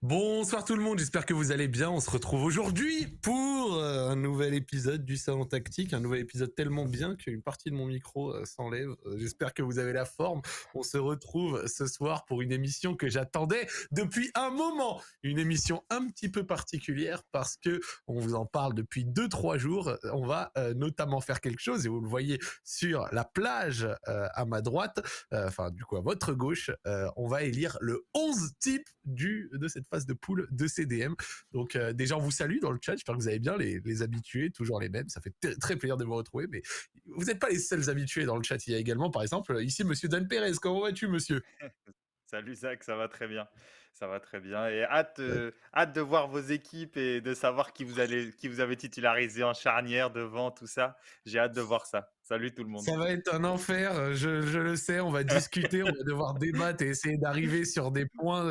Bonsoir tout le monde, j'espère que vous allez bien. On se retrouve aujourd'hui pour un nouvel épisode du Salon Tactique, un nouvel épisode tellement bien qu'une partie de mon micro s'enlève. J'espère que vous avez la forme. On se retrouve ce soir pour une émission que j'attendais depuis un moment. Une émission un petit peu particulière parce que on vous en parle depuis 2-3 jours. On va notamment faire quelque chose et vous le voyez sur la plage à ma droite, enfin du coup à votre gauche. On va élire le 11 type de cette phase de poule de CDM. Donc déjà on vous salue dans le chat, j'espère que vous allez bien, les habitués, toujours les mêmes, ça fait très plaisir de vous retrouver, mais vous n'êtes pas les seuls habitués dans le chat, il y a également par exemple ici monsieur Dan Perez, comment vas-tu monsieur? Salut Zach, ça va très bien. Ça va très bien. Et hâte de voir vos équipes et de savoir qui vous avez titularisé en charnière devant, tout ça. J'ai hâte de voir ça. Salut tout le monde. Ça va être un enfer, je le sais, on va discuter, on va devoir débattre et essayer d'arriver sur des points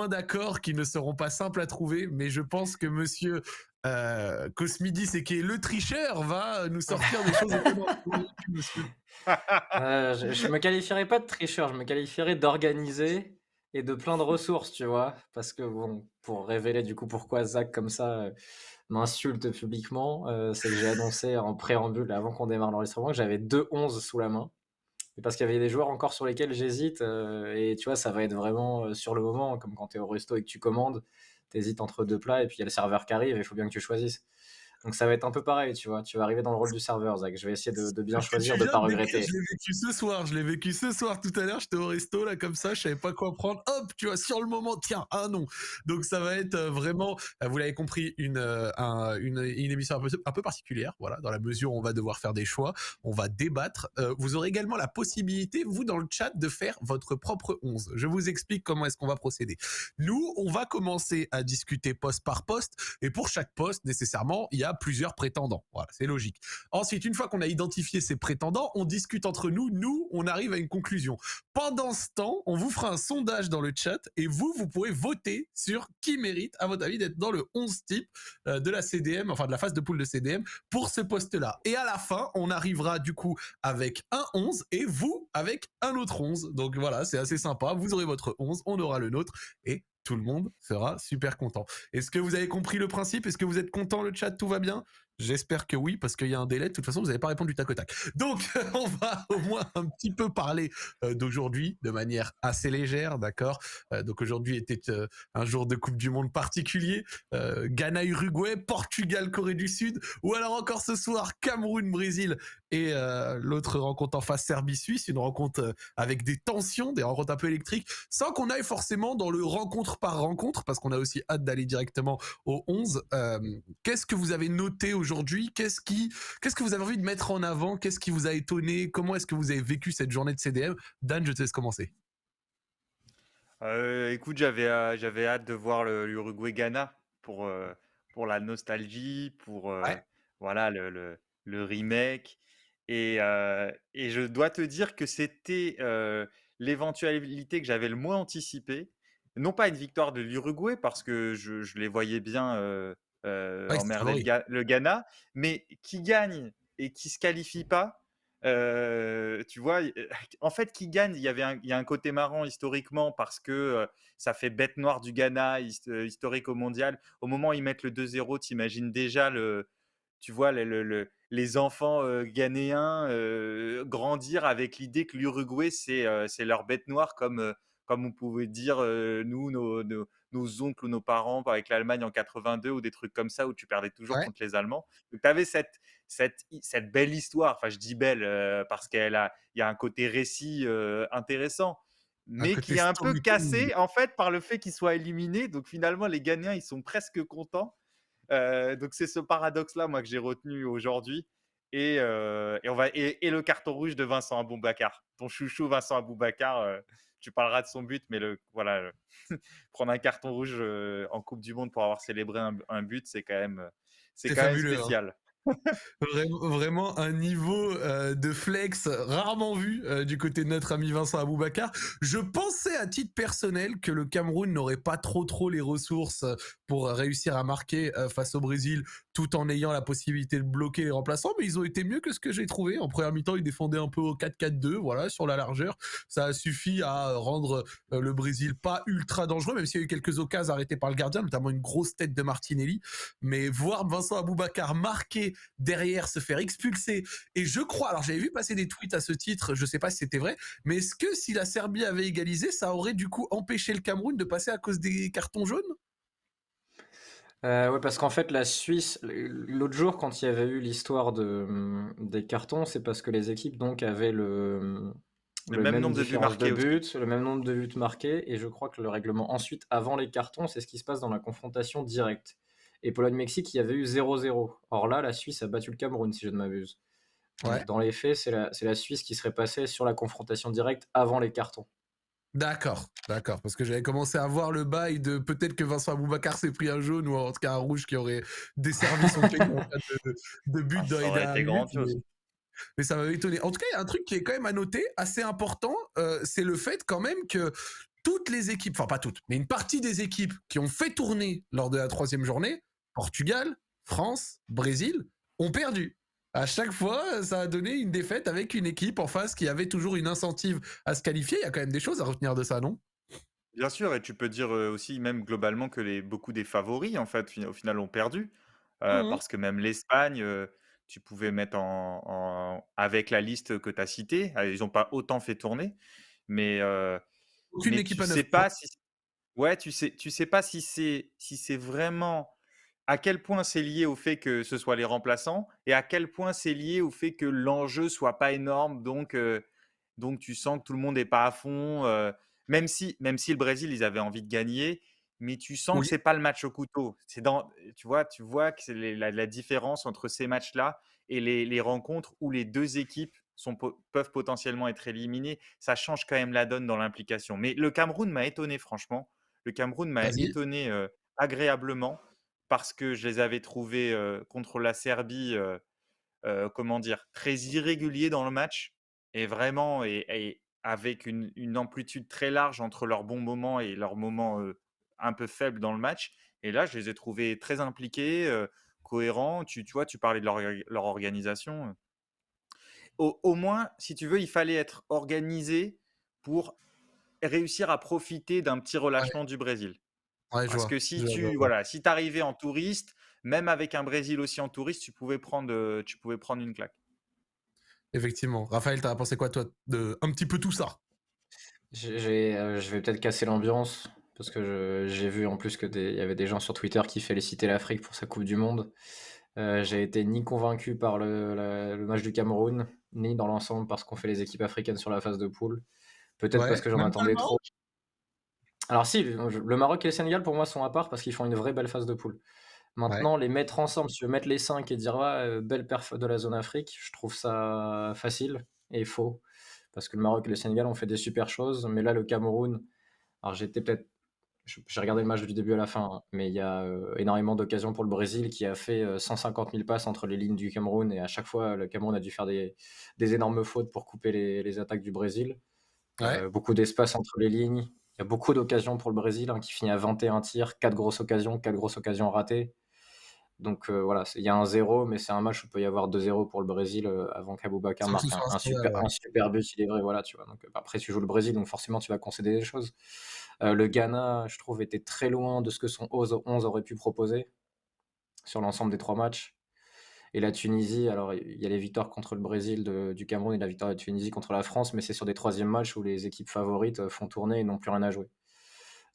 d'accord qui ne seront pas simples à trouver, mais je pense que monsieur Cosmidis, et qui est le tricheur, va nous sortir des choses étonnantes. Comment vas-tu, monsieur? Je me qualifierais pas de tricheur, je me qualifierais d'organisé et de plein de ressources, tu vois? Parce que bon, pour révéler du coup pourquoi Zach comme ça, m'insulte publiquement, c'est que j'ai annoncé en préambule avant qu'on démarre l'enregistrement que j'avais 2 11 sous la main et parce qu'il y avait des joueurs encore sur lesquels j'hésite, et tu vois, ça va être vraiment, sur le moment, comme quand tu es au resto et que tu commandes, tu hésites entre 2 plats et puis il y a le serveur qui arrive et il faut bien que tu choisisses. Donc ça va être un peu pareil, tu vois? Tu vas arriver dans le rôle du serveur, Zach. Je vais essayer de bien Ce que choisir, tu de viens pas de décrire, je regretter. l'ai vécu ce soir. Je l'ai vécu ce soir tout à l'heure. J'étais au resto là comme ça, je savais pas quoi prendre. Hop, tu vois, sur le moment, tiens, ah non. Donc ça va être vraiment, vous l'avez compris, une émission un peu particulière. Voilà, dans la mesure où on va devoir faire des choix, on va débattre. Vous aurez également la possibilité, vous dans le chat, de faire votre propre 11. Je vous explique comment est-ce qu'on va procéder. Nous, on va commencer à discuter poste par poste, et pour chaque poste, nécessairement, il y a plusieurs prétendants. Voilà, c'est logique. Ensuite, une fois qu'on a identifié ces prétendants, on discute entre nous. Nous, on arrive à une conclusion. Pendant ce temps, on vous fera un sondage dans le chat et vous pourrez voter sur qui mérite, à votre avis, d'être dans le 11 type de la CDM, enfin de la phase de poule de CDM pour ce poste-là. Et à la fin, on arrivera du coup avec un 11 et vous avec un autre 11. Donc voilà, c'est assez sympa. Vous aurez votre 11, on aura le nôtre et tout le monde sera super content. Est-ce que vous avez compris le principe? Est-ce que vous êtes content, le chat? Tout va bien? J'espère que oui, parce qu'il y a un délai. De toute façon, vous n'avez pas répondu du tac au tac. Donc, on va au moins un petit peu parler d'aujourd'hui de manière assez légère, d'accord. Donc, aujourd'hui était un jour de Coupe du Monde particulier. Ghana-Uruguay, Portugal-Corée du Sud, ou alors encore ce soir, Cameroun-Brésil et l'autre rencontre en face, Serbie-Suisse, une rencontre avec des tensions, des rencontres un peu électriques, sans qu'on aille forcément dans le rencontre par rencontre, parce qu'on a aussi hâte d'aller directement au 11. Qu'est-ce que vous avez noté aujourd'hui? Qu'est-ce que vous avez envie de mettre en avant? Qu'est-ce qui vous a étonné? Comment est-ce que vous avez vécu cette journée de CDM? Dan, je te laisse commencer. Écoute, j'avais hâte de voir l'Uruguay-Ghana pour la nostalgie, Ouais. voilà, le remake. Et je dois te dire que c'était l'éventualité que j'avais le moins anticipée. Non pas une victoire de l'Uruguay, parce que je les voyais bien Ouais, c'est emmerder favori. le Ghana, mais qui gagne et qui se qualifie pas. Tu vois, en fait, qui gagne, il y a un côté marrant historiquement parce que ça fait bête noire du Ghana, historique au mondial. Au moment où ils mettent le 2-0, t'imagines déjà tu vois, les enfants ghanéens grandir avec l'idée que l'Uruguay, c'est leur bête noire, comme on pouvait dire nous, nos oncles ou nos parents avec l'Allemagne en 82 ou des trucs comme ça où tu perdais toujours Ouais. contre les Allemands. Donc, tu avais cette belle histoire. Enfin, je dis belle parce il y a un côté récit intéressant, Un mais côté qui est un peu storytelling. cassé en fait par le fait qu'ils soient éliminés. Donc finalement, les Ghanéens, ils sont presque contents. Donc c'est ce paradoxe-là, moi, que j'ai retenu aujourd'hui. Et le carton rouge de Vincent Aboubakar. Ton chouchou Vincent Aboubakar, tu parleras de son but, mais voilà, prendre un carton rouge en Coupe du Monde pour avoir célébré un but, c'est C'est quand même fabuleux, hein. spécial. Vraiment un niveau de flex rarement vu du côté de notre ami Vincent Aboubakar. Je pensais à titre personnel que le Cameroun n'aurait pas trop les ressources pour réussir à marquer face au Brésil, tout en ayant la possibilité de bloquer les remplaçants, mais ils ont été mieux que ce que j'ai trouvé. En première mi-temps, ils défendaient un peu au 4-4-2, voilà, sur la largeur. Ça a suffi à rendre le Brésil pas ultra dangereux, même s'il y a eu quelques occasions arrêtées par le gardien, notamment une grosse tête de Martinelli. Mais voir Vincent Aboubakar marquer derrière, se faire expulser, et je crois, alors j'avais vu passer des tweets à ce titre, je sais pas si c'était vrai, mais est-ce que si la Serbie avait égalisé, ça aurait du coup empêché le Cameroun de passer à cause des cartons jaunes? Ouais, parce qu'en fait, la Suisse, l'autre jour, quand il y avait eu l'histoire des cartons, c'est parce que les équipes donc avaient Le le même même nombre de buts différence de marqués aussi. buts, le même nombre de buts marqués, et je crois que le règlement ensuite, avant les cartons, c'est ce qui se passe dans la confrontation directe. Et Pologne-Mexique, il y avait eu 0-0. Or là, la Suisse a battu le Cameroun, si je ne m'abuse. Donc Ouais. dans les faits, c'est la Suisse qui serait passée sur la confrontation directe avant les cartons. D'accord, d'accord, parce que j'avais commencé à voir le bail de peut-être que Vincent Aboubakar s'est pris un jaune ou en tout cas un rouge qui aurait desservi son pays en cas de but Ah, dans ça les aurait dernières été minutes, grandiose. mais ça m'avait étonné. En tout cas, il y a un truc qui est quand même à noter, assez important, c'est le fait quand même que toutes les équipes, enfin pas toutes, mais une partie des équipes qui ont fait tourner lors de la troisième journée, Portugal, France, Brésil, ont perdu. À chaque fois, ça a donné une défaite avec une équipe en face qui avait toujours une incentive à se qualifier. Il y a quand même des choses à retenir de ça, non? Bien sûr, et tu peux dire aussi, même globalement, que beaucoup des favoris, en fait, au final, ont perdu. Mhm. Parce que même l'Espagne, tu pouvais mettre avec la liste que tu as citée, ils n'ont pas autant fait tourner, mais, euh, Aucune mais équipe tu à 9 sais points. pas si, ouais, tu sais pas si c'est vraiment à quel point c'est lié au fait que ce soit les remplaçants et à quel point c'est lié au fait que l'enjeu soit pas énorme, donc tu sens que tout le monde n'est pas à fond, même si le Brésil, ils avaient envie de gagner, mais tu sens que Oui. c'est pas le match au couteau. Tu vois que c'est la différence entre ces matchs-là et les rencontres où les deux équipes peuvent potentiellement être éliminées. Ça change quand même la donne dans l'implication. Mais le Cameroun m'a étonné, franchement. Le Cameroun m'a Vas-y. étonné agréablement parce que je les avais trouvés contre la Serbie, comment dire, très irréguliers dans le match et vraiment et avec une amplitude très large entre leurs bons moments et leurs moments un peu faibles dans le match. Et là, je les ai trouvés très impliqués, cohérents. Tu vois, tu parlais de leur organisation. Au moins, si tu veux, il fallait être organisé pour réussir à profiter d'un petit Ouais, relâchement du Brésil. ouais, je Parce vois. que si tu arrivais en touriste, même avec un Brésil aussi en touriste, tu pouvais prendre une claque. Effectivement. Raphaël, t'as pensé quoi, toi, de un petit peu tout ça? Je vais peut-être casser l'ambiance parce que j'ai vu en plus il y avait des gens sur Twitter qui félicitaient l'Afrique pour sa Coupe du Monde. J'ai été ni convaincu par le match du Cameroun, ni dans l'ensemble parce qu'on fait les équipes africaines sur la phase de poule. Peut-être parce Ouais, que j'en même pas le attendais trop. Maroc? Alors si, le Maroc et le Sénégal pour moi sont à part parce qu'ils font une vraie belle phase de poule. Ouais, Maintenant, les mettre ensemble, si tu veux mettre les 5 et dire ouais, belle perf de la zone Afrique, je trouve ça facile et faux. Parce que le Maroc et le Sénégal ont fait des super choses, mais là le Cameroun, alors j'étais peut-être j'ai regardé le match du début à la fin, hein, mais il y a énormément d'occasions pour le Brésil qui a fait 150 000 passes entre les lignes du Cameroun et à chaque fois le Cameroun a dû faire des énormes fautes pour couper les attaques du Brésil. ouais. Beaucoup d'espace entre les lignes. Il y a beaucoup d'occasions pour le Brésil hein, qui finit à 21 tirs, 4 grosses occasions ratées. Donc voilà, il y a un 0, mais c'est un match où il peut y avoir 2-0 pour le Brésil avant qu'Aboubacar Sans que ce marque soit un scandale, ouais. un super but, il est vrai, voilà, tu vois. Donc après, tu joues le Brésil, donc forcément, tu vas concéder des choses. Le Ghana, je trouve, était très loin de ce que son 11 aurait pu proposer sur l'ensemble des 3 matchs. Et la Tunisie, alors il y a les victoires contre le Brésil du Cameroun et la victoire de la Tunisie contre la France, mais c'est sur des troisièmes matchs où les équipes favorites font tourner et n'ont plus rien à jouer.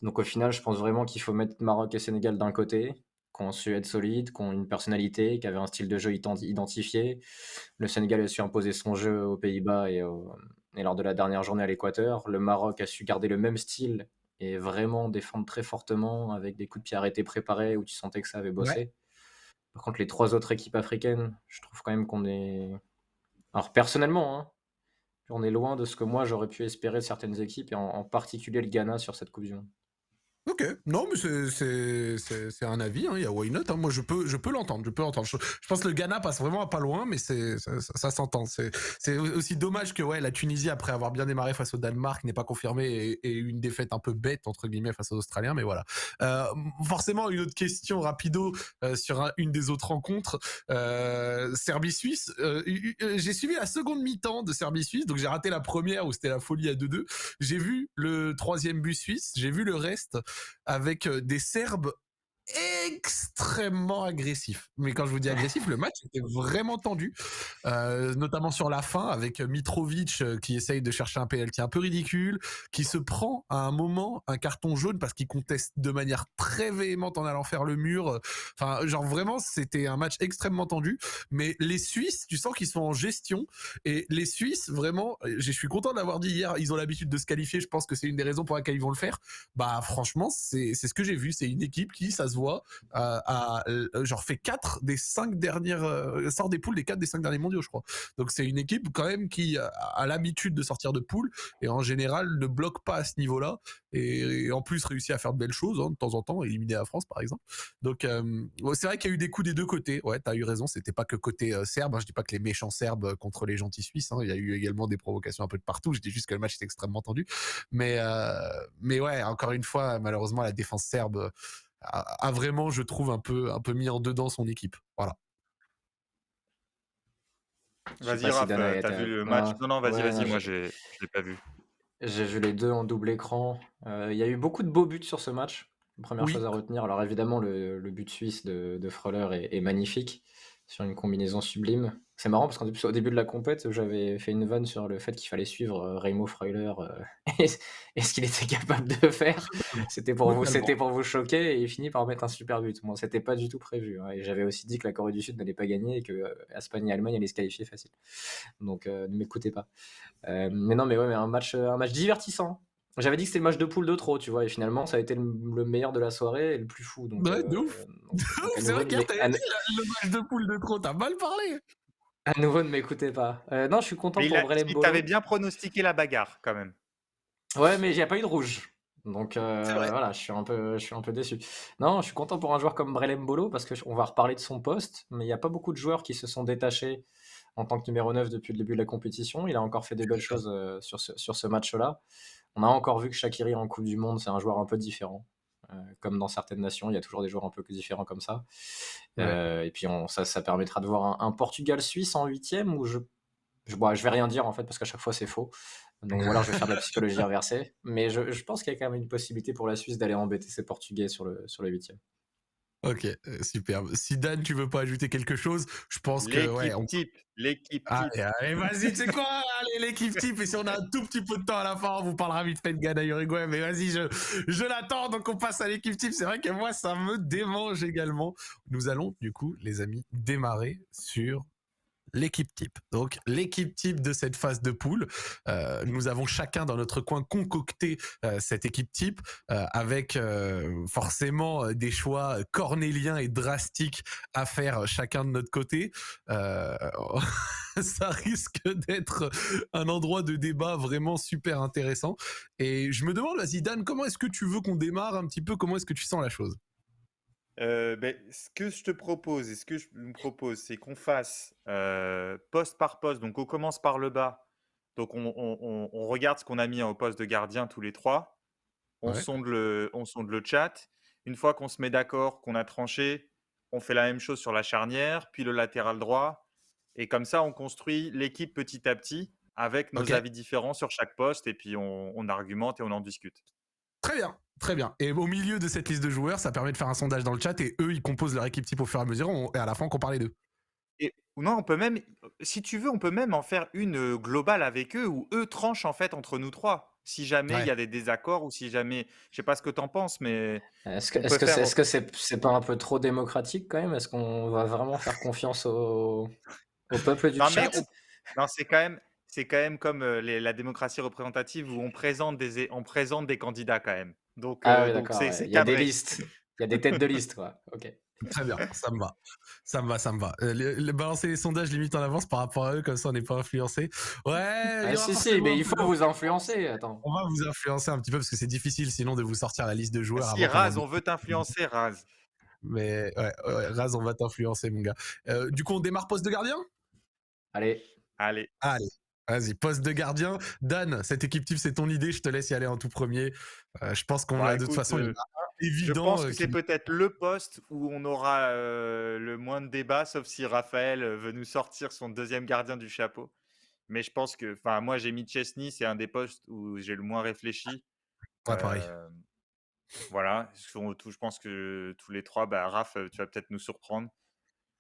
Donc au final, je pense vraiment qu'il faut mettre Maroc et Sénégal d'un côté, qui ont su être solides, qui ont une personnalité, qui avaient un style de jeu identifié. Le Sénégal a su imposer son jeu aux Pays-Bas et lors de la dernière journée à l'Équateur. Le Maroc a su garder le même style et vraiment défendre très fortement avec des coups de pied arrêtés préparés où tu sentais que ça avait Ouais. bossé. Par contre, les 3 autres équipes africaines, je trouve quand même qu'on est... Alors personnellement, hein, on est loin de ce que moi j'aurais pu espérer de certaines équipes et en particulier le Ghana sur cette Coupe du Monde. Ok, non mais c'est un avis, hein, il y a why not, hein. Moi je peux l'entendre, je peux l'entendre. Je pense que le Ghana passe vraiment à pas loin, mais ça s'entend. C'est aussi dommage que ouais la Tunisie après avoir bien démarré face au Danemark n'ait pas confirmé et une défaite un peu bête entre guillemets face aux Australiens, mais voilà. Euh, Forcément une autre question rapido sur une des autres rencontres, Serbie-Suisse. J'ai suivi la seconde mi-temps de Serbie-Suisse, donc j'ai raté la première où c'était la folie à 2-2. J'ai vu le troisième but suisse, j'ai vu le reste avec des Serbes extrêmement agressif. Mais quand je vous dis agressif, le match était vraiment tendu, notamment sur la fin avec Mitrovic qui essaye de chercher un penalty un peu ridicule, qui se prend à un moment un carton jaune parce qu'il conteste de manière très véhémente en allant faire le mur. Enfin, genre vraiment, c'était un match extrêmement tendu. Mais les Suisses, tu sens qu'ils sont en gestion et les Suisses, vraiment, je suis content d'avoir dit hier, ils ont l'habitude de se qualifier. Je pense que c'est une des raisons pour lesquelles ils vont le faire. Bah franchement, c'est ce que j'ai vu. C'est une équipe qui, ça se voit, genre fait 4 des 5 dernières sort des poules des 4 des 5 derniers mondiaux, je crois. Donc c'est une équipe quand même qui a l'habitude de sortir de poules et en général ne bloque pas à ce niveau-là et en plus réussit à faire de belles choses, hein, de temps en temps, éliminer la France par exemple. Donc c'est vrai qu'il y a eu des coups des deux côtés. Ouais, t'as eu raison, c'était pas que côté serbe, hein. Je dis pas que les méchants serbes contre les gentils suisses, hein. Il y a eu également des provocations un peu de partout. Je dis juste que le match était extrêmement tendu, mais ouais, encore une fois, malheureusement la défense serbe a vraiment, je trouve, un peu mis en dedans son équipe. Voilà. Je sais Vas-y, pas si Raph, Dan a t'as été vu le match? non, Non, non, vas-y, ouais, vas-y, non, moi je l'ai pas vu. j'ai vu les deux en double écran. Il y a eu beaucoup de beaux buts sur ce match. Première chose Oui. à retenir, alors évidemment le but suisse de Freuler est magnifique sur une combinaison sublime. C'est marrant parce qu'au début de la compète, j'avais fait une vanne sur le fait qu'il fallait suivre Reimo Freuler et, et ce qu'il était capable de faire. Totalement. C'était pour vous choquer et il finit par mettre un super but. Bon, c'était pas du tout prévu, hein. Et j'avais aussi dit que la Corée du Sud n'allait pas gagner et que Espagne et Allemagne allaient se qualifier facile. Donc ne m'écoutez pas. Mais non, mais ouais, mais un match divertissant. J'avais dit que c'était le match de poule de trop, tu vois, et finalement, ça a été le meilleur de la soirée et le plus fou. Ouais, de ouf. De Donc ouf. C'est vrai qu'hier, t'avais dit le match de poule de trop. T'as mal parlé. à nouveau, ne m'écoutez pas. Non, je suis content Mais pour il t'avait Brelem. bien pronostiqué la bagarre quand même. Ouais, mais il n'y a pas eu de rouge. Donc C'est vrai. voilà, je suis un peu déçu. Non, je suis content pour un joueur comme Brelem Bolo parce qu'on va reparler de son poste, mais il n'y a pas beaucoup de joueurs qui se sont détachés en tant que numéro 9 depuis le début de la compétition. Il a encore fait des belles choses sur ce match-là. On a encore vu que Shaqiri en Coupe du Monde, c'est un joueur un peu différent. Comme dans certaines nations, il y a toujours des joueurs un peu différents comme ça. Ouais. Et puis ça permettra de voir un Portugal-Suisse en huitième où je vais rien dire en fait parce qu'à chaque fois c'est faux. Donc voilà, je vais faire de la psychologie inversée. Mais je pense qu'il y a quand même une possibilité pour la Suisse d'aller embêter ces Portugais sur le huitième. Ok, superbe. Si Dan, tu veux pas ajouter quelque chose, je pense que ouais, L'équipe type, l'équipe type. allez, allez, vas-y, tu sais quoi? Allez, l'équipe type, et si on a un tout petit peu de temps à la fin, on vous parlera vite fait de Ghana Uruguay, mais vas-y, je l'attends, donc on passe à l'équipe type. C'est vrai que moi, ça me démange également. Nous allons, du coup, les amis, démarrer sur l'équipe type. Donc l'équipe type de cette phase de poule, nous avons chacun dans notre coin concocté cette équipe type avec forcément des choix cornéliens et drastiques à faire chacun de notre côté. Euh, Ça risque d'être un endroit de débat vraiment super intéressant. Et je me demande, vas-y Dan, comment est-ce que tu veux qu'on démarre un petit peu? Comment est-ce que tu sens la chose? Ce que je te propose et ce que je me propose, c'est qu'on fasse poste par poste. Donc, on commence par le bas. Donc, on regarde ce qu'on a mis au poste de gardien tous les trois. Ouais. On sonde le chat. Une fois qu'on se met d'accord, qu'on a tranché, on fait la même chose sur la charnière, puis le latéral droit. Et comme ça, on construit l'équipe petit à petit avec nos Ok. avis différents sur chaque poste. Et puis, on argumente et on en discute. Très bien, très bien. Et au milieu de cette liste de joueurs, ça permet de faire un sondage dans le chat et eux, ils composent leur équipe type au fur et à mesure et à la fin, qu'on parle les deux. Et ou non, on peut même, si tu veux, on peut même en faire une globale avec eux où eux tranchent en fait entre nous trois. Si jamais il y Ouais. a des désaccords ou si jamais, je sais pas ce que tu en penses, mais Est-ce que on peut faire. c'est pas un peu trop démocratique quand même? Est-ce qu'on va vraiment faire confiance au peuple du Non, mais chat? non, c'est quand même comme la démocratie représentative où on présente des candidats quand même. Ah oui, Donc d'accord, c'est ouais. c'est Il y a des cadré. listes. Il y a des têtes de liste, quoi. Ok. Très bien, ça me va. Ça me va, ça me va. Balancer les sondages limite en avance par rapport à eux, comme ça on n'est pas influencé. Ouais, il Ah y aura si, forcément mais un il peu faut vous d'influence. influencer, attends. On va vous influencer un petit peu parce que c'est difficile sinon de vous sortir la liste de Ah joueurs si, avant qu'on en Raz, on discute. veut t'influencer, Raz. Mais ouais, Raz, on va t'influencer, mon gars. Du coup, on démarre poste de gardien? Allez, Allez. Allez, vas-y, poste de gardien. Dan, cette équipe type, c'est ton idée. Je te laisse y aller en tout premier. Je pense qu'on a Bah de toute écoute, façon, il y en a un je évident pense que c'est qui. peut-être le poste où on aura le moins de débat, sauf si Raphaël veut nous sortir son deuxième gardien du chapeau. Mais je pense que, enfin, moi j'ai mis Chesney, c'est un des postes où j'ai le moins réfléchi. Ouais, pareil. Euh, voilà, je pense que tous les trois, bah, Raph, tu vas peut-être nous surprendre.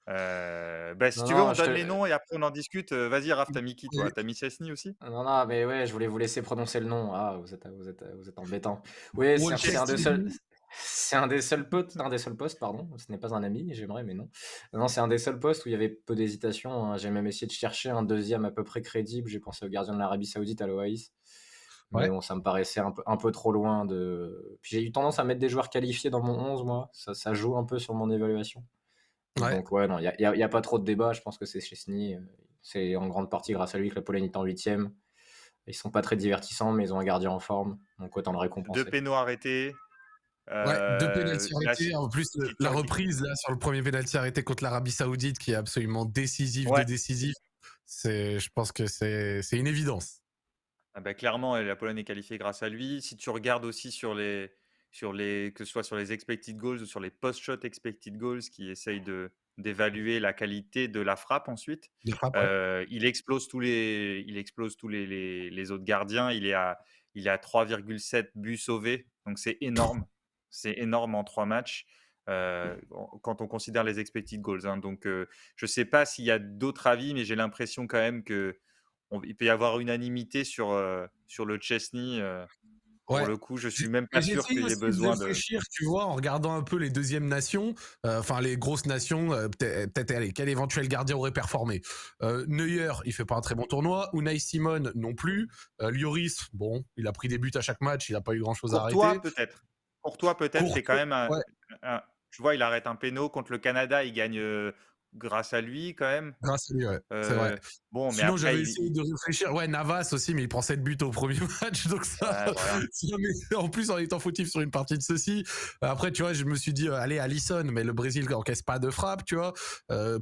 Bah, si non, tu veux, non, on donne les noms et après on en discute. Vas-y, Raph, t'as mis qui toi? T'as mis Chesney aussi? non, non, mais ouais, je voulais vous laisser prononcer le nom. Ah, vous êtes embêtant. Oui, c'est un des Chesney. seuls, c'est un des seuls postes, pardon. Ce n'est pas un ami, j'aimerais, mais non. Non, c'est un des seuls postes où il y avait peu d'hésitation, hein. J'ai même essayé de chercher un deuxième à peu près crédible. J'ai pensé au gardien de l'Arabie Saoudite à l'OAIS. Mais Ouais, bon, ça me paraissait un peu trop loin de. Puis j'ai eu tendance à mettre des joueurs qualifiés dans mon 11, moi. Ça joue un peu sur mon évaluation. ouais. Donc, ouais, non, il y a pas trop de débat. Je pense que c'est Chesney. C'est en grande partie grâce à lui que la Pologne est en huitième. Ils sont pas très divertissants, mais ils ont un gardien en forme. Donc, autant le 2 récompenser. pénaux arrêtés. Ouais, deux pénaltys Bah, arrêtés. En plus, si tu la reg- reprise là sur le premier pénalty arrêté contre l'Arabie Saoudite, qui est absolument décisif de Ouais. décisif. Je pense que c'est une évidence. Ah bah, clairement, la Pologne est qualifiée grâce à lui. Si tu regardes aussi que ce soit sur les expected goals ou sur les post-shot expected goals, qui essayent d'évaluer la qualité de la frappe ensuite, Il frappe, ouais. il explose les autres gardiens. Il est à 3,7 buts sauvés, donc c'est énorme. C'est énorme en 3 matchs. Quand on considère les expected goals, hein. Donc, je ne sais pas s'il y a d'autres avis, mais j'ai l'impression quand même que il peut y avoir unanimité sur le Chesney. Pour Ouais. le coup, je suis même pas J'ai sûr essayé qu'il y ait aussi de besoin de. réfléchir, tu vois, en regardant un peu les deuxièmes nations, enfin les grosses nations, peut-être, allez, quel éventuel gardien aurait performé. Neuer, il fait pas un très bon tournoi. Unai Simon non plus. Lloris, bon, il a pris des buts à chaque match, il a pas eu grand-chose à Courtois, arrêter. peut-être. Courtois, peut-être, c'est quand Courtois, même ouais, tu vois, il arrête un péno contre le Canada, il gagne grâce à lui quand même. grâce à lui, ouais, c'est vrai. Euh, bon, mais Sinon, après, j'avais essayé de réfléchir. Ouais, Navas aussi, mais il prend 7 buts au premier match, donc ça. ouais, voilà. Mais en plus, en étant fautif sur une partie de ceci. Après, tu vois, je me suis dit, allez, Alisson, mais le Brésil encaisse pas de frappe, tu vois.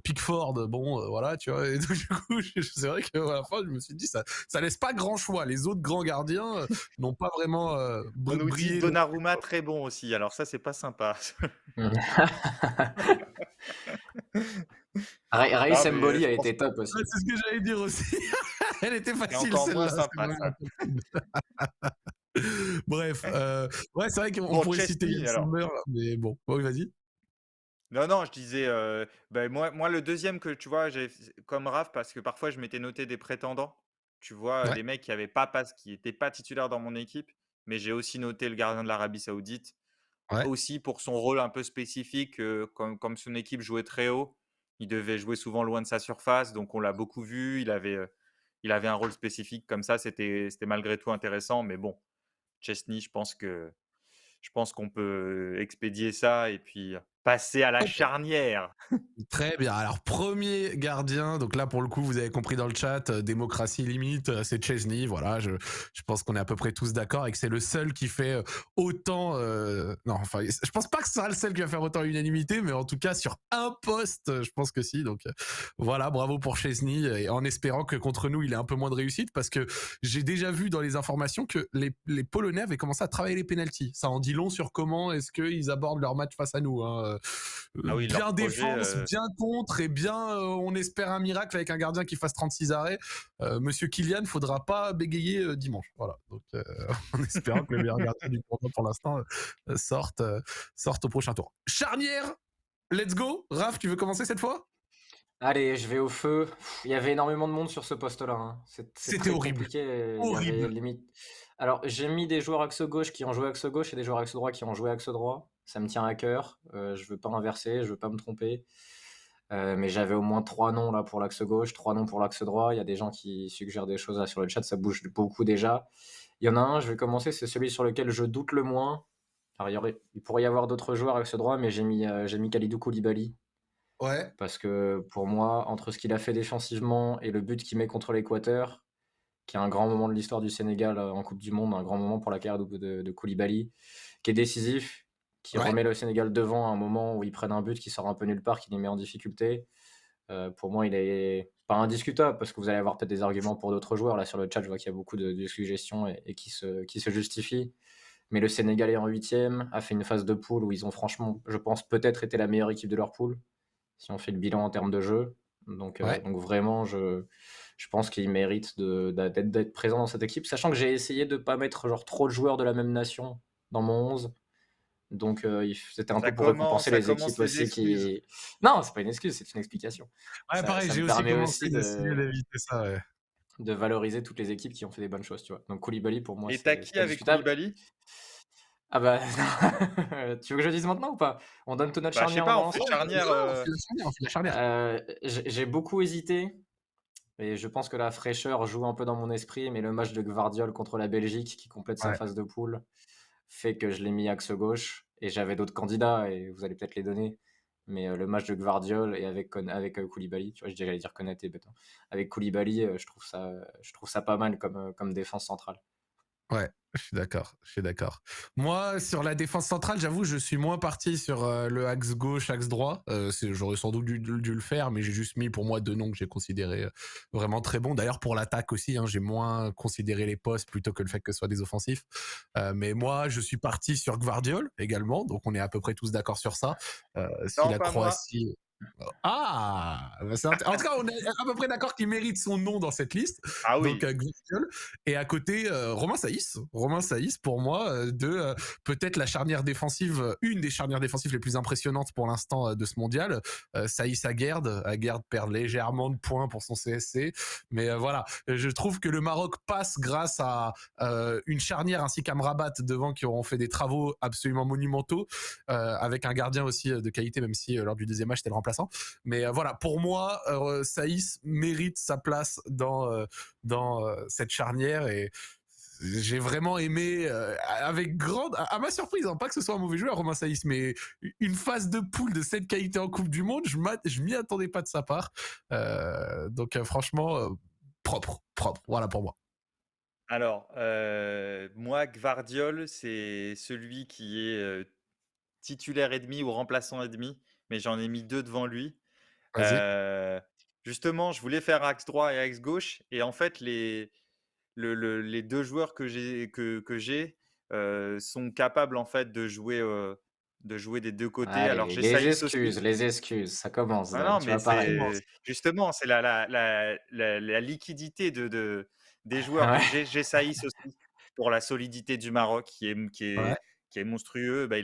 Pickford, bon, voilà, tu vois. Et donc, du coup, c'est vrai qu'à la fin, je me suis dit, ça laisse pas grand choix. Les autres grands gardiens n'ont pas vraiment On nous dit brillé non plus, Donnarumma quoi. très bon aussi, alors ça, c'est pas sympa. Raïs Non, mais Mboli je a pense été top Ouais, aussi. c'est ce que j'allais dire aussi. Elle était c'est facile, encore moins celle-là. C'est sympa, vraiment ça. facile. Bref, ouais, c'est vrai qu'on Bon, pourrait citer Chesney, Yann alors. Sommer, mais bon, oui, vas-y. Non, non, je disais, bah, moi, le deuxième que tu vois, comme Raph, parce que parfois je m'étais noté des prétendants, tu vois, Ouais, des mecs qui n'étaient pas titulaires dans mon équipe, mais j'ai aussi noté le gardien de l'Arabie Saoudite, ouais. aussi pour son rôle un peu spécifique, comme son équipe jouait très haut, il devait jouer souvent loin de sa surface, donc on l'a beaucoup vu, il avait un rôle spécifique comme ça, c'était malgré tout intéressant, mais bon, Chesney, je pense qu'on peut expédier ça et puis passer à la Ok. charnière. Très bien. Alors, premier gardien, donc là, pour le coup, vous avez compris dans le chat, démocratie limite, c'est Chesney. Voilà, je pense qu'on est à peu près tous d'accord et que c'est le seul qui fait autant. Non, enfin, je pense pas que ce sera le seul qui va faire autant unanimité, mais en tout cas, sur un poste, je pense que si. Donc, voilà, bravo pour Chesney. Et en espérant que contre nous, il ait un peu moins de réussite, parce que j'ai déjà vu dans les informations que les Polonais avaient commencé à travailler les pénaltys. Ça en dit long sur comment est-ce qu'ils abordent leur match face à nous, hein. Ah oui, leur Bien projet, défense, bien contre et bien on espère un miracle avec un gardien qui fasse 36 arrêts. Monsieur Kylian, faudra pas bégayer dimanche. Voilà. Donc en espérant que le meilleur gardien du tournoi pour l'instant sorte au prochain tour. Charnière, let's go. Raph, tu veux commencer cette fois? Allez, je vais au feu. Il y avait énormément de monde sur ce poste-là, hein. C'est C'était très horrible. compliqué. Il y avait Horrible. limite. Alors, j'ai mis des joueurs axe gauche qui ont joué axe gauche et des joueurs axe droit qui ont joué axe droit. Ça me tient à cœur. Je veux pas inverser, je veux pas me tromper. Mais j'avais au moins trois noms là pour l'axe gauche, trois noms pour l'axe droit. Il y a des gens qui suggèrent des choses là sur le chat, ça bouge beaucoup déjà. Il y en a un, je vais commencer, c'est celui sur lequel je doute le moins. Alors il pourrait y avoir d'autres joueurs avec ce droit, mais j'ai mis Kalidou Koulibaly Ouais, parce que pour moi, entre ce qu'il a fait défensivement et le but qu'il met contre l'Équateur, qui est un grand moment de l'histoire du Sénégal, en coupe du monde, un grand moment pour la carrière de Koulibaly, qui est décisif, qui ouais, remet le Sénégal devant à un moment où ils prennent un but qui sort un peu nulle part, qui les met en difficulté. Pour moi, il est pas indiscutable parce que vous allez avoir peut-être des arguments pour d'autres joueurs. Là, sur le chat, je vois qu'il y a beaucoup de suggestions et qui se justifient. Mais le Sénégal est en huitième, a fait une phase de poule où ils ont franchement, je pense, peut-être été la meilleure équipe de leur poule, si on fait le bilan en termes de jeu. ouais. Donc vraiment, je pense qu'ils méritent d'être présents dans cette équipe, sachant que j'ai essayé de ne pas mettre genre trop de joueurs de la même nation dans mon 11. Donc c'était un peu pour récompenser Ça les commence équipes les aussi excuses. qui... Non, c'est pas une excuse, c'est une explication. Ouais, pareil, Ça j'ai me aussi permet commencé aussi d'essayer d'éviter ça, ouais. de valoriser toutes les équipes qui ont fait des bonnes choses, tu vois. Donc Koulibaly, pour moi, Et t'as c'est qui pas avec discutable. Koulibaly? Ah bah, tu veux que je le dise maintenant ou pas? On donne toute notre Bah, je sais charnière, on pas, va on fait ensemble? charnière. Non, on fait la charnière, on fait la charnière. J'ai beaucoup hésité et je pense que la fraîcheur joue un peu dans mon esprit, mais le match de Gvardiol contre la Belgique qui complète sa Ouais. phase de poule fait que je l'ai mis axe gauche et j'avais d'autres candidats et vous allez peut-être les donner. Mais le match de Gvardiol et avec Koulibaly, tu vois, j'allais dire Konaté, bête, hein. Avec Koulibaly, je trouve ça pas mal comme défense centrale. Ouais, je suis d'accord, je suis d'accord. Moi, sur la défense centrale, j'avoue, je suis moins parti sur le axe gauche, axe droit. J'aurais sans doute dû le faire, mais j'ai juste mis pour moi deux noms que j'ai considérés vraiment très bons. D'ailleurs, pour l'attaque aussi, hein, j'ai moins considéré les postes plutôt que le fait que ce soit des offensifs. Mais moi, je suis parti sur Gvardiol également, donc on est à peu près tous d'accord sur ça. Si Non, la pas moi. Croatie... Ah, bah, en tout cas, on est à peu près d'accord qu'il mérite son nom dans cette liste. Ah Donc, oui. Gvardiol. Et à côté, Romain Saïs. Romain Saïs, pour moi, peut-être la charnière défensive, une des charnières défensives les plus impressionnantes pour l'instant de ce mondial. Saïs Aguerd. Aguerd perd légèrement de points pour son CSC. Mais voilà, je trouve que le Maroc passe grâce à une charnière ainsi qu'Amrabat devant qui auront fait des travaux absolument monumentaux, avec un gardien aussi de qualité, même si lors du deuxième match, c'était le remplaçant. Mais voilà, pour moi, Saïs mérite sa place dans cette charnière et j'ai vraiment aimé avec grande à ma surprise, hein, pas que ce soit un mauvais joueur Romain Saïs, mais une phase de poule de cette qualité en Coupe du Monde, je m'y attendais pas de sa part. Donc franchement propre, voilà pour moi. Alors, moi, Gvardiol, c'est celui qui est titulaire et demi ou remplaçant et demi, mais j'en ai mis 2 devant lui. Vas-y. Heu, Justement, je voulais faire axe droit et axe gauche et en fait, les 2 joueurs que j'ai, sont capables, en fait, de jouer des 2 côtés. Alors Allez, j'ai Saïs aussi. les excuses, ça commence, Ah Zach, non, tu mais vas pas Ça arrêter. c'est commence. justement, c'est la liquidité des joueurs. Ouais. Donc j'ai Saïs aussi pour la solidité du Maroc Ouais. qui est monstrueux. Bah,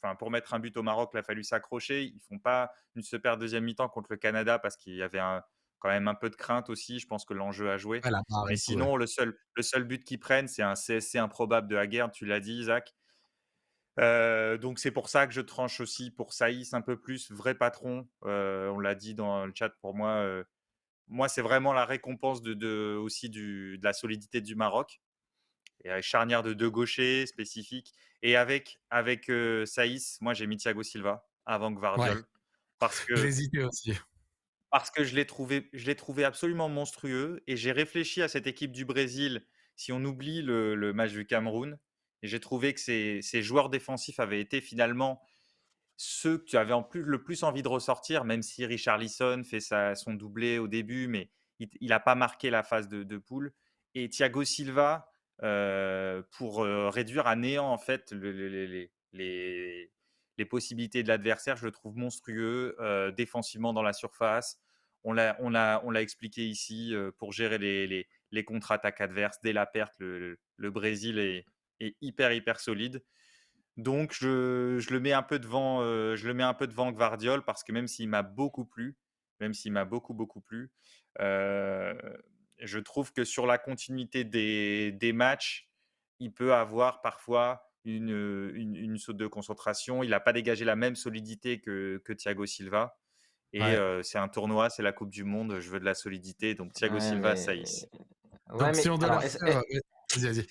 enfin, pour mettre un but au Maroc, il a fallu s'accrocher. Ils font pas une super deuxième mi-temps contre le Canada parce qu'il y avait quand même un peu de crainte aussi. Je pense que l'enjeu a joué. Ouais, la barre Mais et tout. Ouais. sinon, le seul but qu'ils prennent, c'est un CSC improbable de Haguerd, tu l'as dit, Isaac. Donc c'est pour ça que je tranche aussi pour Saïs un peu plus, vrai patron. On l'a dit dans le chat pour moi. Moi, c'est vraiment la récompense aussi de la solidité du Maroc. Et charnière de deux gauchers spécifique. Et avec Saïs, moi j'ai mis Thiago Silva avant Ouais. Gvardiol parce que J'hésitais aussi. je l'ai trouvé absolument monstrueux et j'ai réfléchi à cette équipe du Brésil si on oublie le match du Cameroun. Et j'ai trouvé que ces joueurs défensifs avaient été finalement ceux que tu avais le plus envie de ressortir, même si Richarlison fait son doublé au début, mais il n'a pas marqué la phase de poule. Et Thiago Silva, pour réduire à néant en fait les possibilités de l'adversaire, je le trouve monstrueux défensivement dans la surface. On l'a expliqué ici pour gérer les contre-attaques adverses. Dès la perte, le Brésil est hyper solide. Donc je le mets un peu devant, Gvardiol parce que même s'il m'a beaucoup plu, même s'il m'a beaucoup plu, heu, je trouve que sur la continuité des matchs, il peut avoir parfois une saute de concentration. Il n'a pas dégagé la même solidité que Thiago Silva et Ouais. c'est un tournoi, c'est la coupe du monde, je veux de la solidité, donc Thiago Ouais, Silva, mais Saïs. ouais, Donc si mais on doit alors leur faire, vas-y, vas-y.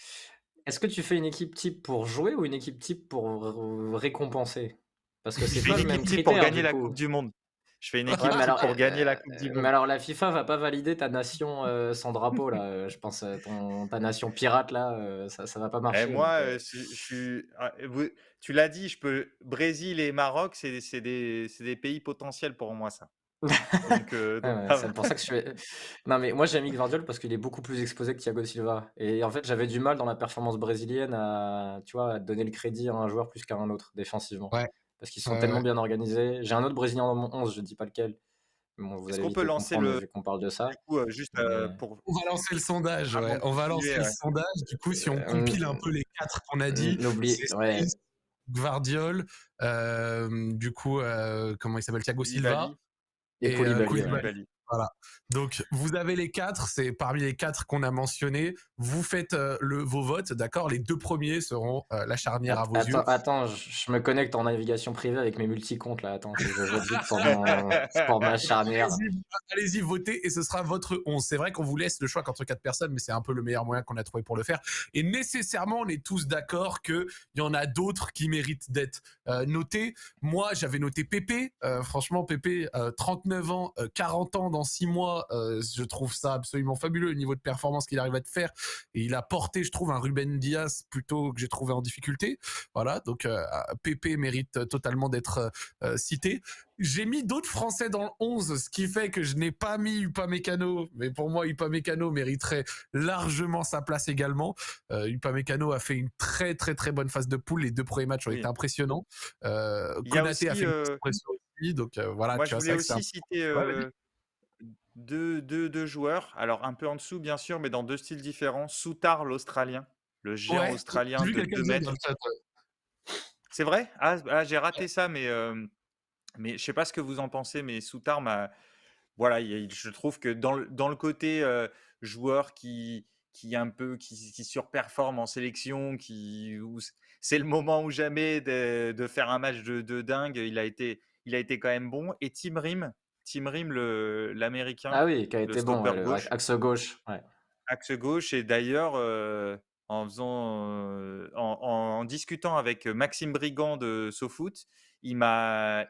est-ce que tu fais une équipe type pour jouer ou une équipe type pour récompenser? Parce que Je c'est fais pas une le même équipe type pour critère gagner du la coupe coup. du monde. Je fais une Ouais, équipe type pour gagner la coupe du mais monde. alors la FIFA va pas valider ta nation, sans drapeau là, je pense, ta nation pirate là, ça va pas Et marcher donc moi, je suis vous tu l'as dit, je peux Brésil et Maroc, c'est des pays potentiels pour moi ça. Ouais, Donc ouais, ça c'est va. pour ça que je fais non, mais moi j'ai mis Gvardiol parce qu'il est beaucoup plus exposé que Thiago Silva et en fait, j'avais du mal dans la performance brésilienne à, tu vois, à donner le crédit à un joueur plus qu'à un autre défensivement. Ouais, Parce qu'ils sont ouais, tellement ouais. bien organisés. J'ai un autre Brésilien dans mon 11, je dis pas lequel, mais bon, vous Est-ce allez qu'on vite peut le lancer comprendre le vu qu'on parle de du ça, coup, juste, mais pour On va lancer le sondage, avant ouais. de On va lancer continuer, le ouais. sondage. Du coup, si on compile un peu les 4 qu'on a dit, c'est n'oublie ouais Saïs, Gvardiol, du coup, comment il s'appelle? Thiago Silva Koulibaly et et Koulibaly, et ouais. Koulibaly. Koulibaly. Voilà. Donc, vous avez les 4, c'est parmi les 4 qu'on a mentionnés. Vous faites vos votes, d'accord? Les 2 premiers seront la charnière à vos yeux. Attends, je me connecte en navigation privée avec mes multicomptes là, attends, faut que je vote vite pour ma charnière. Allez-y, allez-y, votez et ce sera votre 11. C'est vrai qu'on vous laisse le choix qu'entre 4 personnes, mais c'est un peu le meilleur moyen qu'on a trouvé pour le faire. Et nécessairement, on est tous d'accord qu'il y en a d'autres qui méritent d'être notés. Moi, j'avais noté Pépé. Franchement, Pépé, 39 ans, 40 ans dans 6 mois, je trouve ça absolument fabuleux, le niveau de performance qu'il arrive à te faire. Et il a porté, je trouve, un Ruben Dias plutôt que j'ai trouvé en difficulté. Voilà, donc Pépé mérite totalement d'être cité. J'ai mis d'autres Français dans le 11, ce qui fait que je n'ai pas mis Upamecano, mais pour moi, Upamecano mériterait largement sa place également. Upamecano a fait une très très très bonne phase de poule, les 2 premiers matchs ont été Oui. impressionnants. Il y a Konaté a aussi, fait une petite pression aussi, donc voilà, moi tu je vois, c'est voulais vrai que c'est un... aussi citer, Ouais, vas-y. 2 joueurs, alors un peu en dessous bien sûr, mais dans 2 styles différents. Souttar l'Australien, le géant Ouais, j'ai australien vu de quelqu'un 2 dire dans le mètres. chat. C'est vrai? J'ai raté ça, mais je sais pas ce que vous en pensez, mais Souttar m'a voilà, je trouve que dans le côté, joueur qui est un peu qui surperforme en sélection, où c'est le moment ou jamais de faire un match de dingue, il a été quand même bon. Et Tim Rim l'américain, Ah oui, qui a le été bon, ouais, stopper le gauche, axe gauche, ouais. axe gauche. Et d'ailleurs, en discutant avec Maxime Brigand de SoFoot, il m'a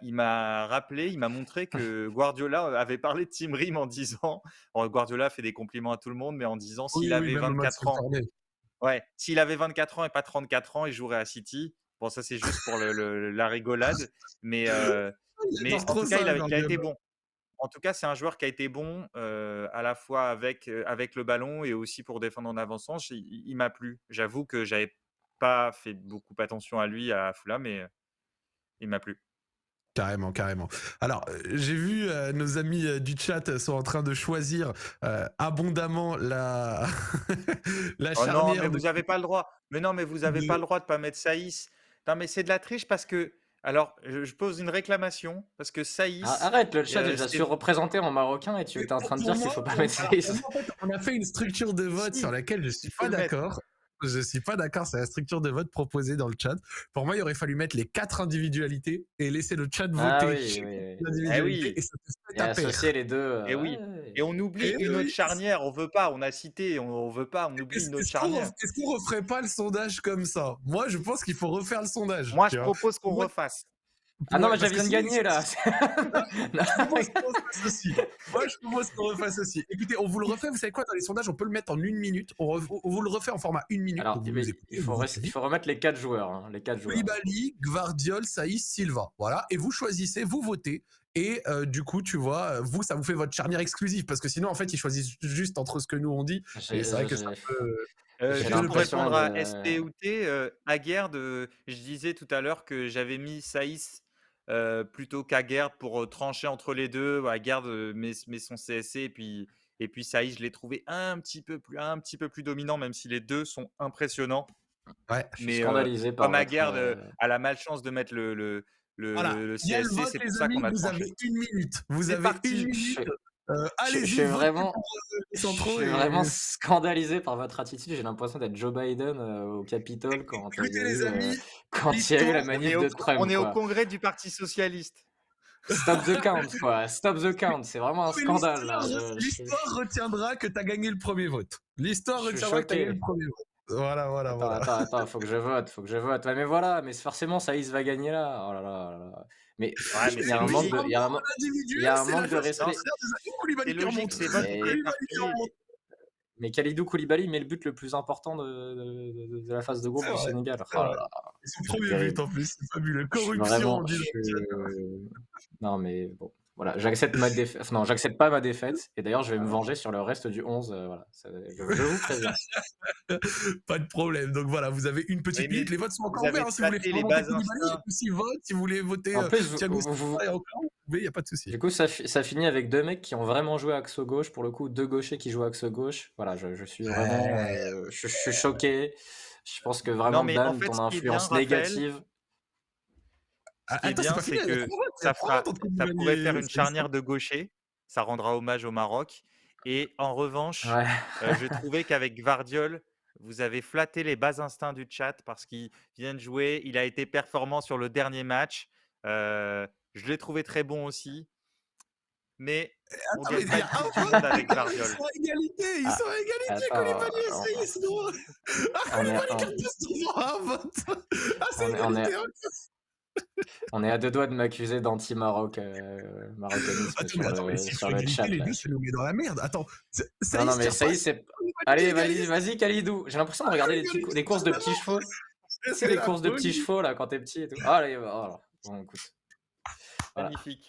montré que Guardiola avait parlé de Tim Rim en disant Guardiola fait des compliments à tout le monde, mais en disant Oui, s'il oui, avait même le match 24 ans, tourné. ouais, s'il avait 24 ans et pas 34 ans, il jouerait à City. Bon, ça c'est juste pour la rigolade, mais J'adore en trop tout cas, ça, il a été Guardiola. bon. En tout cas, c'est un joueur qui a été bon, à la fois avec le ballon et aussi pour défendre en avançant. Il m'a plu. J'avoue que j'avais pas fait beaucoup attention à lui à Fulham, mais il m'a plu. Carrément, carrément. Alors, j'ai vu nos amis du chat sont en train de choisir abondamment la la Oh non, mais charnière de... vous avez pas le droit. Mais non, mais vous avez pas le droit de pas mettre Saïs. Non, mais c'est de la triche parce que alors je pose une réclamation parce que Saïs, Arrête, le chat est déjà c'est surreprésenté en marocain et tu es en train de Pour dire qu'il moi, faut pas mettre pour Saïs. moi, en fait, on a fait une structure de vote sur si, laquelle je suis il faut pas le mettre. d'accord. Je suis pas d'accord, c'est la structure de vote proposée dans le chat. Pour moi, il aurait fallu mettre les 4 individualités et laisser le chat Ah voter oui, chaque oui, oui. Eh individualité et oui. ça te fait Et ta associer paire. les 2, Et ouais, oui. ouais, ouais. Et on oublie Et une autre oui, charnière, on veut pas, on a cité, on veut pas, on oublie une autre charnière. est-ce qu'on referait pas le sondage comme ça? Moi, je pense qu'il faut refaire le sondage, Moi, tu je vois. propose qu'on Moi, refasse. Ah non, ouais, mais je parce que viens de sinon, gagner là. non, Non, je propose qu'on refasse aussi. Moi, je propose qu'on refasse aussi. Écoutez, on vous le refait. Vous savez quoi? Dans les sondages, on peut le mettre en 1 minute. On vous le refait en format 1 minute. alors, Donc, vous nous écoutez, vous il écrivez. faut remettre les 4 joueurs, hein, les 4 joueurs. Koulibaly, Gvardiol, Saïs, Silva. Voilà. Et vous choisissez, vous votez. Et du coup, tu vois, vous, ça vous fait votre charnière exclusive. Parce que sinon, en fait, ils choisissent juste entre ce que nous on dit. Et c'est vrai que ça peut, J'ai ça peut Juste ne pour pas être... l'impression répondre à de ST ou T, Aguerd, je disais tout à l'heure que j'avais mis Saïs plutôt qu'Aguerd pour trancher entre les deux. Aguerd met son CSC et puis Saïs, je l'ai trouvé un petit peu plus dominant, même si les deux sont impressionnants. Ouais. je suis Mais scandalisé par comme votre, Aguerd a la malchance de mettre Voilà. le Il y a le CSC, vote, c'est pour les ça amis. qu'on a Vous tranché. avez 1 minute. Vous C'est avez une parti. je minute. je Allez-y, suis votez vraiment pour les je centraux. suis Et vraiment scandalisé par votre attitude. J'ai l'impression d'être Joe Biden, au Capitole quand il y écoutez, a les eu, amis, quand il y a eu la l'histoire... manif de On Trump, est au quoi. congrès du Parti socialiste. Stop the count, quoi. Stop the count. C'est vraiment un Mais scandale, là. l'histoire retiendra que tu as gagné le premier vote. L'histoire Je suis retiendra que tu as gagné le choqué. premier vote. Voilà, voilà, Attends, voilà. attends, attends, faut que je vote, faut que je vote. Ouais, mais voilà, mais forcément Saïs va gagner là. Oh là là, oh là là. Mais Ouais, mais il y a c'est un manque logique. de, il y Individuel, a un c'est la manque de phase Non, respect. supplémentaire des Aliou c'est Koulibaly qui logique, remonte. c'est votre Mais, parti. Koulibaly qui remonte. mais Kalidou Koulibaly met le but le plus important de la phase de groupe C'est du vrai, Sénégal. c'est Oh là vrai. là, Et son c'est premier but terrible. en plus, c'est fabuleux. Je suis Corruption, vraiment, on dit je dans suis... le chat. Non, mais bon, voilà, j'accepte ma défaite. Non, j'accepte pas ma défaite. Et d'ailleurs, je vais me venger sur le reste du 11. Voilà, je vous préviens. Pas de problème. Donc voilà, vous avez une Oui, petite mais minute. Les votes sont vous encore avez ouverts. Si vous voulez flatté faire les remonter bas Koulibaly, il y a instincts. aussi vote. Si vous voulez voter En plus, Thiago Silva et encore, vous pouvez, il n'y a pas de souci. du coup, ça finit avec deux mecs qui ont vraiment joué axe gauche. Pour le coup, deux gauchers qui jouent axe gauche. Voilà, je suis vraiment, Ouais. je suis choqué. Je pense que Non, vraiment, mais en Dan, fait, ton ce qui est bien, influence Raphaël, négative. ce qui est Attends, c'est bien, pas fini. c'est Il y a que trois votes. Il y a ça trois fera, votes entre ça Koulibaly pourrait faire et une Saïs. charnière de gauchers. Ça rendra hommage au Maroc. Et en revanche, Ouais. je trouvais qu'avec Gvardiol, vous avez flatté les bas instincts du chat parce qu'il vient de jouer. Il a été performant sur le dernier match. Je l'ai trouvé très bon aussi. Mais on Attends, mais gagne il y pas a une un Coupe du vote, Monde les avec gars. Ils Gvardiol. sont à égalité. Ils Ah, sont à égalité, attends, Koulibaly et Saïs. Non. Ah, on est, Koulibaly qui on, repousse toujours à un vote. Ah, c'est on est, on égalité. est, on est à deux doigts de m'accuser d'anti-Maroc, marocanisme Attends, mais attends, mais s'ils sont sur à le égalité, chat les là. deux, ça nous met dans la merde. Attends, Non, non, Saïs qui mais ça y est, repasse, c'est. Koulibaly qui Allez, vas-y, égalise. vas-y, Kalidou. J'ai l'impression de regarder Koulibaly qui des courses passe de petits devant. chevaux. Tu sais, C'est les la courses de petits folie. chevaux là quand t'es petit et tout. Ah, allez, voilà. Bon, écoute. Voilà. Magnifique.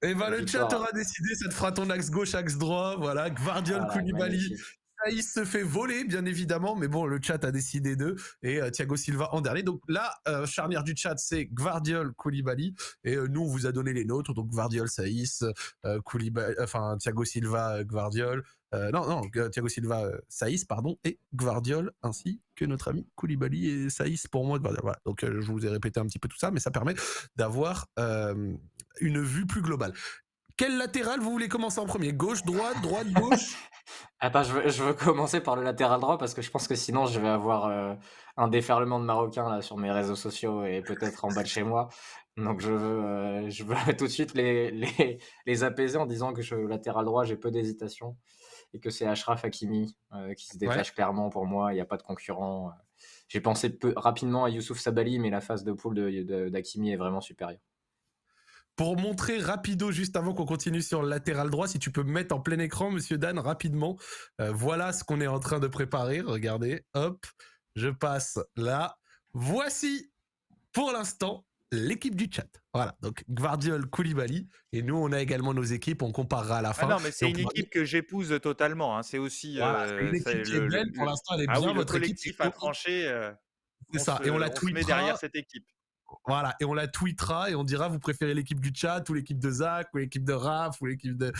Et ben, le chat Victoire. aura décidé, ça te fera ton axe gauche, axe droit. Voilà, Gvardiol, Voilà, Koulibaly. magnifique. Saïs se fait voler, bien évidemment, mais bon, le chat a décidé d'eux et Thiago Silva en dernier. Donc là, charnière du chat, c'est Gvardiol, Koulibaly, et nous, on vous a donné les nôtres. Donc Gvardiol, Saïs, Koulibaly, enfin Thiago Silva, Gvardiol, Thiago Silva, Saïs, pardon, et Gvardiol, ainsi que notre ami Koulibaly et Saïs pour moi. Gvardiol. Voilà. Donc je vous ai répété un petit peu tout ça, mais ça permet d'avoir une vue plus globale. Quel latéral vous voulez commencer en premier? Gauche, droite, droite, gauche? Attends, je veux commencer par le latéral droit parce que je pense que sinon je vais avoir un déferlement de Marocains là sur mes réseaux sociaux et peut-être en bas de chez moi. Donc je veux tout de suite les apaiser en disant que latéral droit, j'ai peu d'hésitation et que c'est Achraf Hakimi qui se Ouais. détache clairement pour moi. Il n'y a pas de concurrent. J'ai pensé rapidement à Youssouf Sabaly, mais la phase de poule d'Hakimi est vraiment supérieure. Pour montrer rapido, juste avant qu'on continue sur le latéral droit, si tu peux me mettre en plein écran, monsieur Dan, rapidement. Voilà ce qu'on est en train de préparer. Regardez, hop, je passe là. Voici, pour l'instant, l'équipe du chat. Voilà, donc Gvardiol, Koulibaly. Et nous, on a également nos équipes, on comparera à la Ah fin. non, mais Et c'est on une pourra... équipe que j'épouse totalement. Hein. C'est aussi Voilà, c'est une équipe c'est qui est belle. Pour l'instant, elle est Ah bien. oui, le Votre équipe, c'est collectif a tranché. c'est ça. Et on la On se met derrière tweetera. cette équipe. Voilà, et on la tweetera et on dira vous préférez l'équipe du chat ou l'équipe de Zach ou l'équipe de Raph ou l'équipe de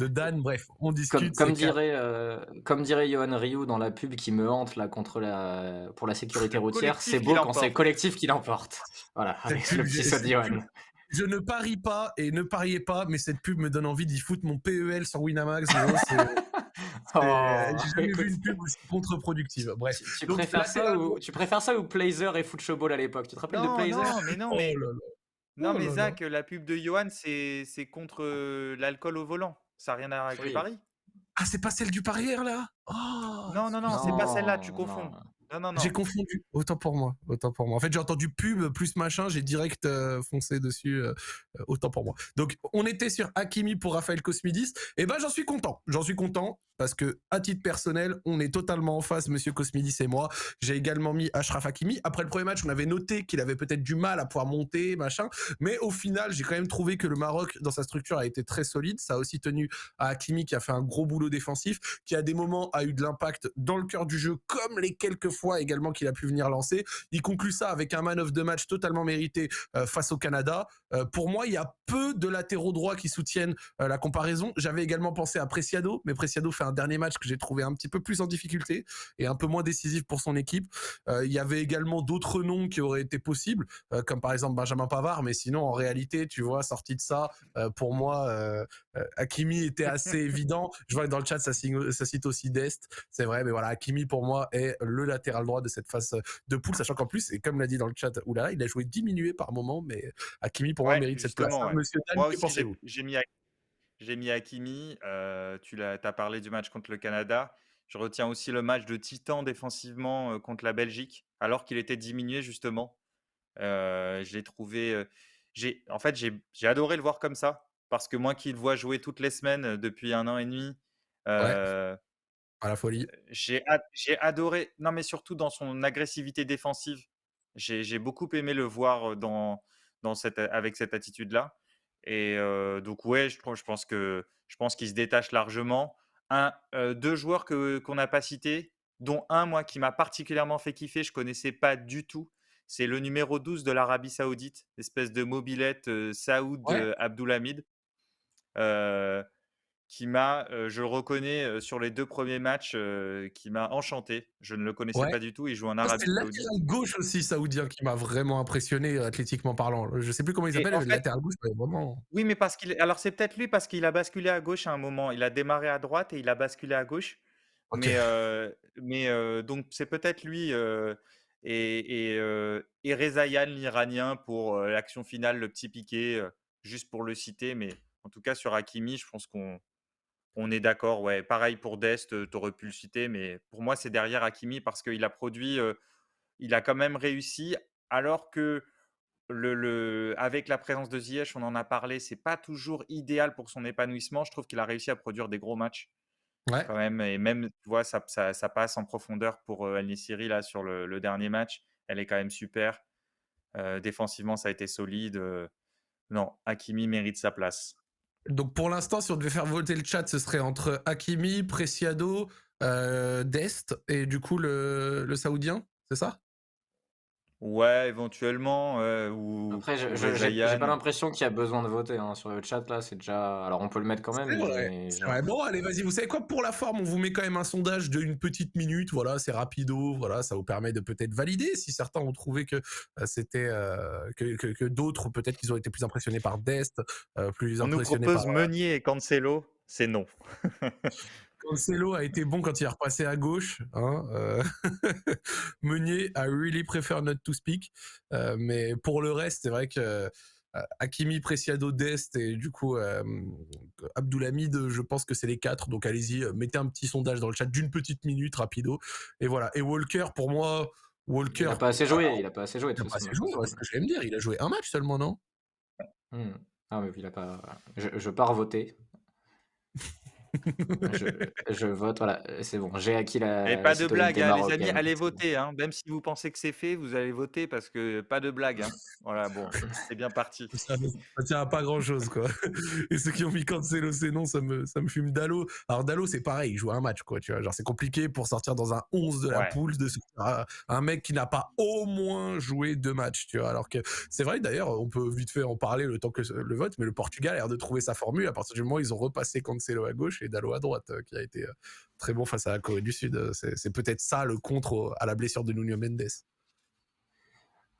Dan. Bref, on discute, c'est calme. Comme dirait Johan Rioux dans la pub qui me hante là pour la sécurité Le routière, c'est collectif qui beau quand c'est le l'emporte. collectif qui l'emporte. Voilà, avec le petit saut de Johan. Je ne parie pas et ne pariez pas, mais cette pub me donne envie d'y foutre mon PEL sur Winamax. Gros, Oh, j'ai jamais écoute, vu une pub aussi contre-productive. Bref, tu donc préfères latéral droit. tu préfères ça ou Plazer et Foot Ball à l'époque? Tu te rappelles de Non, Plazer? non, mais non, Oh mais là là, non, oh mais là là. Zach, la pub de Johan, c'est contre l'alcool au volant. Ça n'a rien à voir avec le Oui. pari. Ah, c'est pas celle du parière là? Oh, Non, non, non, c'est pas excuse-moi. celle-là. Tu Non, confonds. non. Non, non, J'ai non. confondu. Autant pour moi. Autant pour moi. En fait, j'ai entendu pub plus machin, j'ai direct foncé dessus. Autant pour moi. Donc, on était sur Hakimi pour Raphaël Cosmidis. Et ben, j'en suis content. J'en suis content parce que, à titre personnel, on est totalement en face, monsieur Cosmidis et moi. J'ai également mis Achraf Hakimi. Après le premier match, on avait noté qu'il avait peut-être du mal à pouvoir monter, machin. Mais au final, j'ai quand même trouvé que le Maroc, dans sa structure, a été très solide. Ça a aussi tenu à Hakimi qui a fait un gros boulot défensif, qui à des moments a eu de l'impact dans le cœur du jeu, comme les quelques fois également qu'il a pu venir lancer. Il conclut ça avec un man of the match totalement mérité face au Canada. Pour moi, il y a peu de latéraux droits qui soutiennent la comparaison. J'avais également pensé à Preciado, mais Preciado fait un dernier match que j'ai trouvé un petit peu plus en difficulté et un peu moins décisif pour son équipe. Il y avait également d'autres noms qui auraient été possibles, comme par exemple Benjamin Pavard, mais sinon, en réalité, tu vois, sorti de ça, pour moi, Hakimi était assez évident. Je vois que dans le chat, ça cite aussi Dest. C'est vrai, mais voilà, Hakimi, pour moi, est le latéral droit de cette phase de poule, sachant qu'en plus, et comme l'a dit dans le chat, oulala, il a joué diminué par moment, mais Hakimi, pour moi, Ouais, mérite cette place. justement, Hein. ouais. Monsieur Dan, Moi que aussi, pensez-vous? j'ai mis Hakimi. Tu as parlé du match contre le Canada. Je retiens aussi le match de titan défensivement, contre la Belgique, alors qu'il était diminué justement. Je l'ai trouvé, j'ai adoré le voir comme ça, parce que moi qui le vois jouer toutes les semaines, depuis 1 an et demi, Ouais, heu, à la folie. j'ai adoré non, mais surtout dans son agressivité défensive. J'ai beaucoup aimé le voir, dans cette avec cette attitude-là et donc ouais, je pense qu'il se détache largement. 2 joueurs qu'on n'a pas cités, dont un, moi, qui m'a particulièrement fait kiffer, je connaissais pas du tout, c'est le numéro 12 de l'Arabie Saoudite, espèce de mobilette, Saoud, Ouais, Abdoulhamid, heu je le reconnais, sur les 2 premiers matchs, qui m'a enchanté. Je ne le connaissais ouais. pas du tout, il joue en Moi, c'est Arabie le Saoudite latéral gauche aussi saoudien qui m'a vraiment impressionné, athlétiquement parlant. Je sais plus comment il et s'appelle, en mais le fait latéral gauche, ouais, vraiment oui, mais parce qu'il alors c'est peut-être lui parce qu'il a basculé à gauche à un moment. Il a démarré à droite et il a basculé à gauche, OK. donc c'est peut-être lui, et Rezaian l'Iranien pour, l'action finale, le petit piqué, juste pour le citer, mais en tout cas sur Hakimi, je pense qu'on est d'accord, ouais. Pareil pour Dest, tu aurais pu le citer, mais pour moi, c'est derrière Hakimi parce qu'il a produit, il a quand même réussi alors que avec la présence de Ziyech, on en a parlé, c'est pas toujours idéal pour son épanouissement. Je trouve qu'il a réussi à produire des gros matchs Ouais. quand même et même, tu vois, ça passe en profondeur pour, El-Néziri là sur le dernier match. Elle est quand même super. Défensivement, ça a été solide, non, Hakimi mérite sa place. Donc pour l'instant, si on devait faire voter le chat, ce serait entre Hakimi, Preciado, Dest et du coup le saoudien, c'est ça? Ouais, éventuellement, ou Après, ou j'ai pas Rezaian. l'impression qu'il y a besoin de voter hein, sur le chat là. C'est déjà. Alors, on peut le mettre quand même, C'est vrai, mais c'est vrai. Bon, allez, vas-y, vous savez quoi? Pour la forme, on vous met quand même un sondage d'une petite minute. Voilà, c'est rapido. Voilà, ça vous permet de peut-être valider si certains ont trouvé que c'était que d'autres peut-être qu'ils ont été plus impressionnés par Dest, plus On nous impressionnés par propose Meunier et Cancelo, c'est non. Cancelo a été bon quand il est repassé à gauche. Hein, Meunier I really prefer not to speak. Mais pour le reste, c'est vrai que Hakimi, Preciado, Dest et du coup Abdoulhamid, je pense que c'est les 4. Donc allez-y, mettez un petit sondage dans le chat d'une petite minute, rapido. Et voilà. Et Walker, pour moi, il Walker, a pas assez joué. Il a pas assez joué de il n'a toute pas façon. assez De toute joué, ouais, façon. c'est ce que j'allais me dire. Il a joué un match seulement, non? Hmm. Ah, mais il a pas. Je pars voter. Je, je vote. Voilà, c'est bon. J'ai acquis Et la pas de blague, citoyenneté hein, les amis, marocaine. allez C'est bon. voter, hein. Même si vous pensez que c'est fait, vous allez voter parce que pas de blague, hein. Voilà, bon, c'est bien parti. Ça tient à pas grand chose, quoi. Et ceux qui ont mis Cancelo, c'est non, ça me fume Dallo. Alors, Dallo, c'est pareil, il joue un match, quoi, tu vois. Genre, c'est compliqué pour sortir dans un 11 de la Ouais. poule de sortir un mec qui n'a pas au moins joué 2 matchs, tu vois. Alors que c'est vrai, d'ailleurs, on peut vite fait en parler le temps que le vote, mais le Portugal a l'air de trouver sa formule à partir du moment où ils ont repassé Cancelo à gauche et Dallo à droite, qui a été très bon face à la Corée du Sud. C'est peut-être ça le contre à la blessure de Nuno Mendes.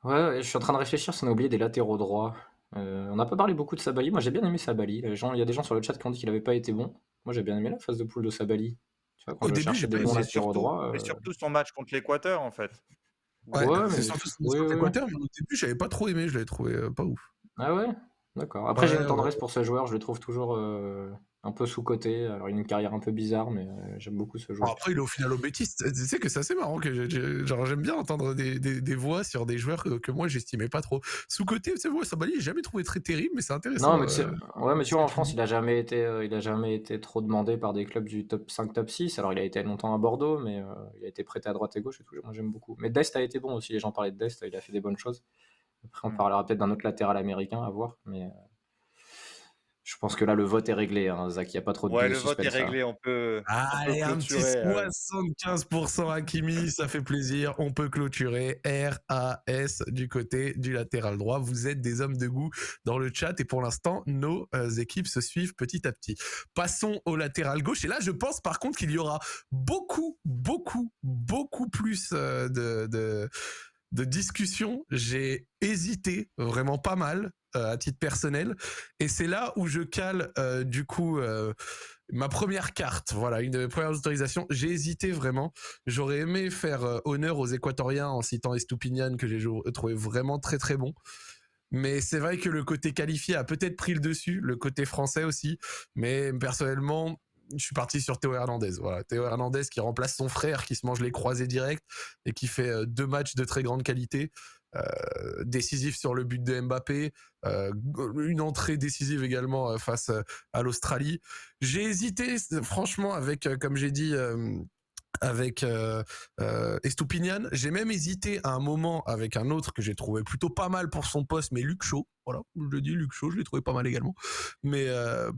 Ouais, ouais, je suis en train de réfléchir si on a oublié des latéraux droits. On n'a pas parlé beaucoup de Sabali. Moi, j'ai bien aimé Sabali. Il y a des gens sur le chat qui ont dit qu'il avait pas été bon. Moi, j'ai bien aimé la phase de poule de Sabali. Tu vois, quand Au je début, j'ai cherchais des pas bons aimé. latéraux droits. C'est surtout son match contre l'Équateur, en fait, Ouais, où Ouais, c'est mais surtout son oui, contre oui, oui. l'Équateur, mais au début, j'avais pas trop aimé, je l'avais trouvé pas ouf. Ah ouais? D'accord. Après, j'ai une Ouais, ouais. tendresse pour ce joueur. Je le trouve toujours un peu sous-coté. Alors, il a une carrière un peu bizarre, mais j'aime beaucoup ce Bon, joueur. après, il est au final au Betis. Tu sais que c'est assez marrant que genre, j'aime bien entendre des voix sur des joueurs que moi j'estimais pas trop. Sous-côté, tu sais, moi, Sabali, j'ai jamais trouvé très terrible, mais c'est Non, intéressant. mais ouais, mais tu Ce vois, que en tu France, dis. il a jamais été trop demandé par des clubs du top 5, top 6. Alors, il a été longtemps à Bordeaux, mais il a été prêté à droite et gauche et tout. Moi, j'aime beaucoup. Mais Dest a été bon aussi. Les gens parlaient de Dest. Il a fait des bonnes choses. Après, on mmh. parlera peut-être d'un autre latéral américain à voir. Mais je pense que là, le vote est réglé, hein, Zach. Il n'y a pas trop Ouais, de le vote est suspense là. réglé, on peut Allez, un petit clôturer, 75% Hakimi, ça fait plaisir. On peut clôturer RAS du côté du latéral droit. Vous êtes des hommes de goût dans le chat et pour l'instant, nos équipes se suivent petit à petit. Passons au latéral gauche et là, je pense par contre qu'il y aura beaucoup plus de discussion. J'ai hésité vraiment pas mal à titre personnel et c'est là où je cale du coup ma première carte, voilà, une première autorisation. J'ai hésité vraiment. J'aurais aimé faire honneur aux Équatoriens en citant Estupinian que j'ai trouvé vraiment très très bon. Mais c'est vrai que le côté qualifié a peut-être pris le dessus, le côté français aussi. Mais personnellement, je suis parti sur Théo Hernandez. Voilà, Théo Hernandez qui remplace son frère, qui se mange les croisés directs et qui fait 2 matchs de très grande qualité. Décisif sur le but de Mbappé, une entrée décisive également face à l'Australie. J'ai hésité, franchement, avec, comme j'ai dit, avec Estoupinian. J'ai même hésité à un moment avec un autre que j'ai trouvé plutôt pas mal pour son poste, mais Luc Shaw. Voilà, je dis Luc Shaw, je l'ai trouvé pas mal également. Mais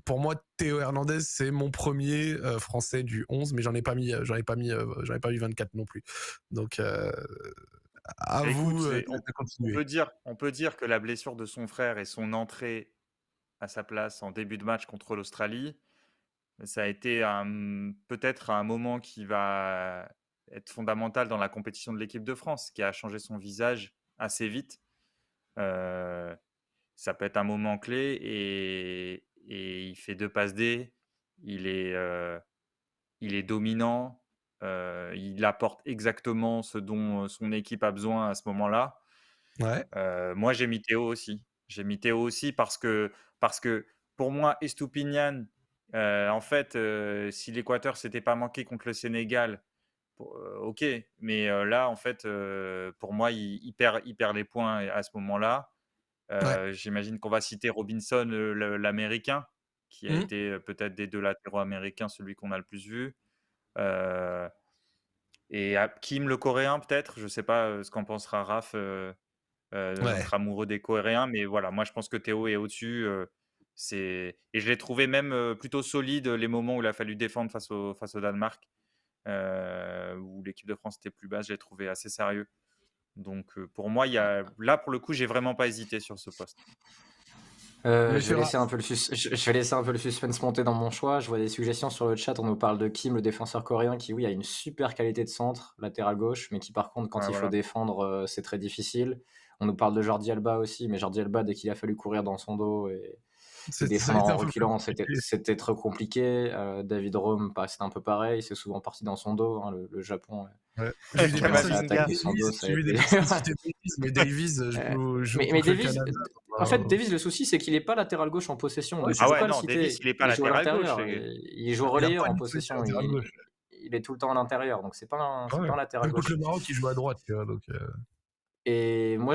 pour moi, Théo Hernandez, c'est mon premier français du 11, mais j'en ai pas mis 24 non plus. Donc à Bah, écoute, vous on, de on continuer. peut dire que la blessure de son frère et son entrée à sa place en début de match contre l'Australie, ça a été peut-être un moment qui va être fondamental dans la compétition de l'équipe de France, qui a changé son visage assez vite. Ça peut être un moment clé et il fait 2 passes D. Il est dominant. Il apporte exactement ce dont son équipe a besoin à ce moment-là. Ouais, Moi, j'ai mis Théo aussi. J'ai mis Théo aussi parce que pour moi, Estoupinian, en fait, si l'Équateur s'était pas manqué contre le Sénégal, OK. Mais là, en fait, pour moi, il perd les points à ce moment-là. ouais. J'imagine qu'on va citer Robinson, l'Américain, qui a Mmh. été peut-être des 2 latéraux américains, celui qu'on a le plus vu. Heu et Kim, le Coréen, peut-être? Je ne sais pas, ce qu'en pensera Raph, Ouais. notre amoureux des Coréens, mais voilà, moi, je pense que Théo est au-dessus, et je l'ai trouvé même, plutôt solide, les moments où il a fallu défendre face au Danemark, où l'équipe de France était plus basse, je l'ai trouvé assez sérieux. Donc pour moi, là, pour le coup, j'ai vraiment pas hésité sur ce poste. Je vais Monsieur laisser Raph. un peu je vais laisser un peu le suspense monter dans mon choix. Je vois des suggestions sur le chat. On nous parle de Kim, le défenseur coréen, qui, oui, a une super qualité de centre, latéral gauche, mais qui, par contre, quand Ouais, il faut voilà. défendre, c'est très difficile. On nous parle de Jordi Alba aussi, mais Jordi Alba, dès qu'il a fallu courir dans son dos et Ça a défendre été en un peu plus reculant, c'était compliqué. c'était trop compliqué. David Rome, bah, c'était un peu pareil. C'est souvent parti dans son dos, hein, le Japon. Ouais. J'ai eu des Quand il commençait personnes à qui citaient Kamavinga. attaquer son dos, Davies, ça a j'ai vu des été. personnes citer Davies, mais Davies joue Mais contre le Davies, Canada. en fait, Enfin, Davies, le souci, c'est qu'il est pas latéral gauche en possession, ouais, donc c'est on Ah peut ça. ouais, pas le non, Davis, citer. il est pas Il joue à latéral gauche. l'intérieur, il joue Il a relayeur pas en du tout été possession, latéral gauche. il est tout le temps à l'intérieur, donc c'est Ouais. pas un latéral Même contre le gauche. Maroc, il joue à droite, tu vois. Donc, Et moi,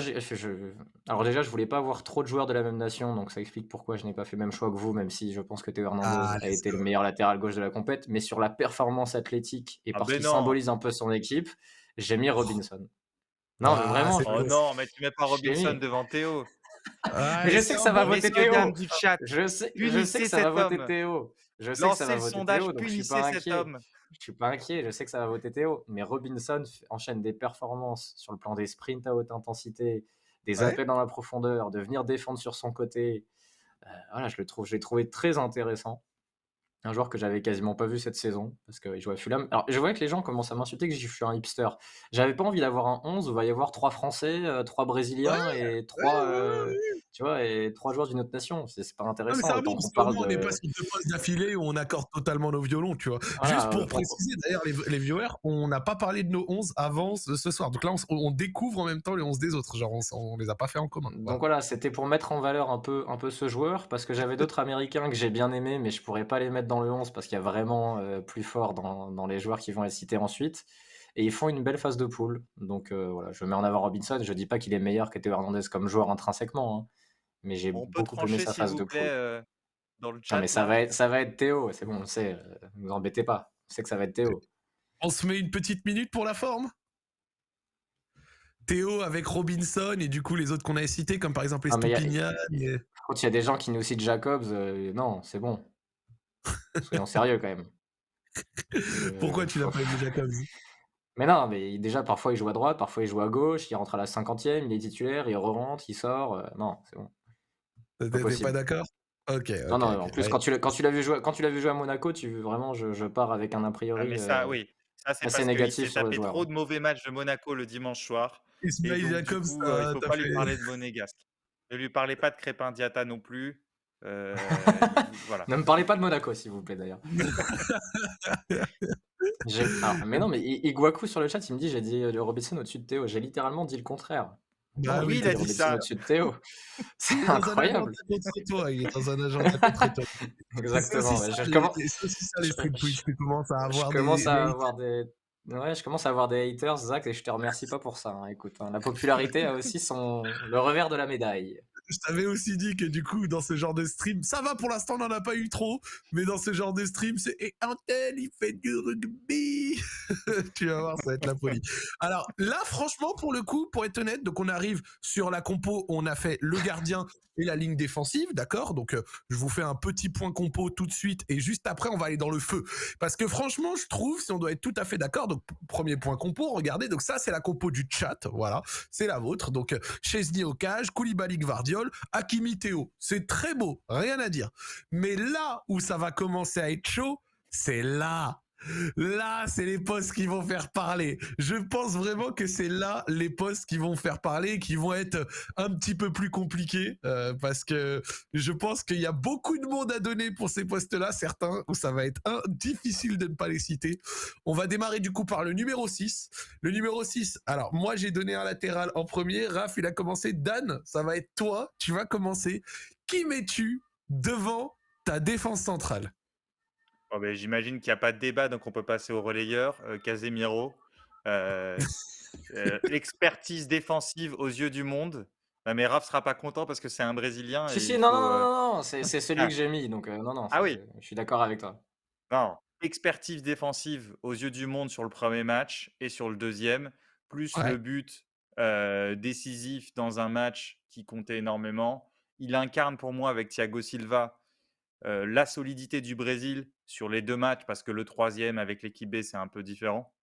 alors déjà, je voulais pas avoir trop de joueurs de la même nation, donc ça explique pourquoi je n'ai pas fait le même choix que vous, même si je pense que Théo Hernandez ah, a let's été le go. meilleur latéral gauche de la compète, mais sur la performance athlétique et Ah parce ben qu'il non. symbolise un peu son équipe, j'ai mis Robinson. Non, mais Ah, vraiment, c'est Oh beau. non, mais tu mets pas je l'ai Robinson mis. devant Théo. Ah, Mais je sais c'est que un ça va bon voter Messieurs, dames Théo. du chat, Je sais que punissez ça va cet voter homme. Théo. Je sais que ça Lancez va le voter sondage, Théo, donc je suis punissez pas cet inquiet. homme. Je suis pas inquiet, je sais que ça va voter Théo. Mais Robinson enchaîne des performances sur le plan des sprints à haute intensité, des Ouais. appels dans la profondeur, de venir défendre sur son côté. Voilà, je l'ai trouvé très intéressant. Un joueur que j'avais quasiment pas vu cette saison, parce qu'il jouait à Fulham. Alors, je vois que les gens commencent à m'insulter que je suis un hipster. J'avais pas envie d'avoir un 11 où il va y avoir 3 Français, 3 Ouais, Brésiliens et ouais, 3, ouais, ouais. tu vois, et 3 joueurs d'une autre nation. C'est pas Non, mais c'est intéressant, un bon, autant parce qu'on qu'au parle moins on n'est pas de. sur 2 postes d'affilée où on accorde totalement nos violons, tu vois. Juste Voilà, pour préciser, d'ailleurs, les viewers, on n'a pas parlé de nos 11 avant ce soir. Donc là, on découvre en même temps les 11 des autres. Genre, on les a pas fait en commun. donc Voilà. voilà, c'était pour mettre en valeur un peu ce joueur, parce que j'avais d'autres Américains que j'ai bien aimés, mais je pourrais pas les mettre dans le 11 parce qu'il y a vraiment plus fort dans les joueurs qui vont être cités ensuite. Et ils font une belle phase de poule. Donc voilà, je mets en avant Robinson. Je dis pas qu'il est meilleur que Théo Hernandez comme joueur intrinsèquement, hein, mais j'ai On peut beaucoup aimé trancher, sa s'il phase vous de plaît, poule. dans le Non, mais chat, là. ça va être Théo, c'est bon, on le sait. Ne vous embêtez pas. On sait que ça va être Théo. On se met une petite minute pour la forme. Théo avec Robinson et du coup les autres qu'on a cités, comme par exemple Ah, mais Estoupinian. quand il y a des gens qui nous citent Jacobs, non, c'est bon. Soyons sérieux quand même. Pourquoi tu n'as Faut- pas aimé Jacobs? Mais non, mais déjà, parfois il joue à droite, parfois il joue à gauche, il rentre à la 50e, il est titulaire, il re-rentre, il sort. Non, c'est bon, pas T'es pas possible. d'accord? Ok, Non, ok, non, en ok. plus, Ouais. quand tu l'as vu jouer, quand tu l'as vu jouer à Monaco, vraiment, je pars avec un a Ah priori mais ça, oui, ça, c'est assez parce qu'il négatif s'est sur le tapé joueur, trop hein. de mauvais matchs de Monaco le dimanche soir et Ismail donc du Jacobs, coup, il faut t'as pas lui fait. parler de monégasque. Ne lui parlez pas de Crépin Diatta non plus, voilà. Ne me parlez pas de Monaco, s'il vous plaît, d'ailleurs. Alors, mais non, mais Iguaku sur le chat, il me dit j'ai dit le Robinson au-dessus de Théo. J'ai littéralement dit le contraire. Bah Oui, oui, il a Il dit remet le team ça. au-dessus de Théo. il C'est est dans un agenda incroyable. contre toi. Il est dans un agenda contre toi. C'est aussi Exactement. Ouais. ça, c'est aussi ça Je, l'esprit de Twitch. je- Tu commences à je avoir commence des à haters. avoir des. Ouais, je commence à avoir des haters, Zach, et je te remercie pas pour ça, hein. Écoute, hein, la popularité a aussi le revers de la médaille. Je t'avais aussi dit que du coup, dans ce genre de stream, ça va pour l'instant, on n'en a pas eu trop, mais dans ce genre de stream, c'est et un tel, il fait du rugby. Tu vas voir, ça va être la folie. Alors là, franchement, pour le coup, pour être honnête, donc on arrive sur la compo, on a fait le gardien et la ligne défensive, d'accord. Donc je vous fais un petit point compo tout de suite et juste après, on va aller dans le feu. Parce que franchement, je trouve, si on doit être tout à fait d'accord, donc premier point compo, regardez, donc ça, c'est la compo du chat, voilà, c'est la vôtre. Donc Chesney au cage, Koulibaly Gvardiol, Hakimi Théo. C'est très beau, rien à dire. Mais là où ça va commencer à être chaud, c'est là. Là, c'est les postes qui vont faire parler. Je pense vraiment que c'est là les postes qui vont faire parler, qui vont être un petit peu plus compliqués, parce que je pense qu'il y a beaucoup de monde à donner pour ces postes-là, certains où ça va être difficile de ne pas les citer. On va démarrer du coup par le numéro 6. Le numéro 6, alors moi j'ai donné un latéral en premier, Raph il a commencé, Dan, ça va être toi, tu vas commencer. Qui mets-tu devant ta défense centrale? Oh, ben, j'imagine qu'il n'y a pas de débat, donc on peut passer au relayeur. Casemiro. Euh, L'expertise défensive aux yeux du monde. Mais Raph sera pas content parce que c'est un Brésilien Si, et si, il non, non, faut. non, non, non, c'est celui Ah, que j'ai mis, donc non, non, ah oui, je suis d'accord avec toi. non. Expertise défensive aux yeux du monde sur le premier match et sur le deuxième, plus Ouais. le but décisif dans un match qui comptait énormément. Il incarne pour moi avec Thiago Silva la solidité du Brésil sur les 2 matchs parce que le troisième avec l'équipe B, c'est un peu différent.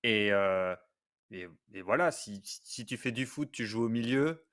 Et, heu et voilà, si tu fais du foot, tu joues au milieu,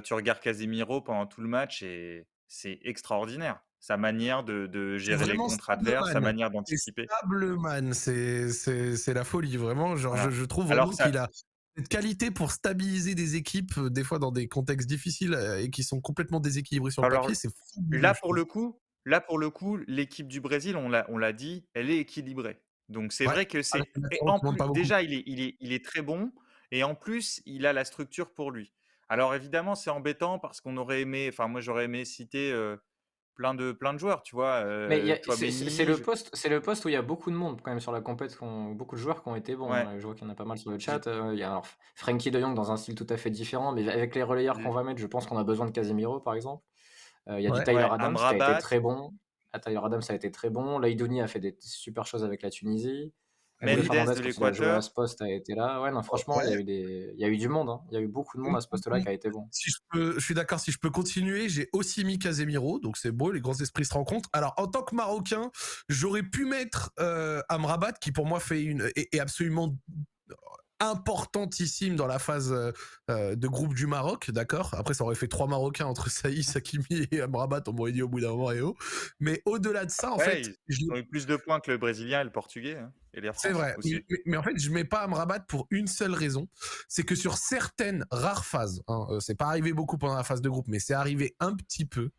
tu regardes Casemiro pendant tout le match et c'est extraordinaire. Sa manière de C'est gérer les vraiment contres adverses, sa Stableman. manière C'est d'anticiper. Stableman. C'est la folie, vraiment. Genre, Voilà. je trouve Alors vraiment ça qu'il a cette qualité pour stabiliser des équipes, des fois dans des contextes difficiles et qui sont complètement déséquilibrés sur le alors papier. C'est fabuleux, là je pour trouve. le coup là pour le coup, l'équipe du Brésil, on l'a dit, elle est équilibrée. Donc c'est Ouais. vrai que Ah, c'est et honnêtement, en tu demandes plus pas beaucoup. déjà il est très bon et en plus il a la structure pour lui. Alors évidemment, c'est embêtant parce qu'on aurait aimé enfin moi j'aurais aimé citer, plein de joueurs, tu vois? Mais Tchouaméni, je c'est le poste où il y a beaucoup de monde quand même sur la compète, beaucoup de joueurs qui ont été bons, ouais, hein. Je vois qu'il y en a pas mal sur le j'ai chat. Il y a alors Frenkie de Jong dans un style tout à fait différent, mais avec les relayeurs qu'on l va mettre, je pense qu'on a besoin de Casemiro, par exemple. Il y a du Ouais. Tyler ouais, Adams qui a été Amrabat, très bon. Tyler Adams a été très bon. Laidouni a fait des super choses avec la Tunisie. Bruno Mendes Fernandes, de quand il a joué à l'Équateur. ce poste, a été là. Ouais, non, franchement, Ouais. il y a eu du monde, hein. Il y a eu beaucoup de monde à ce poste-là qui a été bon. Si je suis d'accord, si je peux continuer, j'ai aussi mis Casemiro, donc c'est beau, les grands esprits se rencontrent. Alors, en tant que Marocain, j'aurais pu mettre Amrabat, qui pour moi est absolument importantissime dans la phase de groupe du Maroc, d'accord. Après, ça aurait fait 3 Marocains entre Saïs, Hakimi et Amrabat, on m'aurait dit au bout d'un moment, et oh. Mais au-delà de ça, en Ouais, fait, ils ont eu plus de points que le Brésilien et le Portugais, hein, et l'Air c'est France vrai, aussi. mais en fait, je mets pas Amrabat pour une seule raison, c'est que sur certaines rares phases, hein, c'est pas arrivé beaucoup pendant la phase de groupe, mais c'est arrivé un petit peu.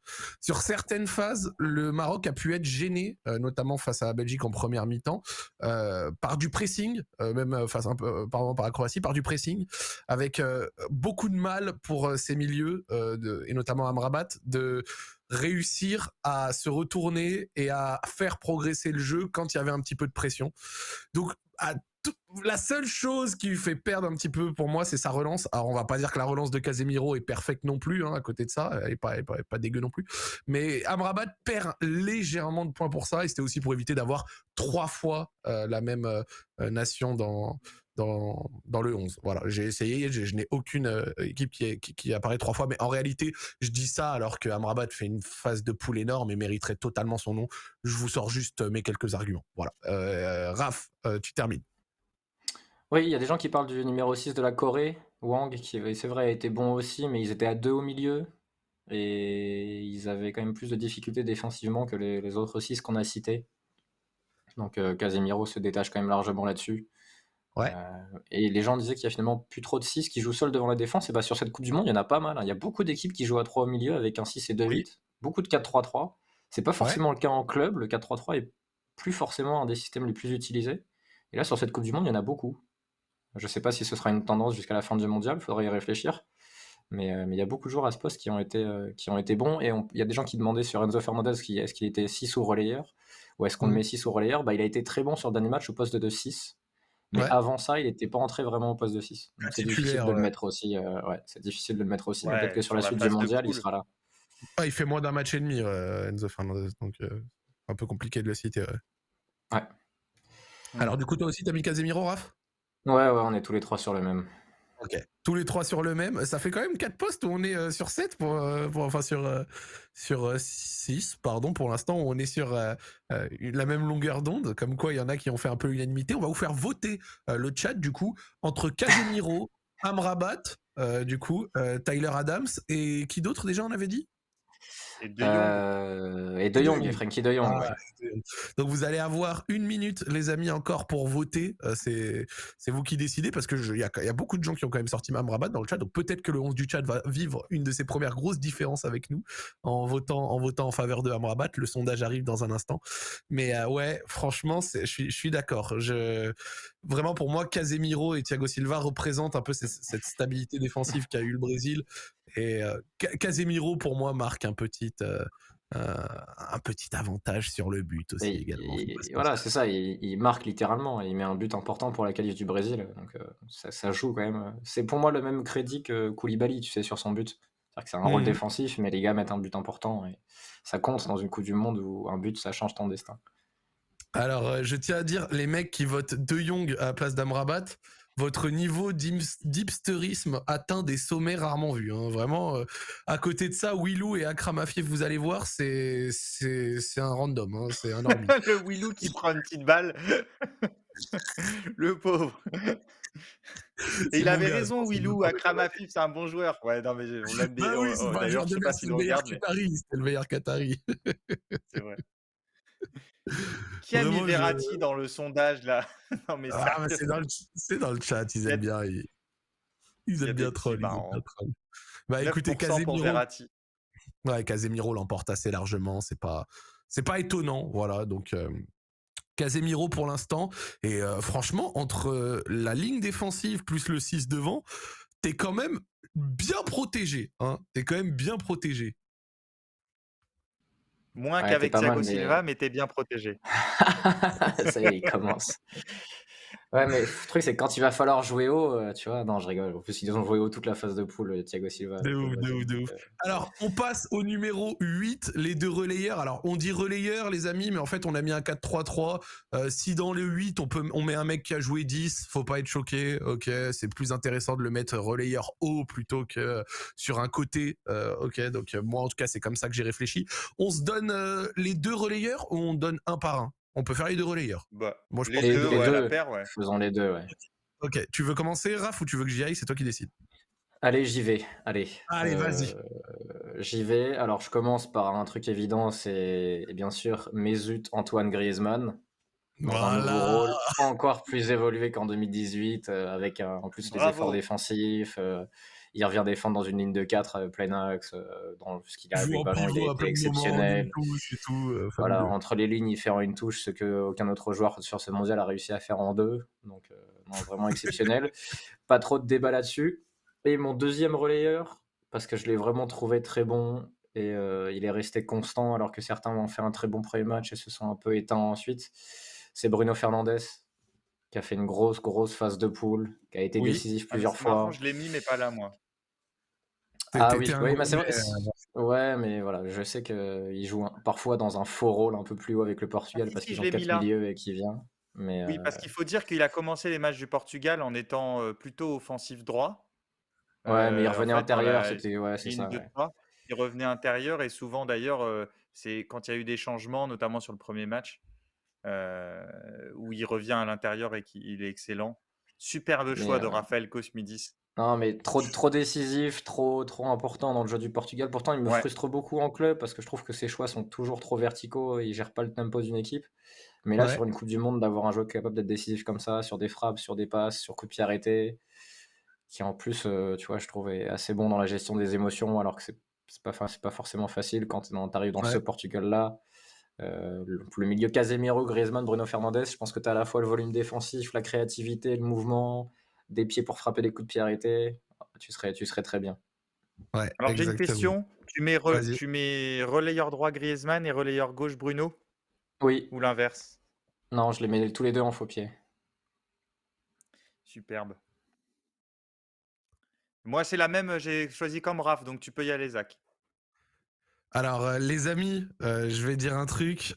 Sur certaines phases, le Maroc a pu être gêné, notamment face à la Belgique en première mi-temps, par du pressing, même face un peu, par la Croatie, par du pressing, avec beaucoup de mal pour ces milieux, et notamment Amrabat, de réussir à se retourner et à faire progresser le jeu quand il y avait un petit peu de pression. Donc, la seule chose qui lui fait perdre un petit peu pour moi, c'est sa relance. Alors, on va pas dire que la relance de Casemiro est parfaite non plus, hein, à côté de ça, elle est pas dégueu non plus. Mais Amrabat perd légèrement de points pour ça, et c'était aussi pour éviter d'avoir 3 fois la même nation dans le 11. Voilà, j'ai essayé, je n'ai aucune équipe qui apparaît 3 fois, mais en réalité, je dis ça alors que Amrabat fait une phase de poule énorme et mériterait totalement son nom. Je vous sors juste mes quelques arguments. Voilà. Raph, tu termines. Oui, il y a des gens qui parlent du numéro 6 de la Corée, Wang, qui, c'est vrai, a été bon aussi, mais ils étaient à 2 au milieu. Et ils avaient quand même plus de difficultés défensivement que les autres 6 qu'on a cités. Donc Casemiro se détache quand même largement là-dessus. Ouais. Et les gens disaient qu'il y a finalement plus trop de 6 qui jouent seuls devant la défense. Et bah, sur cette Coupe du Monde, il y en a pas mal, hein. Il y a beaucoup d'équipes qui jouent à 3 au milieu avec un 6 et 2 Oui. 8. Beaucoup de 4-3-3. C'est pas Ouais. forcément le cas en club. Le 4-3-3 est plus forcément un des systèmes les plus utilisés. Et là, sur cette Coupe du Monde, il y en a beaucoup. Je sais pas si ce sera une tendance jusqu'à la fin du mondial, faudrait y réfléchir. Mais il y a beaucoup de joueurs à ce poste qui ont été bons. Et il y a des gens qui demandaient sur Enzo Fernandez est-ce qu'il était 6 ou relayeur, ou est-ce qu'on le Mm. met 6 ou relayeur. Bah, il a été très bon sur le dernier match au poste de 6. Mais Ouais, avant ça, il n'était pas entré vraiment au poste de 6. pas Donc c'est difficile titulaire. de le mettre aussi. Ouais, c'est difficile de le mettre aussi, mais peut-être Ouais, que sur sur la la suite du phase de mondial, il poule. sera là. Ah, il fait moins d'un match et demi, Enzo Fernandez, donc un peu compliqué de le citer. Ouais. Ouais. Mm. Alors du coup, toi aussi, t'as mis Casemiro, Raph? Ouais, on est tous les trois sur le même. Ok. Tous les trois sur le même. Ça fait quand même 4 postes où on est sur 7, enfin sur 6, pardon, pour l'instant, où on est sur la même longueur d'onde. Comme quoi, il y en a qui ont fait un peu l'unanimité. On va vous faire voter le chat, du coup, entre Casemiro, Amrabat, du coup, Tyler Adams, et qui d'autre déjà on avait dit? Et De Jong. Et De Et De Jong, et Jong. Frenkie De Jong, Ah, ouais. donc vous allez avoir 1 minute, les amis, encore pour voter. C'est vous qui décidez parce que il y a beaucoup de gens qui ont quand même sorti Amrabat dans le chat. Donc peut-être que le 11 du chat va vivre une de ses premières grosses différences avec nous en votant en faveur de Amrabat. Le sondage arrive dans un instant. Mais ouais, franchement, je suis d'accord. Vraiment, pour moi, Casemiro et Thiago Silva représentent un peu cette stabilité défensive qu'a eu le Brésil. Et Casemiro, pour moi, marque un petit avantage sur le but aussi également. Faut pas se Voilà, mentir. c'est ça, il marque littéralement, il met un but important pour la qualif du Brésil, donc ça joue quand même. C'est pour moi le même crédit que Koulibaly, tu sais, sur son but. C'est-à-dire que c'est un rôle Mhm. défensif, mais les gars mettent un but important et ça compte dans une coupe du monde où un but, ça change ton destin. Alors, je tiens à dire, les mecs qui votent De Jong à la place d'Amrabat, votre niveau d'hipsterisme atteint des sommets rarement vus. Hein. Vraiment, à côté de ça, Willou et Akram Afif, vous allez voir, c'est un random, hein, c'est un normie. Le Willou qui prend une petite balle. Le pauvre. Et C'est il mon avait gars, c'est raison, pour ça que je Willou. parle de Akram Afif, c'est un bon joueur. Ouais, non, mais on l'aime bien. Bah oui, c'est pas un D'ailleurs, joueur je de sais mer, pas c'est s'il le nous meilleur regarde, mais Qatari, c'est le meilleur Qatari. c'est vrai. Qui a mis Vraiment, Verratti dans le sondage, là? Non, mais Ah, mais sérieusement, c'est dans le chat, ils il y a aiment bien, ils il y aiment a bien des petits troll, ils aiment bien marrants. troll. Bah écoutez, 9% pour Casemiro, Verratti. ouais, Casemiro l'emporte assez largement, c'est pas étonnant, voilà, donc Casemiro pour l'instant, et franchement, entre la ligne défensive plus le 6 devant, t'es quand même bien protégé, hein, t'es quand même bien protégé. Moins Ouais, tu qu'avec pas Thiago mal, mais Silva, mais t'es bien protégé. ça y est, il commence. Ouais, mais le truc, c'est que quand il va falloir jouer haut, tu vois? Non, je rigole. En plus, ils ont joué haut toute la phase de poule, Thiago Silva De avec le ouf, de Brésil, ouf, de donc ouf. Alors, on passe au numéro 8, les deux relayeurs. Alors, on dit relayeur, les amis, mais en fait, on a mis un 4-3-3. Si dans le 8, on met un mec qui a joué 10, faut pas être choqué. Ok, c'est plus intéressant de le mettre relayeur haut plutôt que sur un côté. Ok, donc moi, en tout cas, c'est comme ça que j'ai réfléchi. On se donne les deux relayeurs ou on donne un par un? On peut faire les deux relayeurs. Bah, Moi, je les pense que les deux deux, les ouais, la relayeurs. 2, paire, ouais. faisons les 2, ouais. Ok, tu veux commencer, Raph, ou tu veux que j'y aille? C'est toi qui décides. Allez, j'y vais, allez, Allez, vas-y. j'y vais. Alors je commence par un truc évident, c'est bien sûr Mesut Antoine Griezmann, dans un nouveau Voilà. rôle encore plus évolué qu'en 2018, avec en plus les efforts Bravo. défensifs, il revient défendre dans une ligne de 4 plein axe, dans ce qu'il a Joue avec en ballon, il a pivot à été plein de moments, d'une exceptionnel. touche et tout, Voilà, fabuleux. entre les lignes, il fait en une touche ce qu'aucun autre joueur sur ce mondial a réussi à faire en 2, donc non, vraiment exceptionnel. Pas trop de débat là-dessus. Et mon deuxième relayeur, parce que je l'ai vraiment trouvé très bon et il est resté constant alors que certains ont fait un très bon premier match et se sont un peu éteints ensuite, c'est Bruno Fernandes, qui a fait une grosse, grosse phase de poule, qui a été Oui, décisif Ah, mais plusieurs c'est marrant, fois. je l'ai mis, mais pas là, moi. Ah t'es oui, un oui, bah, c'est gourmet. vrai. Ouais, mais voilà, je sais qu'il joue parfois dans un faux rôle un peu plus haut avec le Ah Portugal si, parce si, qu'ils je ont l'ai mis 4 là. milieux et qu'il vient. Mais Oui, parce qu'il faut dire qu'il a commencé les matchs du Portugal en étant, plutôt offensif droit. ouais, mais il En revenait fait, dans intérieur, la c'était ouais, c'est ligne ça, de ouais. 3, il revenait intérieur et souvent d'ailleurs, c'est quand il y a eu des changements, notamment sur le premier match, où il revient à l'intérieur et qu'il est excellent. Superbe Mais choix de Raphaël Cosmidis. non, mais trop décisif, trop important dans le jeu du Portugal. Pourtant, il me Ouais, frustre beaucoup en club parce que je trouve que ses choix sont toujours trop verticaux et il gère pas le tempo d'une équipe. Mais là, Ouais, sur une coupe du monde, d'avoir un joueur capable d'être décisif comme ça, sur des frappes, sur des passes, sur coups de pied arrêtés, qui en plus, tu vois, je trouve est assez bon dans la gestion des émotions alors que c'est pas forcément facile quand tu arrives dans ce ouais. Portugal-là. Le milieu Casemiro, Griezmann, Bruno Fernandes, je pense que tu as à la fois le volume défensif, la créativité, le mouvement, des pieds pour frapper des coups de pied arrêtés, tu serais très bien. Ouais, Alors j'ai une exactement. question. Vas-y. Tu mets relayeur droit Griezmann et relayeur gauche Bruno Oui, ou l'inverse? non, je les mets tous les 2 en faux pied. Superbe. Moi, c'est la même, j'ai choisi comme Raph, donc tu peux y aller, Zach. Alors, les amis, je vais dire un truc.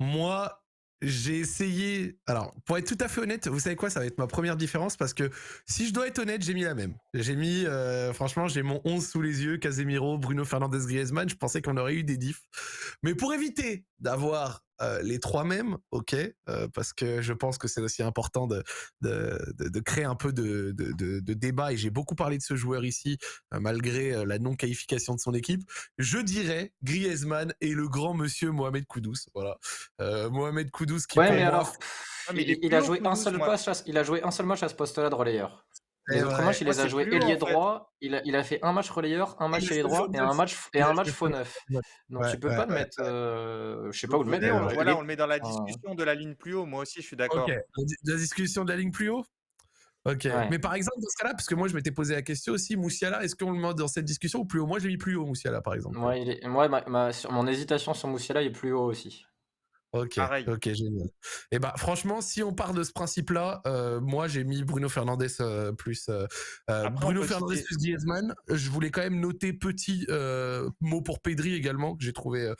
Moi, j'ai essayé. Alors, pour être tout à fait honnête, vous savez quoi, ça va être ma première différence parce que si je dois être honnête, j'ai mis la même. J'ai mis, franchement, j'ai mon 11 sous les yeux, Casemiro, Bruno Fernandes, Griezmann. Je pensais qu'on aurait eu des diffs. Mais pour éviter d'avoir les trois mêmes, ok, parce que je pense que c'est aussi important de créer un peu de débat et j'ai beaucoup parlé de ce joueur ici, malgré la non-qualification de son équipe. Je dirais Griezmann et le grand monsieur Mohamed Kudus. Voilà. Mohamed Kudus qui Ouais, pour mais moi... alors, Ah, mais il est il plus a haut, joué un Kudus, seul moi. match il a joué un seul match à ce poste-là de relayeur. Les C'est autres matchs, vrai. il Moi, les a c'est joués plus haut, en ailier fait. droit. Il a fait un match relayeur, un match Il a ailier joué droit faux et neuf. et Il a un joué match faux faux neuf. neuf. Donc Ouais, tu peux ouais, pas le ouais. mettre, je sais pas Donc où le mettre venez, d'ailleurs. Il voilà, on est, le met dans la enfin, discussion de la ligne plus haut. Moi aussi, je suis Ok. d'accord. La discussion de la ligne plus haut. Ok. ouais. Mais par exemple, dans ce cas-là, parce que moi, je m'étais posé la question aussi, Moussiala, est-ce qu'on le met dans cette discussion ou plus haut? Moi, je l'ai mis plus haut, Moussiala, par exemple. Moi, mon hésitation sur Moussiala est plus haut aussi. Ok, Pareil. ok, génial. Et bah franchement, si on part de ce principe-là, moi j'ai mis Bruno Fernandes plus Après, on Bruno peut Fernandes citer. plus Griezmann. Je voulais quand même noter petit mot pour Pedri également que j'ai trouvé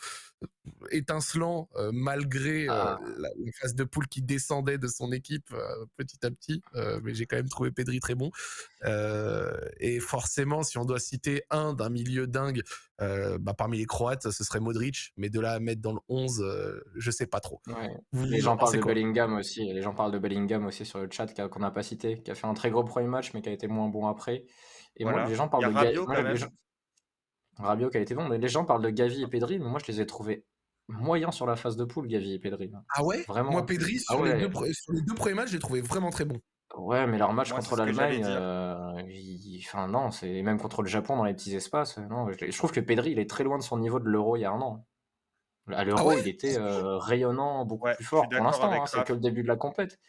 étincelant malgré Ah, la phase de poule qui descendait de son équipe petit à petit, mais j'ai quand même trouvé Pedri très bon. Et forcément, si on doit citer un d'un milieu dingue, bah, parmi les Croates, ce serait Modric, mais de là à mettre dans le 11, je sais pas trop. ouais. Les Vous en gens parlent pensez de quoi? Bellingham aussi. Les gens parlent de Bellingham aussi sur le chat qu'on n'a pas cité, qui a fait un très gros premier match mais qui a été moins bon après. Et moi, les Voilà. gens Il y parlent a de Rabiot Moi, quand même. Rabiot qui a été bon, mais les gens parlent de Gavi et Pedri, mais moi je les ai trouvés moyens sur la phase de poule, Gavi et Pedri. Ah ouais? Moi, Vraiment. Pedri, Ah ouais, sur les deux premiers matchs, j'ai trouvé vraiment très bon. ouais, mais leur match Moi, c'est contre ce que j'allais l'Allemagne, dire. enfin non, c'est même contre le Japon dans les petits espaces. Non, je trouve que Pedri, il est très loin de son niveau de l'Euro il y a un an. À Ah ouais? l'Euro, il était rayonnant, beaucoup Ouais, plus je suis fort pour d'accord l'instant, avec hein, c'est que Raph. le début de la compète.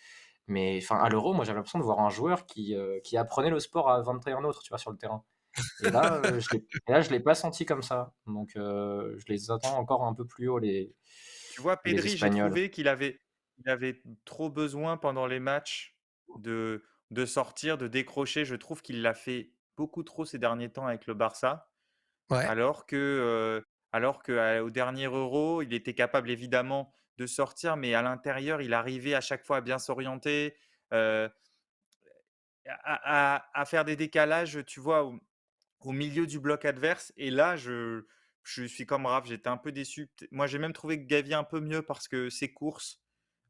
Mais enfin, à l'Euro, moi j'avais l'impression de voir un joueur qui apprenait le sport à 21 autres, tu vois, sur le terrain. Et là, je l'ai pas senti comme ça. Donc, je les attends encore un peu plus haut, Tu vois, les Pedri, j'ai Espagnols. trouvé il avait trop besoin pendant les matchs de, de sortir, de décrocher. Je trouve qu'il l'a fait beaucoup trop ces derniers temps avec le Barça, Ouais, alors que, au dernier Euro, il était capable évidemment de sortir, mais à l'intérieur, il arrivait à chaque fois à bien s'orienter, euh, à faire des décalages, tu vois, au milieu du bloc adverse. Et là, je suis comme Raph, j'étais un peu déçu. Moi, j'ai même trouvé que Gavi un peu mieux parce que ses courses,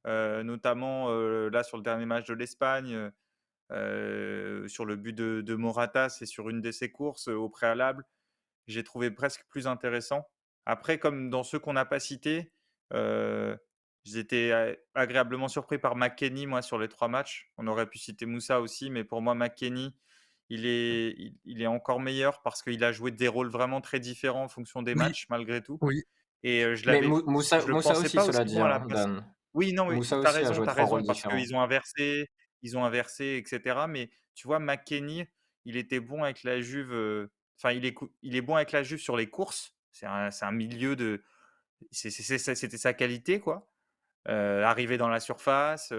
notamment là sur le dernier match de l'Espagne, sur le but de Morata, c'est sur une de ses courses au préalable, j'ai trouvé presque plus intéressant. Après, comme dans ceux qu'on n'a pas cités, j'étais agréablement surpris par McKennie, moi, sur les 3 matchs. On aurait pu citer Moussa aussi, mais pour moi, McKennie, il est encore meilleur parce qu'il a joué des rôles vraiment très différents en fonction des oui, matchs, malgré tout. oui. Et Mais je le Moussa pensais aussi, pas cela aussi dit, bon à la hein, passe. Dan. Oui, non, oui, Moussa tu as aussi a joué 3 rôles raison, parce différents. ils ont inversé, et cetera. Mais tu vois, McKennie, il était bon avec la Juve, enfin, il est bon avec la Juve sur les courses. C'est un milieu de c'était sa qualité, quoi. Arriver dans la surface,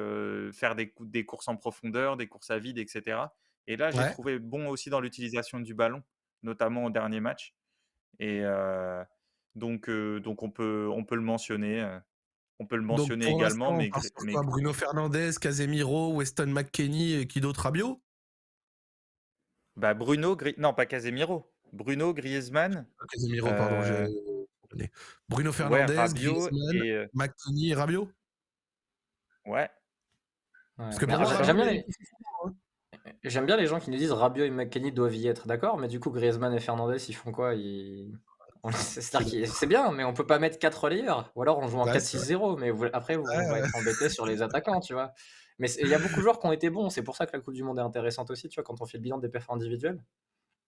faire des courses en profondeur, des courses à vide, et cetera. Et là, j'ai Ouais. trouvé bon aussi dans l'utilisation du ballon, notamment au dernier match. Et donc on peut le mentionner, Donc pour également, l'instant, on part sur quoi? Bruno Fernandes, Casemiro, Weston McKennie et qui d'autre? Rabiot? bah, non, pas Casemiro, Bruno, Griezmann, Casemiro, pardon, heu, Bruno ouais, Fernandes, Rabiot Griezmann, et McKennie et Rabiot? ouais. Parce Ouais. que Mais pour moi, Rabiot, j'aime il bien a des coups francs, hein. j'aime bien les gens qui nous disent Rabiot et McKennie doivent y être, d'accord, mais du coup Griezmann et Fernandes, ils font quoi? Je suis C'est-à-dire d'accord. c'est bien, mais on peut pas mettre 4 relayeurs. Ou alors on joue en Ouais, c'est vrai. 4-6-0, mais après on va Ouais, être embêté sur les attaquants, tu vois. Mais il y a beaucoup de joueurs qui ont été bons. C'est pour ça que la Coupe du Monde est intéressante aussi, tu vois, quand on fait le bilan des perfs individuels.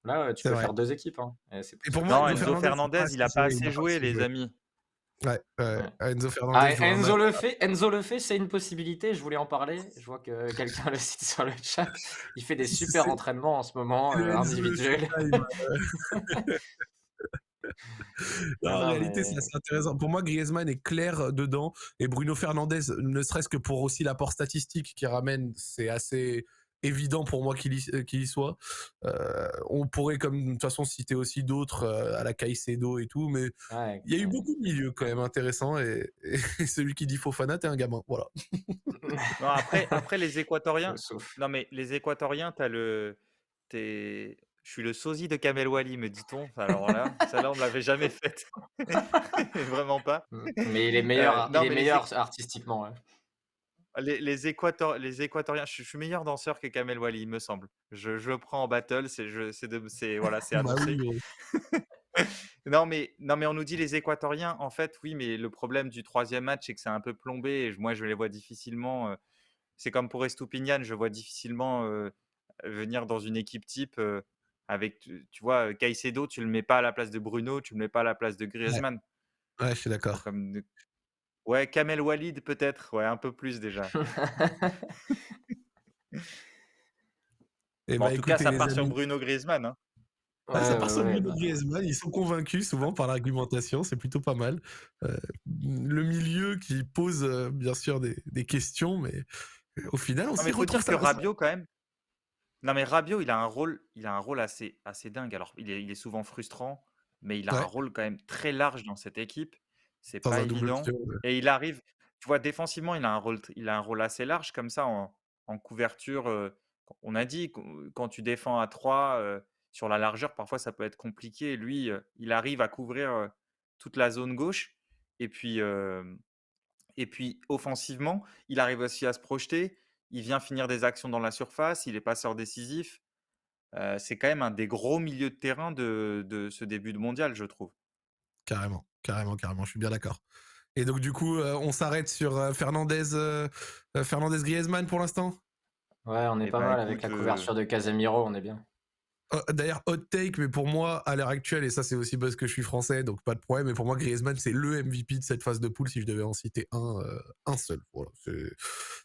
Là, tu c'est peux vrai. faire deux équipes, hein. Et c'est Et pour ça pour que moi, Non, Enzo Enzo Fernandez, il a pas Fernandez, il assez a pas joué, il assez a pas joué, assez les joué. amis. Ouais, Ouais. Enzo Ah, Fernandez joue un match. Enzo le fait, c'est une possibilité. Je voulais en parler. Je vois que quelqu'un le cite sur le chat. Il fait des super C'est entraînements en ce moment, le Enzo le fait individuels. time. Non, Non, en non, réalité, c'est mais assez intéressant. Pour moi, Griezmann est clair dedans et Bruno Fernandes, ne serait-ce que pour aussi l'apport statistique qu'il ramène, c'est assez évident pour moi qu'il y soit. On pourrait, comme de toute façon, citer aussi d'autres à la Caicedo et tout, mais ouais, il y a eu beaucoup de milieux quand même intéressants et celui qui dit Fofana, t'es un gamin. Voilà. Non, après les je Équatoriens, souffle. non mais les Équatoriens, je suis le sosie de Kamel Wally, me dit-on. Alors là, celle-là, on ne l'avait jamais faite. Vraiment pas. Mais il Non, est mais meilleur artistiquement. Ouais. les Équatoriens, je suis meilleur danseur que Kamel Wally, il me semble. Je le prends en battle, voilà, c'est Bah oui, annoncé. gros. Non, mais on nous dit les Équatoriens, en fait, oui, mais le problème du troisième match, c'est que c'est un peu plombé. Et moi, je les vois difficilement. C'est comme pour Estupiñán, je vois difficilement venir dans une équipe type avec, tu vois, Caicedo, tu le mets pas à la place de Bruno, tu le mets pas à la place de Ouais, Griezmann. ouais, je suis Tu vois, d'accord. ouais, Kamel Walid peut-être, ouais, un peu plus déjà. Eh Mais en ben, tout cas, écoutez, ça les part sur amis. Bruno Griezmann, hein. Ah, Ouais, ça part ouais, sur ouais, Bruno bah, Griezmann, ils sont convaincus souvent par l'argumentation, c'est plutôt pas mal. Le milieu qui pose bien sûr des questions, mais au final on Non, s'y mais faut retrouve dire que ça. Rabiot quand même. Non, mais Rabiot, il a un rôle assez dingue. Alors, il est souvent frustrant, mais il a un Ouais, rôle quand même très large dans cette équipe. C'est dans pas un double évident pivot. et il arrive, tu vois, défensivement, il a un rôle assez large comme ça en couverture, on a dit quand tu défends à 3 sur la largeur, parfois ça peut être compliqué. Lui, il arrive à couvrir, toute la zone gauche et puis, offensivement, il arrive aussi à se projeter. Il vient finir des actions dans la surface, il est passeur décisif. C'est quand même un des gros milieux de terrain de ce début de mondial, je trouve. Carrément, carrément, carrément, je suis bien d'accord. Et donc du coup, on s'arrête sur Fernandez Griezmann pour l'instant. ouais, on est Et pas ben mal avec écoute, la couverture de Casemiro, on est bien. D'ailleurs, hot take, mais pour moi, à l'heure actuelle, et ça c'est aussi parce que je suis français, donc pas de problème, mais pour moi, Griezmann, c'est le MVP de cette phase de poule, si je devais en citer un seul. Voilà,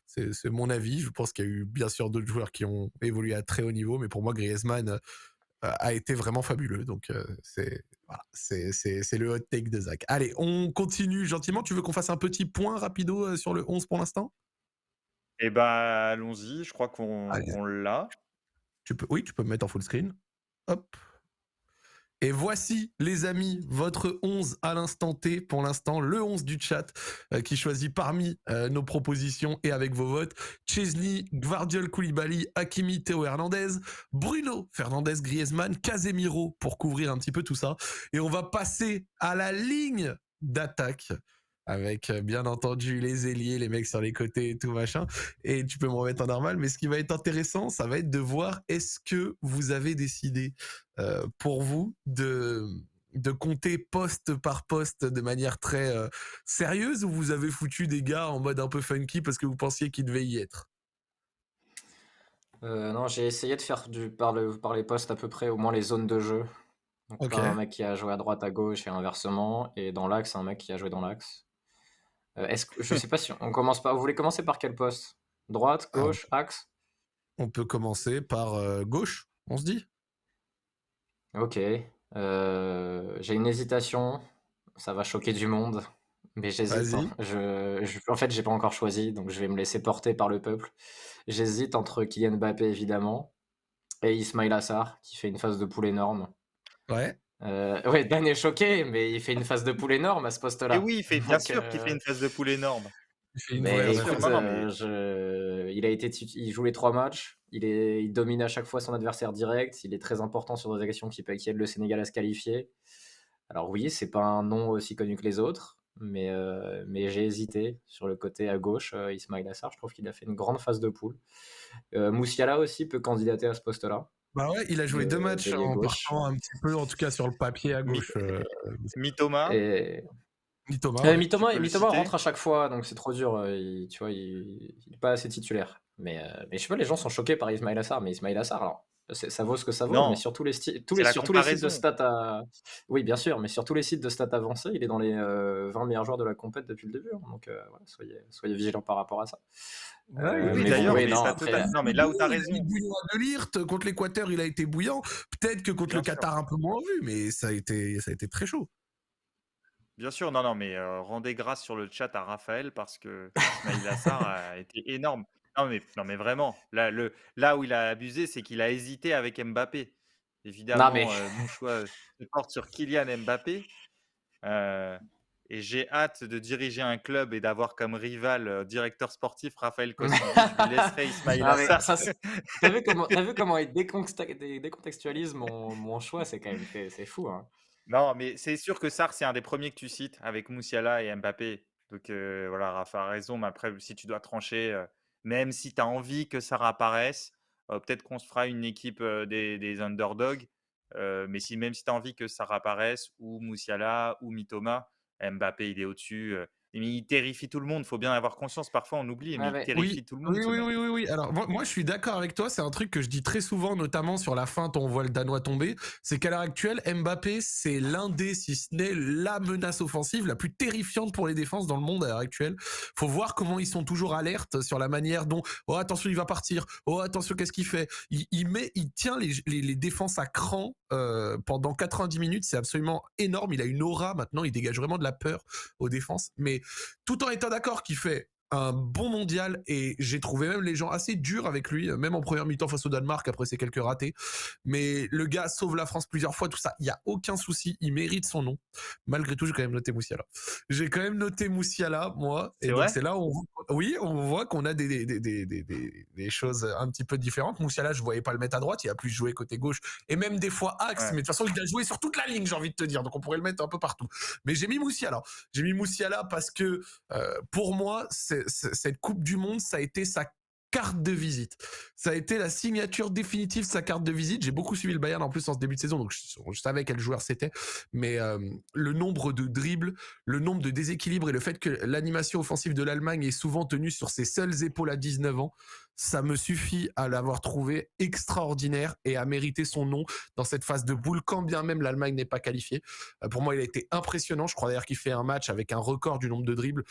c'est mon avis. Je pense qu'il y a eu bien sûr d'autres joueurs qui ont évolué à très haut niveau, mais pour moi, Griezmann a été vraiment fabuleux. Donc voilà, c'est le hot take de Zach. Allez, on continue gentiment. Tu veux qu'on fasse un petit point rapido sur le 11 pour l'instant? et ben allons-y, je crois qu'on Allez, qu'on l'a. oui, tu peux me mettre en full screen. Hop. Et voici, les amis, votre 11 à l'instant T, pour l'instant, le 11 du chat, qui choisit parmi nos propositions et avec vos votes, Chesney, Gvardiol Koulibaly, Hakimi, Théo Hernandez, Bruno Fernandez, Griezmann, Casemiro, pour couvrir un petit peu tout ça. Et on va passer à la ligne d'attaque, avec bien entendu les ailiers, les mecs sur les côtés et tout machin. Et tu peux me remettre en normal, mais ce qui va être intéressant, ça va être de voir est-ce que vous avez décidé pour vous de compter poste par poste de manière très sérieuse, ou vous avez foutu des gars en mode un peu funky parce que vous pensiez qu'ils devaient y être? Non, j'ai essayé de faire par les postes à peu près, au moins les zones de jeu. Donc Ok. pas un mec qui a joué à droite, à gauche et inversement, et dans l'axe, un mec qui a joué dans l'axe. Est-ce que je sais pas si on commence pas. Vous voulez commencer par quel poste? Droite, Alors, gauche, axe? on peut commencer par gauche, on se dit? Ok. J'ai une hésitation. Ça va choquer du monde, mais j'hésite, hein. Vas-y. En fait, j'ai pas encore choisi, donc je vais me laisser porter par le peuple. J'hésite entre Kylian Mbappé évidemment et Ismaïla Sarr qui fait une phase de poule énorme. Ouais. Ouais, Dan est choqué, mais il fait une phase de poule énorme à ce Et poste-là. oui, bien Donc, sûr qu'il fait une phase de poule énorme, Il fait une vraie, mais bien un vrai sûr. écoute, Non, phase. non, mais il joue les 3 matchs. Il domine à chaque fois son adversaire direct. Il est très important sur des actions qui aident le Sénégal à se qualifier. Alors oui, c'est pas un nom aussi connu que les autres, mais j'ai hésité sur le côté à gauche, Ismaïla Sarr. Je trouve qu'il a fait une grande phase de poule. Moussiala aussi peut candidater à ce poste-là, Bah ouais, il a joué deux matchs d'ailier en gauche. partant un petit peu, en tout cas sur le papier à Mi gauche. Mitoma, Et Thomas, ouais. tu peux le Mitoma rentre citer? à chaque fois, donc c'est trop dur. Tu vois, il est pas assez titulaire. Mais je sais pas, les gens sont choqués par Ismaïla Sarr. Mais Ismaïla Sarr, alors, ça vaut ce que ça vaut, mais Non, sur tous les sti tous c'est les la sur tous les sites de comparaison. stats à oui, bien sûr, mais sur tous les sites de stats avancés, il est dans les, 20 meilleurs joueurs de la compète depuis le début, hein, donc voilà, soyez vigilants par rapport à ça. Ouais, Oui, oui, Mais bon, d'ailleurs, oui, mais non, tu après, non, mais été là où tu as bouillant, il a mis raison, bouillant à De Ligt. Contre l'Équateur, il a été bouillant. Peut-être que contre le bien sûr. Qatar, un peu moins vu, mais ça a été très chaud. Bien sûr, non, non, mais rendez grâce sur le chat à Raphaël parce que Ismail Assar a été énorme. Non, mais vraiment, là où il a abusé, c'est qu'il a hésité avec Mbappé. non, mais Évidemment, mon choix se porte sur Kylian Mbappé, heu et j'ai hâte de diriger un club et d'avoir comme rival, directeur sportif Raphaël Koscielny. Je lui laisserai Ismail non, mais Assar. ça, tu vu comment il décontextualise mon choix? C'est quand même c'est fou, hein. Non, mais c'est sûr que Sarr, c'est un des premiers que tu cites avec Moussiala et Mbappé. Donc voilà, Rafa a raison, mais après, si tu dois trancher, même si tu as envie que Sarr apparaisse, peut-être qu'on se fera une équipe, des underdogs, mais même si tu as envie que Sarr apparaisse ou Moussiala ou Mitoma, Mbappé, il est au-dessus, mais il terrifie tout le monde. Il faut bien avoir conscience, parfois on oublie, mais Ouais, il mais Oui, terrifie tout le monde oui, ce oui, mec. oui, oui, oui. Alors moi, je suis d'accord avec toi. C'est un truc que je dis très souvent, notamment sur la feinte, on voit le Danois tomber. C'est qu'à l'heure actuelle, Mbappé, c'est l'un des, si ce n'est la menace offensive la plus terrifiante pour les défenses dans le monde à l'heure actuelle. Faut voir comment ils sont toujours alertes sur la manière dont, oh attention, il va partir. Oh attention, qu'est-ce qu'il fait? Il tient les défenses à cran pendant 90 minutes. C'est absolument énorme. Il a une aura maintenant. Il dégage vraiment de la peur aux défenses. Mais tout en étant d'accord qu'il fait un bon mondial et j'ai trouvé même les gens assez durs avec lui, même en première mi-temps face au Danemark après ses quelques ratés. Mais le gars sauve la France plusieurs fois, tout ça, il y a aucun souci, il mérite son nom. Malgré tout, j'ai quand même noté Moussiala. J'ai quand même noté Moussiala, moi, et C'est donc vrai? c'est là où oui, on voit qu'on a des choses un petit peu différentes. Moussiala, je voyais pas le mettre à droite, il a plus joué côté gauche et même des fois axe, Ouais. mais de toute façon, il a joué sur toute la ligne, j'ai envie de te dire, donc on pourrait le mettre un peu partout. Mais j'ai mis Moussiala. J'ai mis Moussiala parce que pour moi, cette Coupe du Monde, ça a été sa carte de visite. Ça a été la signature définitive de sa carte de visite. J'ai beaucoup suivi le Bayern en plus en ce début de saison, donc je savais quel joueur c'était. Mais le nombre de dribbles, le nombre de déséquilibres et le fait que l'animation offensive de l'Allemagne est souvent tenue sur ses seules épaules à 19 ans, ça me suffit à l'avoir trouvé extraordinaire et à mériter son nom dans cette phase de boule, quand bien même l'Allemagne n'est pas qualifiée. Pour moi, il a été impressionnant. Je crois d'ailleurs qu'il fait un match avec un record du nombre de dribbles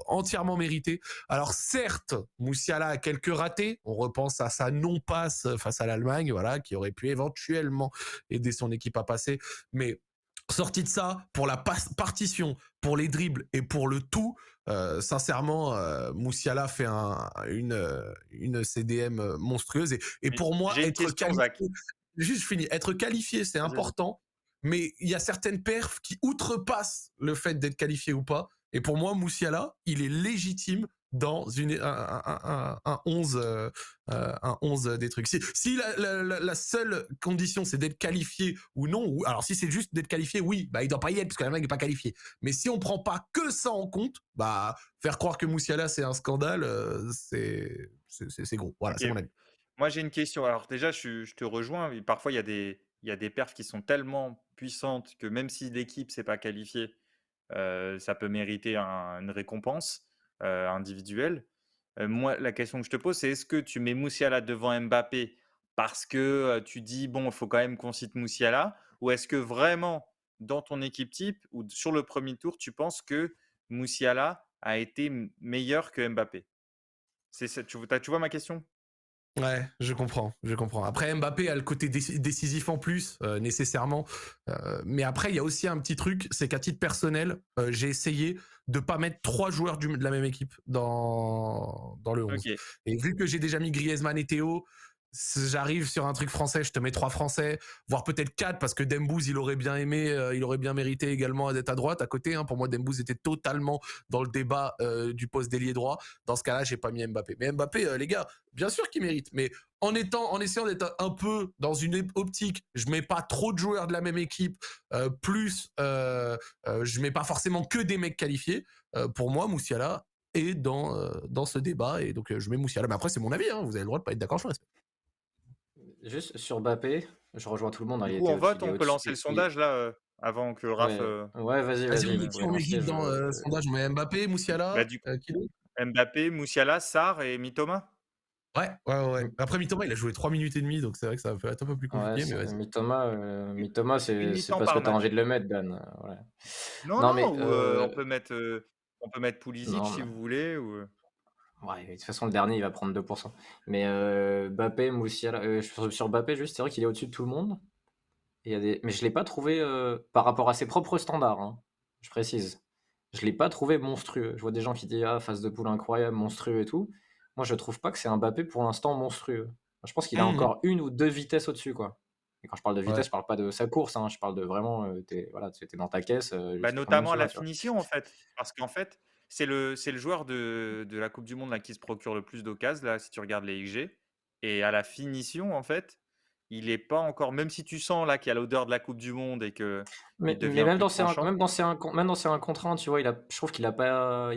entièrement mérité. Alors certes, Moussiala a quelques ratés. On repense à sa non-passe face à l'Allemagne, voilà, qui aurait pu éventuellement aider son équipe à passer. Mais sorti de ça, pour la partition, pour les dribbles et pour le tout, sincèrement, Moussiala fait une CDM monstrueuse. Et Mais pour moi, j'ai une être question, Zach. qualifié, juste fini, être qualifié, c'est Vas-y, vas-y. important, mais il y a certaines perfs qui outrepassent le fait d'être qualifié ou pas. Et pour moi, Moussiala, il est légitime dans un 11 un 11 des trucs. Si la seule condition c'est d'être qualifié ou non, ou alors si c'est juste d'être qualifié, oui, bah il doit pas y être parce que la mec n'est pas qualifié. Mais si on prend pas que ça en compte, bah faire croire que Moussiala c'est un scandale, c'est gros. Voilà, OK. c'est mon avis. Moi, j'ai une question. Alors déjà, je te rejoins, mais parfois il y a des perfs qui sont tellement puissantes que même si l'équipe s'est pas qualifiée, ça peut mériter une récompense, individuelle. Moi, la question que je te pose, c'est est-ce que tu mets Moussiala devant Mbappé parce que, tu dis: «Bon, il faut quand même qu'on cite Moussiala» ou est-ce que vraiment dans ton équipe type ou sur le premier tour, tu penses que Moussiala a été meilleur que Mbappé? C'est ça, tu vois ma question? Ouais, je comprends, je comprends. Après, Mbappé a le côté décisif en plus, nécessairement. Mais après, il y a aussi un petit truc, c'est qu'à titre personnel, j'ai essayé de pas mettre trois joueurs de la même équipe dans le 11. OK. Et vu que j'ai déjà mis Griezmann et Théo, j'arrive sur un truc français, je te mets trois français, voire peut-être quatre, parce que Dembouz, il aurait bien aimé, il aurait bien mérité également d'être à droite, à côté. Hein. Pour moi, Dembouz était totalement dans le débat du poste d'ailier droit. Dans ce cas-là, j'ai pas mis Mbappé. Mais Mbappé, les gars, bien sûr qu'il mérite, mais en essayant d'être un peu dans une optique, je mets pas trop de joueurs de la même équipe, plus je mets pas forcément que des mecs qualifiés. Pour moi, Moussiala est dans ce débat et donc je mets Moussiala. Mais après, c'est mon avis, hein, vous avez le droit de pas être d'accord, je le respecte. Juste sur Mbappé, je rejoins tout le monde, hein, Du coup, on vote, il est on peut au-dessus, lancer le il sondage là, avant que Raph, ouais, ouais, Vas-y, on vas-y, met vous qui pouvez on met qui lancer, dans sondage? On met Mbappé, bah, Moussiala, du qui d'autre? Mbappé, Moussiala, Sarr et Mitoma? Ouais. Mm. Après, Mitoma, il a joué 3 minutes et demie, donc c'est vrai que ça peut être un peu plus Ouais, compliqué, mais vas-y. Mitoma, Une c'est mi-temps parce que par tu as envie de match. le mettre, Dan. Ouais. Non, Non, non, mais ou on peut mettre Pulisic non, si vous voulez. Ou... ouais, de toute façon, le dernier, il va prendre 2%. Mais Mbappé, Moussiala, sur Mbappé, juste, c'est vrai qu'il est au-dessus de tout le monde. Et il y a des... Mais je ne l'ai pas trouvé, par rapport à ses propres standards, hein, je précise. Je ne l'ai pas trouvé monstrueux. Je vois des gens qui disent, ah, phase de poule incroyable, monstrueux et tout. Moi, je trouve pas que c'est un Mbappé pour l'instant monstrueux. Je pense qu'il a Mmh. encore une ou deux vitesses au-dessus, quoi. Et quand je parle de Ouais. vitesse, je parle pas de sa course, hein, je parle de vraiment, voilà, t'es dans ta caisse, Bah, fais comme notamment à Moussiala, la tu vois. finition, en fait. Parce qu'en fait, c'est le joueur de la Coupe du Monde là, qui se procure le plus d'occasions, là, si tu regardes les XG. Et à la finition, en fait, il est pas encore. Même si tu sens là qu'il y a l'odeur de la Coupe du Monde et que il Mais devient même plus dans ses tranchant. même dans ses 1 contre 1, tu vois, je trouve qu'il a pas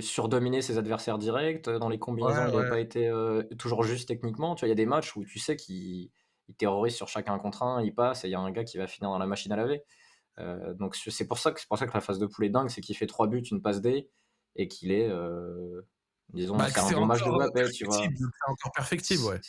surdominé ses adversaires directs. Dans les combinaisons, il n'avait Ouais. pas été toujours juste techniquement. Tu vois, il y a des matchs où tu sais qu'il terrorise sur chaque 1 contre 1, il passe et il y a un gars qui va finir dans la machine à laver. Donc c'est pour ça que la phase de poule est dingue, c'est qu'il fait 3 buts, une passe D et qu'il est, disons, Bah, que c'est un c'est bon match de encore, Mbappé, tu vois. perfectible, c'est encore perfectible, C'est ouais.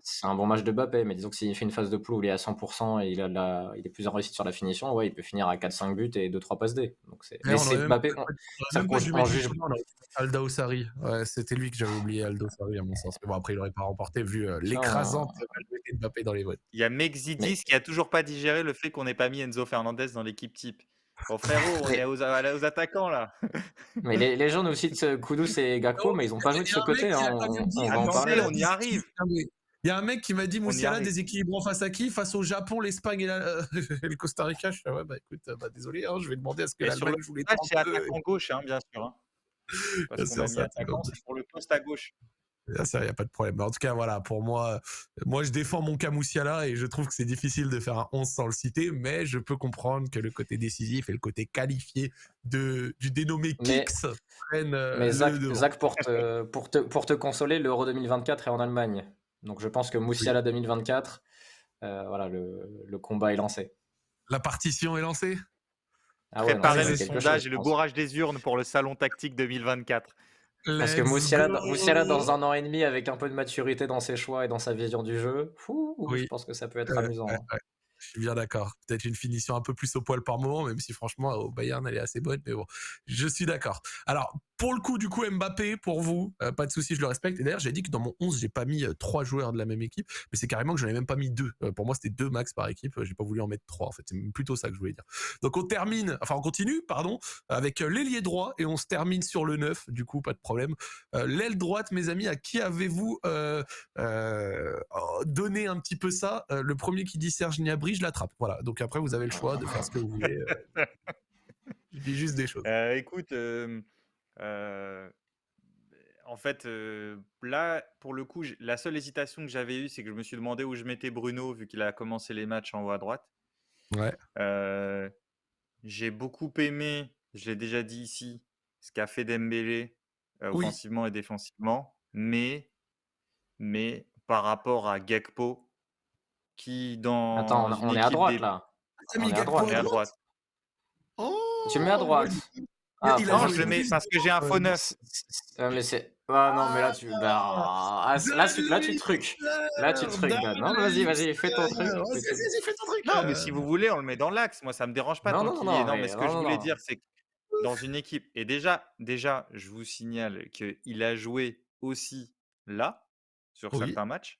c'est un bon match de Mbappé, mais disons que s'il fait une phase de poule où il est à 100% et il est plus en réussite sur la finition, ouais, il peut finir à 4-5 buts et 2-3 passes D. Mais D'ailleurs, on aurait c'est même Mbappé, on aurait même pas dû on mettre juge. Mitoma, on aurait dû mettre Aldao Sarri. Ouais, c'était lui que j'avais oublié, Aldao Sarri, à mon sens. Mais bon, après, il aurait pas remporté vu, Tiens, l'écrasante majorité de Mbappé dans les votes. Il y a mais, Mexidis qui a toujours pas digéré le fait qu'on n'ait pas mis Enzo Fernandez dans l'équipe type. Bon, frérot, on est mais, aux attaquants là. mais les gens nous citent Kudus et Gakpo, Non, mais ils n'ont pas joué de il y ce a un mec côté, qui hein, a quand même dit on va en Attendez, parler. Moussiala on y arrive. il y a un mec qui m'a dit On y Moussiala arrive. déséquilibrant face à qui? Face au Japon, l'Espagne et et le Costa Rica. Je fais, ouais, bah écoute, bah désolé, hein, je vais demander à ce que Et sur le l'Allemagne joue les match, c'est 32. attaquant gauche, hein, bien sûr. Hein, parce Bien qu'on sûr, a c'est mis attaquant. attaquant, c'est pour le poste à gauche. Ça, il n'y a pas de problème. Mais en tout cas, voilà, pour moi, je défends mon cas Moussiala et je trouve que c'est difficile de faire un 11 sans le citer, mais je peux comprendre que le côté décisif et le côté qualifié du dénommé Mais, Kicks prennent mais le devant. Zach pour te consoler, l'Euro 2024 est en Allemagne. Donc je pense que Oui. Moussiala 2024, voilà, le combat est lancé. La partition est lancée. Ah ouais, non, ça Préparez va le être quelque chose, sondage je et le pense. bourrage des urnes pour le salon tactique 2024. Parce que Let's Moussiala, dans go. 1 an et demi, avec un peu de maturité dans ses choix et dans sa vision du jeu, je Oui. pense que ça peut être Ouais, ouais, amusant, hein. ouais. Je suis bien d'accord. Peut-être une finition un peu plus au poil par moment, même si franchement, au Bayern, elle est assez bonne, mais bon, je suis d'accord. Alors, pour le coup, du coup, Mbappé, pour vous, pas de souci, je le respecte. Et d'ailleurs, j'ai dit que dans mon 11, j'ai pas mis 3 joueurs de la même équipe, mais c'est carrément que j'en ai même pas mis 2. Pour moi, c'était 2 max par équipe. J'ai pas voulu en mettre 3, en fait. C'est plutôt ça que je voulais dire. Donc, on continue, pardon, avec l'ailier droit et on se termine sur le 9. Du coup, pas de problème. L'aile droite, mes amis, à qui avez-vous donné un petit peu ça? Le premier qui dit Serge Gnabry, je l'attrape. Voilà. Donc après, vous avez le choix de faire ce que vous voulez. Je dis juste des choses. Écoute, euh, en fait, là, pour le coup, la seule hésitation que j'avais eue, c'est que je me suis demandé où je mettais Bruno, vu qu'il a commencé les matchs en haut à droite. Ouais. Euh, j'ai beaucoup aimé, je l'ai déjà dit ici, ce qu'a fait Dembélé Oui. offensivement et défensivement, mais par rapport à Gakpo, qui Attends, dans une on est à équipe droite, des... là. T'as On mis est à Gakpo On à est droite. à droite? droite. Tu le mets à Oh, ouais, droite. Ah, il a pour Non, moi, je joué le c'est. mets plus parce que j'ai un faux neuf. Mais c'est. Ah non, mais là, Ah, là, tu David trucs. Là, tu trucs, Dan. Non, David vas-y, fais ton truc. Vas-y, vas-y, fais ton truc. Non, mais si vous voulez, on le met dans l'axe. Moi, ça me dérange pas Non, tant non, qu'il y est. non, Non, mais mais ce que non, je non, voulais non. dire, c'est que dans une équipe, et déjà, je vous signale qu'il a joué aussi là, sur Oui. certains matchs.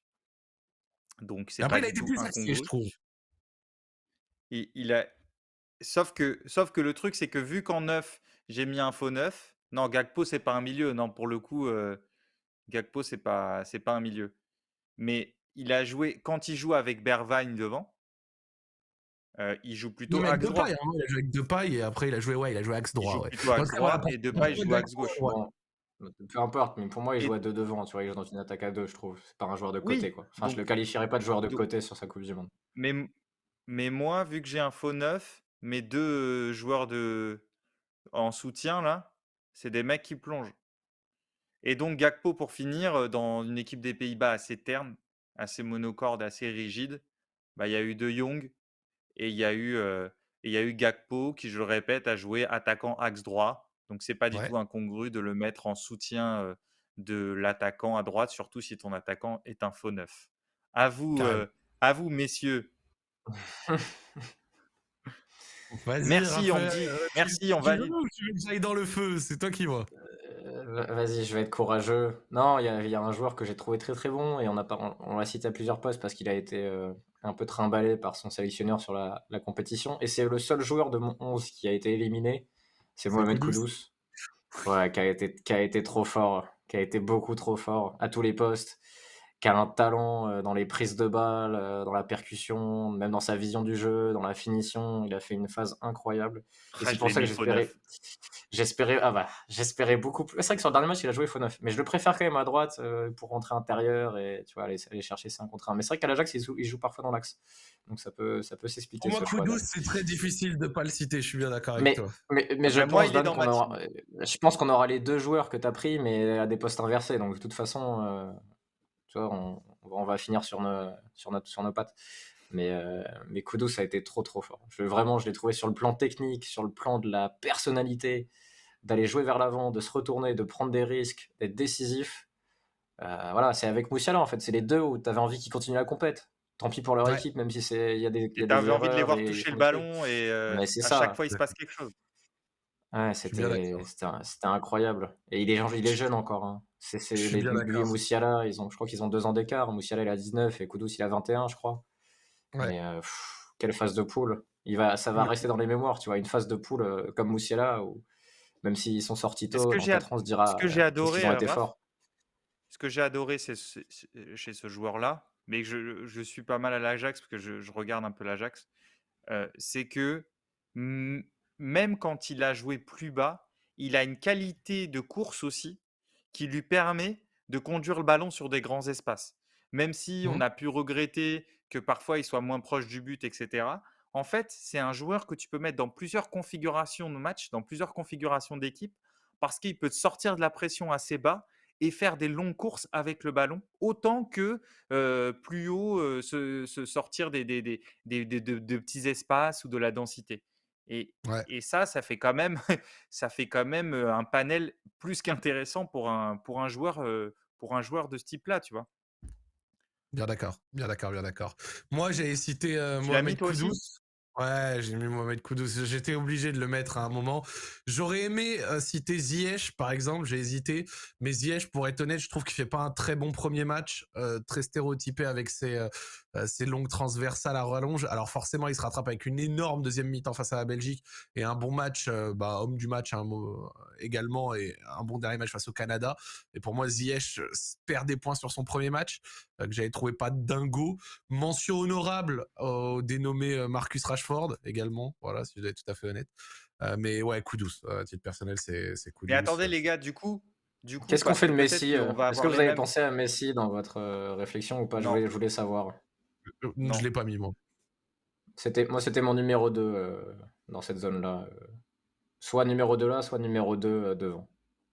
Donc, c'est Après, pas il a du été tout plus axé, je incongru. trouve. Il a... sauf que le truc, c'est que vu qu'en neuf, j'ai mis un faux neuf. Non, Gakpo, c'est pas un milieu. Non, pour le coup, Gakpo, c'est pas un milieu. Mais il a joué, quand il joue avec Bergwijn devant, il joue Même plutôt avec axe Depay, droit. hein. Il a joué avec Depay et après, il a joué axe Il droit, joue ouais. plutôt Mais en axe tout cas, voilà, droit et Depay, il joue axe gauche. Bon, peu importe, mais pour moi, il joue Et à deux devant. Tu vois, il joue dans une attaque à deux, je trouve. C'est pas un joueur de côté, oui, quoi. Enfin, je le donc, qualifierais pas de joueur de do- côté sur sa Coupe du Monde. mais, mais moi, vu que j'ai un faux neuf, mes deux joueurs en soutien, là, c'est des mecs qui plongent. Et donc, Gakpo, pour finir, dans une équipe des Pays-Bas assez terne, assez monocorde, assez rigide, bah, il y a eu De Jong et il y a eu Gakpo qui, je le répète, a joué attaquant axe droit. Donc, c'est pas du Ouais. tout incongru de le mettre en soutien de l'attaquant à droite, surtout si ton attaquant est un faux neuf. Carrément. À vous, messieurs. Vas-y, Merci, on me Raphaël, dit. tu, Merci, on tu veux valide. ou tu veux que j'aille dans le feu? C'est toi qui vois. Vas-y, je vais être courageux. Non, il y a un joueur que j'ai trouvé très très bon et on l'a cité à plusieurs postes parce qu'il a été un peu trimballé par son sélectionneur sur la compétition. Et c'est le seul joueur de mon 11 qui a été éliminé. C'est C'est Mohamed Kudus. Kudus. Ouais, qui a été trop fort, qui a été beaucoup trop fort à tous les postes, qui a un talent dans les prises de balles, dans la percussion, même dans sa vision du jeu, dans la finition. Il a fait une phase incroyable. Et Ah, c'est je pour l'ai ça que mis faux neuf. j'espérais beaucoup plus. C'est vrai que sur le dernier match, il a joué faux neuf, mais je le préfère quand même à droite pour rentrer intérieur et tu vois, aller chercher 5 contre 1. Mais c'est vrai qu'à l'Ajax, il joue parfois dans l'axe. Donc ça peut s'expliquer Pour moi, ce choix-là. Kudus, c'est très difficile de pas le citer. Je suis bien d'accord avec Mais, toi. mais je Ben, moi, pense, il est Dan, dans qu'on ma aura, team. je pense qu'on aura les deux joueurs que tu as pris, mais à des postes inversés. Donc, de toute façon, tu vois, on va finir sur nos pattes. Mais Kudo, ça a été trop, trop fort. Vraiment, je l'ai trouvé sur le plan technique, sur le plan de la personnalité, d'aller jouer vers l'avant, de se retourner, de prendre des risques, d'être décisif. Voilà, c'est avec Moussiala, en fait. C'est les deux où tu avais envie qu'ils continuent la compète. Tant pis pour leur Ouais. équipe, même si il y a des, il y Et a tu des avais envie de les erreurs voir et ils toucher font le des trucs. ballon et Mais c'est à chaque ça. fois, il se passe quelque chose. Ouais, Je suis bien c'était d'accord. c'était c'était incroyable. Et il est jeune encore, hein. Je suis bien Lui et d'accord. Moussiala, je crois qu'ils ont 2 ans d'écart. Moussiala, il a 19 et Kudus, il a 21, je crois. Ouais. Mais quelle phase de poule. Ça va Ouais. rester dans les mémoires, tu vois. Une phase de poule comme Moussiala, où même s'ils sont sortis Et ce tôt, que dans j'ai 4 ans, on se ce dira que j'ai qu'est-ce qu'ils adoré, ont été Raph, forts. ce que j'ai adoré chez ce joueur-là, mais que je suis pas mal à l'Ajax parce que je regarde un peu l'Ajax, c'est que m même quand il a joué plus bas, il a une qualité de course aussi qui lui permet de conduire le ballon sur des grands espaces. Même si on Mhm. a pu regretter que parfois il soit moins proche du but et cetera. En fait, c'est un joueur que tu peux mettre dans plusieurs configurations de match, dans plusieurs configurations d'équipe, parce qu'il peut te sortir de la pression assez bas et faire des longues courses avec le ballon, autant que plus haut, se sortir de petits espaces ou de la densité. Et, Ouais. et ça fait quand même, ça fait quand même un panel plus qu'intéressant pour un joueur de ce type-là, tu vois. Bien d'accord. Bien d'accord. Bien d'accord. Moi, j'ai cité Tu l'as mis Mohamed toi aussi? Kudus. Ouais, j'ai mis Mohamed Kudus. J'étais obligé de le mettre à un moment. J'aurais aimé citer Ziyech, par exemple. J'ai hésité. Mais Ziyech, pour être honnête, je trouve qu'il fait pas un très bon premier match. Très stéréotypé avec ses longues transversales à rallonge. Alors forcément, il se rattrape avec une énorme deuxième mi-temps face à la Belgique. Et un bon match, homme du match également. Et un bon dernier match face au Canada. Et pour moi, Ziyech perd des points sur son premier match. Que j'avais trouvé pas dingo. Mention honorable au dénommé Marcus Rashford également, voilà, si je dois être tout à fait honnête. Mais ouais, Kudus, à titre personnel, c'est Mais Kudus. attendez les gars, du coup, Qu'est-ce qu'on parce fait que de peut-être Messi qu'on va Est-ce que avoir vous les avez mêmes. pensé à Messi dans votre réflexion ou pas? Je Non, voulais, je voulais savoir. Je non. l'ai pas mis, moi. C'était mon numéro 2 dans cette zone-là. Soit numéro 2 là, soit numéro 2 devant.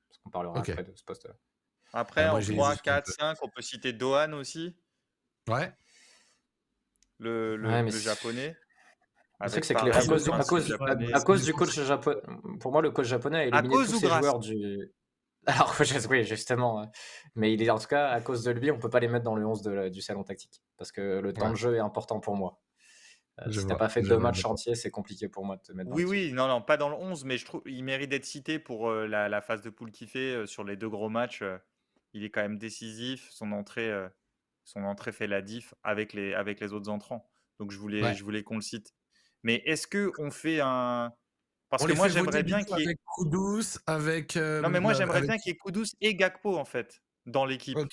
Parce qu'on parlera Ok. après de ce poste-là. Après, Moi, en j'ai 3, hésité un 4, peu. 5, on peut citer Dohan aussi, Ouais. Ouais, mais le japonais, le truc, avec c'est que pareil le Dans principe ouais, japonais. à cause mais du coach japonais, pour moi, le coach japonais a À éliminé tous cause ou ces grâce? joueurs du. Alors, oui, justement. Mais en tout cas, à cause de lui, on peut pas les mettre dans le 11 du salon tactique. Parce que le temps Ouais, de jeu est important pour moi. je Si t'as vois, pas fait je 2 vois. matchs entiers, c'est compliqué pour moi de te mettre dans Oui, l'équipe. oui, non, non, pas dans le 11, mais je trouve il mérite d'être cité pour la phase de poule qu'il fait sur les deux gros matchs. Il est quand même décisif. Son entrée fait la diff avec les autres entrants. Donc Ouais. je voulais qu'on le cite. Mais est-ce que on fait un. Parce On que les moi, fait voter j'aimerais du bien coup qu'il y ait. avec Kudus, Non, mais moi, j'aimerais avec. bien qu'il y ait Kudus et Gakpo, en fait, dans l'équipe. Ok,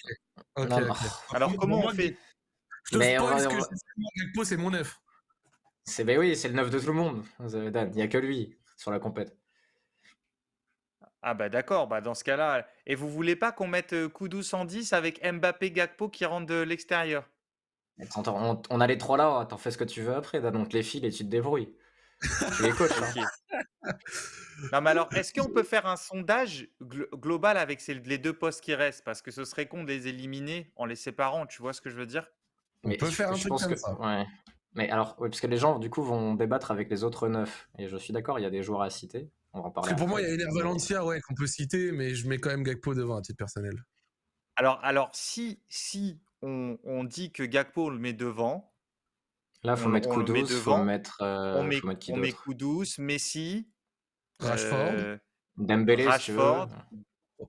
ok, Non, non. ok. Alors, Pour comment on moi, fait? je te Mais spoil ce que j'ai fait. Moi, Gakpo, c'est mon neuf. Ben oui, c'est le neuf de tout le monde, Dan. Il n'y a que lui sur la compète. Ah bah d'accord, bah dans ce cas-là. Et vous voulez pas qu'on mette Kudus en 10 avec Mbappé Gakpo qui rentre de l'extérieur? Attends, on a les trois là, t'en fais ce que tu veux après, Dan. On te les file et tu te débrouilles. Tu les coaches, hein. Ok. Non, mais alors, est-ce qu'on peut faire un sondage global avec les deux postes qui restent? Parce que ce serait con de les éliminer en les séparant, tu vois ce que je veux dire? On Mais peut faire un je truc pense que. comme ça. Ouais. Mais alors, oui, parce que les gens, du coup, vont débattre avec les autres neufs. Et je suis d'accord, il y a des joueurs à citer. On va en Parce parler que pour moi, il après. y a Ener Mais Valencia, ouais, qu'on peut citer, mais je mets quand même Gakpo devant à titre personnel. Alors si on dit que Gakpo, on le met devant, Là, faut mettre on le met Kudus, devant, faut mettre qui on met d'autre? Kudus, Messi, Rashford. heu, Dembélé, si tu veux. Rashford,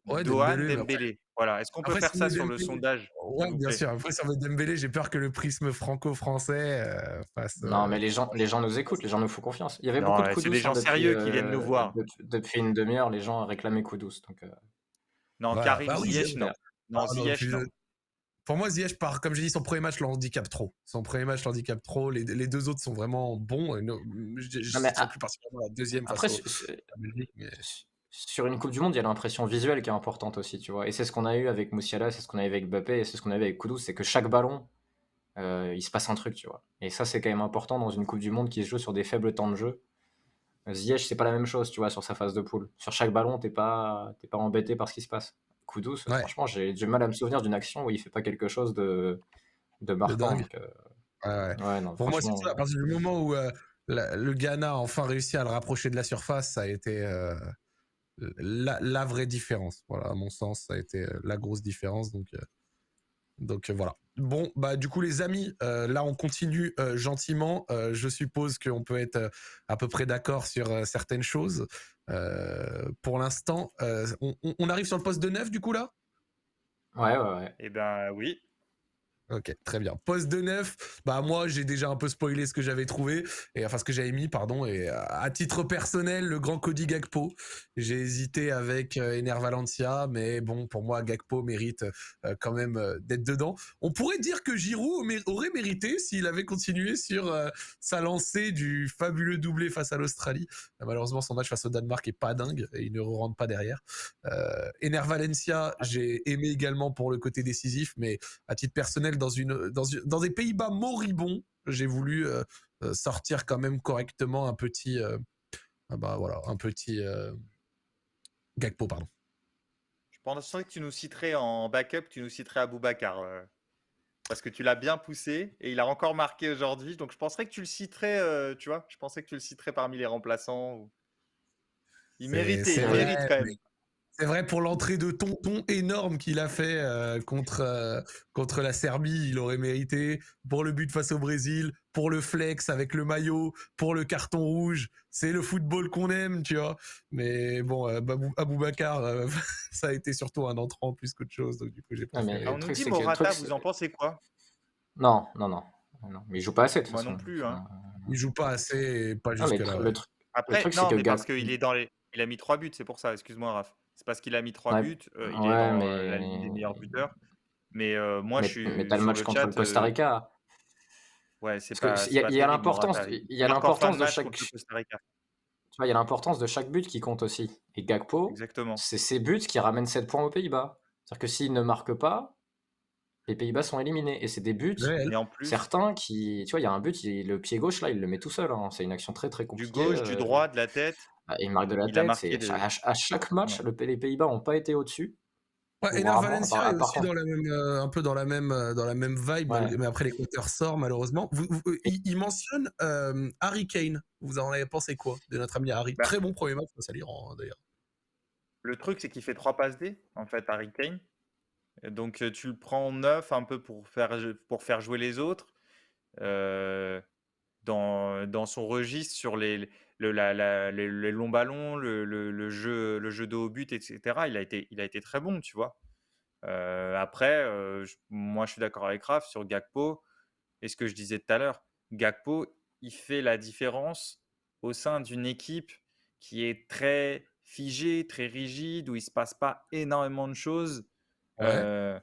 Ouais, Dohan, Dembélé, mais Dembélé. Voilà. Est-ce qu'on peut après, faire si on ça met sur le Dembélé, sondage, s'il ouais, vous bien plaît? sûr. Après, si on met Dembélé, j'ai peur que le prisme franco-français fasse. Non, mais les gens nous écoutent, les gens nous font confiance. Il y avait beaucoup Non, de c'est des Kudus, hein, gens sérieux qui viennent nous voir. depuis une demi-heure, les gens réclamaient Kudus. Donc, Non, Voilà. Karim Bah oui, Ziyech, non. Non, non, Ziyech, non. pour moi, Ziyech, comme j'ai dit, son premier match l'handicap trop. Son premier match l'handicap trop. Les deux autres sont vraiment bons. Je non, mais citerai plus particulièrement la deuxième face après, à Belgique. Mais... sur une Coupe du Monde, il y a l'impression visuelle qui est importante aussi, tu vois. Et c'est ce qu'on a eu avec Moussiala, c'est ce qu'on a eu avec Mbappé, et c'est ce qu'on a eu avec Kudus, c'est que chaque ballon, il se passe un truc, tu vois. Et ça, c'est quand même important dans une Coupe du Monde qui se joue sur des faibles temps de jeu. Ziyech, c'est pas la même chose, tu vois, sur sa phase de poule. Sur chaque ballon, t'es pas embêté par ce qui se passe. Kudus, Ouais, franchement, j'ai du mal à me souvenir d'une action où il fait pas quelque chose de de marquant. dingue. Donc, Ouais, ouais. ouais, non, Pour moi, c'est franchement. ça. À partir du moment où le Ghana a enfin réussi à le rapprocher de la surface, ça a été la vraie différence. Voilà, à mon sens, ça a été la grosse différence. Donc voilà. Bon, bah du coup les amis, là on continue gentiment. Je suppose qu'on peut être à peu près d'accord sur certaines choses. Pour l'instant, on arrive sur le poste de 9 du coup là. Ouais, ouais, ouais. Eh ben oui. Ok, très bien. Poste de 9, bah moi j'ai déjà un peu spoilé ce que j'avais trouvé, et enfin ce que j'avais mis, pardon, et à titre personnel, le grand Cody Gakpo. J'ai hésité avec Ener Valencia, mais bon, pour moi, Gakpo mérite quand même d'être dedans. On pourrait dire que Giroud aurait mérité s'il avait continué sur sa lancée du fabuleux doublé face à l'Australie. Malheureusement, son match face au Danemark est pas dingue, et il ne rentre pas derrière. Ener Valencia, j'ai aimé également pour le côté décisif, mais à titre personnel, dans des Pays-Bas moribonds, j'ai voulu sortir quand même correctement un petit, un petit Gakpo, pardon. Je pensais que tu nous citerais en backup, tu nous citerais Aboubacar. Parce que tu l'as bien poussé et il a encore marqué aujourd'hui. Donc je penserais que tu le citerais, tu vois. Je pensais que tu le citerais parmi les remplaçants. Il C'est il vrai, mérite quand mais même. c'est vrai pour l'entrée de tonton énorme qu'il a fait contre la Serbie, il aurait mérité. Pour le but face au Brésil, pour le flex avec le maillot, pour le carton rouge, c'est le football qu'on aime, tu vois. Mais bon, Aboubacar, ça a été surtout un entrant plus qu'autre chose, donc du coup j'ai Non, mais préféré. Ah, le on nous truc, dit c'est que le truc, Morata, vous en pensez quoi? non, non, non, non, mais il joue pas assez de toute Moi non façon. plus, hein. Enfin, Il joue pas assez et pas non, mais jusque là, ouais. le Après, truc, c'est non, que mais parce Gak, qu'il est dans les. Il a mis 3 buts, c'est pour ça. Excuse-moi, Raph. C'est parce qu'il a mis 3 ouais, buts. Il est ouais, dans la ligne des meilleurs buteurs. Mais moi, je mais suis t'as le sur match le contre le chat. Costa Rica. Ouais, Parce que c'est pas il y a terrible, l'importance, Morata. il y Il a marque en fin de l'importance de match chaque, contre le Costa Rica. tu vois, il y a l'importance de chaque but qui compte aussi. Et Gakpo, Exactement. c'est ces buts qui ramènent 7 points aux Pays-Bas. C'est-à-dire que s'il ne marque pas, les Pays-Bas sont éliminés. Et c'est des buts, Réel. Et en plus, certains qui, tu vois, il y a un but, le pied gauche là, il le met tout seul, hein. C'est une action très très du compliquée. gauche, du droit, de la tête, Il marque de la il a tête. marqué de. À chaque match, Ouais. les Pays-Bas n'ont pas été au-dessus. Ouais, Ou Ener rarement. Valencia est Par aussi contre, dans la même, un peu dans la même vibe, ouais. mais après l'équateur sort malheureusement. Et, Il mentionne Harry Kane. Vous en avez pensé quoi de notre ami Harry? Bah, Très bon premier match face à l'Iran d'ailleurs. le truc, c'est qu'il fait 3 passes D, en fait, Harry Kane. Et donc, tu le prends neuf un peu pour faire jouer les autres. euh, dans son registre sur les longs ballons, le jeu de haut but, etc. Il a été très bon, tu vois. Après, moi, je suis d'accord avec Raph sur Gakpo. Et ce que je disais tout à l'heure, Gakpo, il fait la différence au sein d'une équipe qui est très figée, très rigide, où il ne se passe pas énormément de choses. Ouais, Euh,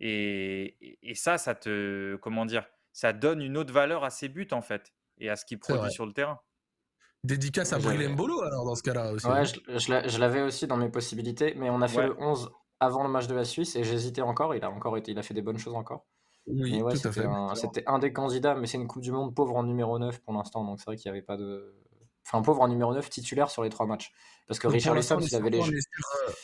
et ça te, comment dire, ça donne une autre valeur à ses buts en fait et à ce qu'il c'est vrai. produit sur le terrain. Dédicace à Bril j'avais- Mbolo alors dans ce cas-là aussi, ouais, non? je l'avais aussi dans mes possibilités, mais on a fait Ouais, le 11 avant le match de la Suisse et j'hésitais encore. Il a fait des bonnes choses encore. Mais Oui, ouais, tout à fait. c'était un des candidats, mais c'est une Coupe du Monde pauvre en numéro 9 pour l'instant, donc c'est vrai qu'il n'y avait pas de. Enfin, pauvre en numéro 9 titulaire sur les 3 matchs. Parce que Donc pour l'instant, Richarlison, on est s'il sur avait les quoi? On jeux. est sur,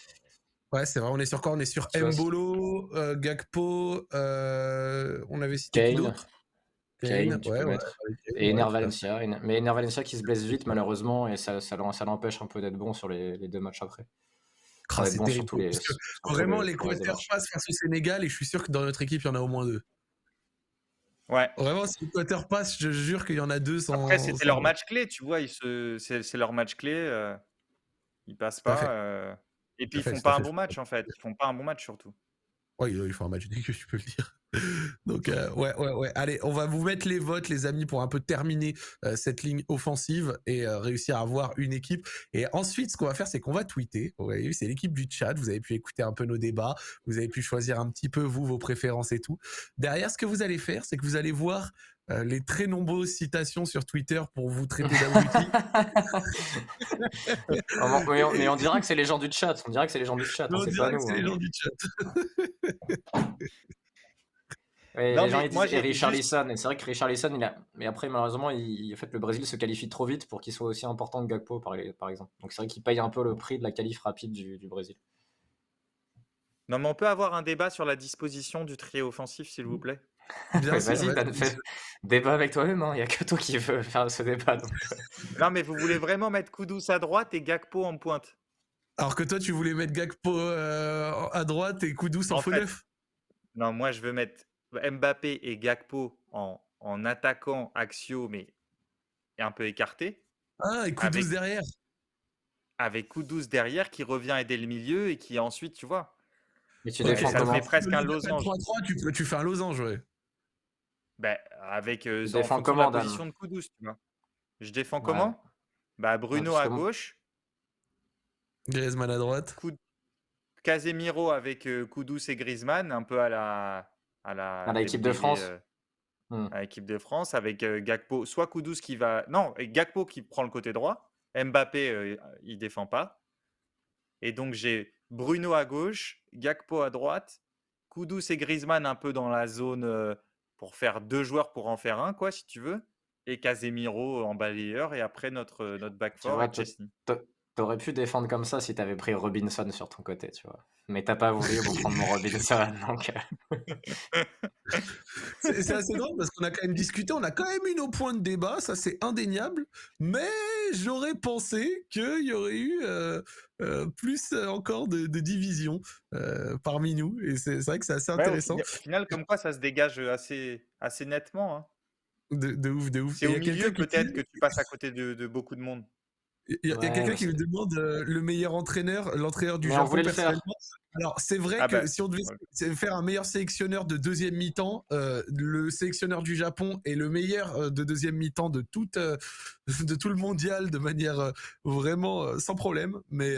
ouais, c'est vrai, on est sur quoi? On est sur Tu vois, Mbolo, Gakpo, on avait cité qui Kane, d'autre? Kane, Kane, tu ouais, peux ouais, mettre. Kane, Et ouais, Ener tout à fait. Valencia. Mais Ener Valencia qui se blesse vite, malheureusement, et ça l'empêche un peu d'être bon sur les 2 matchs après. Ça va être C'est bon terrible. Parce que vraiment, sur le reste des l'Équateur matchs. passe face au Sénégal et je suis sûr que dans notre équipe, il y en a au moins 2. Ouais. Vraiment, si l'Équateur passe, je jure qu'il y en a 2 Après, sans, c'était sans... leur match clé, tu vois. C'est leur match clé. Ils passent Tout à pas. fait, Et tout puis, à ils fait, font tout à pas un fait. bon match, en fait. Ils font pas un bon match, surtout. Ouais, il faut un match que tu peux le dire. Donc, ouais. Allez, on va vous mettre les votes, les amis, pour un peu terminer cette ligne offensive et réussir à avoir une équipe. Et ensuite, ce qu'on va faire, c'est qu'on va tweeter. Vous voyez, c'est l'équipe du chat. Vous avez pu écouter un peu nos débats. Vous avez pu choisir un petit peu, vous, vos préférences et tout. Derrière, ce que vous allez faire, c'est que vous allez voir les très nombreuses citations sur Twitter pour vous traiter d'abrutis. Mais on dira que c'est les gens du chat. On dira que c'est les gens du chat. Mais on C'est pas dirait que nous. c'est les Hein. gens du chat. Ouais, Non, les gens mais ils moi, disent et j'ai juste. Richarlison. Et c'est vrai que Richarlison, mais après malheureusement, en fait, le Brésil se qualifie trop vite pour qu'il soit aussi important que Gakpo par exemple. Donc c'est vrai qu'il paye un peu le prix de la qualif rapide du Brésil. Non, mais on peut avoir un débat sur la disposition du trio offensif, s'il vous plaît. Bien Ouais, sûr, vas-y, vas-y. Dan, fais débat avec toi-même. Il y a que toi qui veux faire ce débat. Donc. Non, mais vous voulez vraiment mettre Kudus à droite et Gakpo en pointe. Alors que toi, tu voulais mettre Gakpo à droite et Kudus en En faux fait, neuf. non, moi, je veux mettre Mbappé et Gakpo en attaquant axiaux, mais un peu écarté, Ah, et Kudus avec, derrière. avec Kudus derrière qui revient aider le milieu et qui ensuite, tu vois. Mais tu Ok, Et défends ça te fait comment? au presque un lieu de mettre losange. 3-3, tu fais un losange, ouais. Ben, avec, Tu en défends fonction de la comment, Dan? position de Kudus, tu vois. Je défends Ouais. comment? Bah, Ouais, Bruno parce à que gauche, Griezmann à droite. Casemiro avec Kudus et Griezmann, un peu à à la l'équipe de Dembélé France. Hmm. à l'équipe de France, avec Gakpo, soit Kudus qui va. Non, et Gakpo qui prend le côté droit. Mbappé, il défend pas. Et donc j'ai Bruno à gauche, Gakpo à droite, Kudus et Griezmann un peu dans la zone pour faire 2 joueurs pour en faire un, quoi, si tu veux. Et Casemiro en balayeur. Et après notre back Tu four vois, avec Chesney. t'aurais pu défendre comme ça si t'avais pris Robinson sur ton côté, tu vois. Mais t'as pas voulu vous prendre mon Robinson, donc. C'est assez drôle parce qu'on a quand même discuté, on a quand même eu nos points de débat, ça c'est indéniable, mais j'aurais pensé qu'il y aurait eu plus encore de division parmi nous, et c'est vrai que c'est assez Ouais, intéressant. au final, comme quoi ça se dégage assez nettement. Hein. De ouf, de ouf. C'est Et il au y a quelqu'un milieu qui dit, peut-être que tu passes à côté de beaucoup de monde. il y a Ouais, quelqu'un qui me demande le meilleur entraîneur, l'entraîneur du mais on Japon voulait le faire. personnellement. Alors c'est vrai Ah que bah, si on devait ouais. faire un meilleur sélectionneur de deuxième mi-temps, le sélectionneur du Japon est le meilleur de deuxième mi-temps de de tout le mondial de manière vraiment sans problème. Mais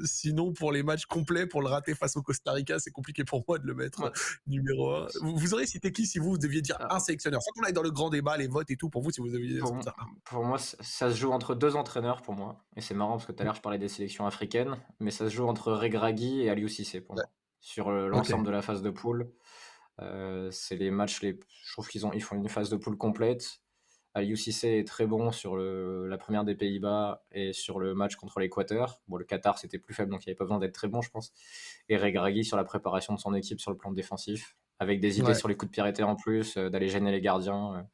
sinon pour les matchs complets, pour le rater face au Costa Rica, c'est compliqué pour moi de le mettre Ouais. numéro un. Vous auriez cité qui si vous deviez dire Ah, un sélectionneur? Sans qu'on aille dans le grand débat, les votes et tout, pour vous si vous deviez Pour, sortir un. pour moi, ça se joue entre deux entraîneurs pour moi. Et c'est marrant parce que tout à l'heure, je parlais des sélections africaines, mais ça se joue entre Regragui et Aliou Cissé pour Ouais. moi. Sur Ok. l'ensemble de la phase de poule, c'est les matchs je trouve ils font une phase de poule complète. Aliou Cissé est très bon sur la première des Pays-Bas et sur le match contre l'Équateur. Bon, le Qatar, c'était plus faible, donc il n'y avait pas besoin d'être très bon, je pense. Et Regragui sur la préparation de son équipe sur le plan défensif, avec des idées Ouais. sur les coups de pied arrêtés en plus, d'aller gêner les gardiens.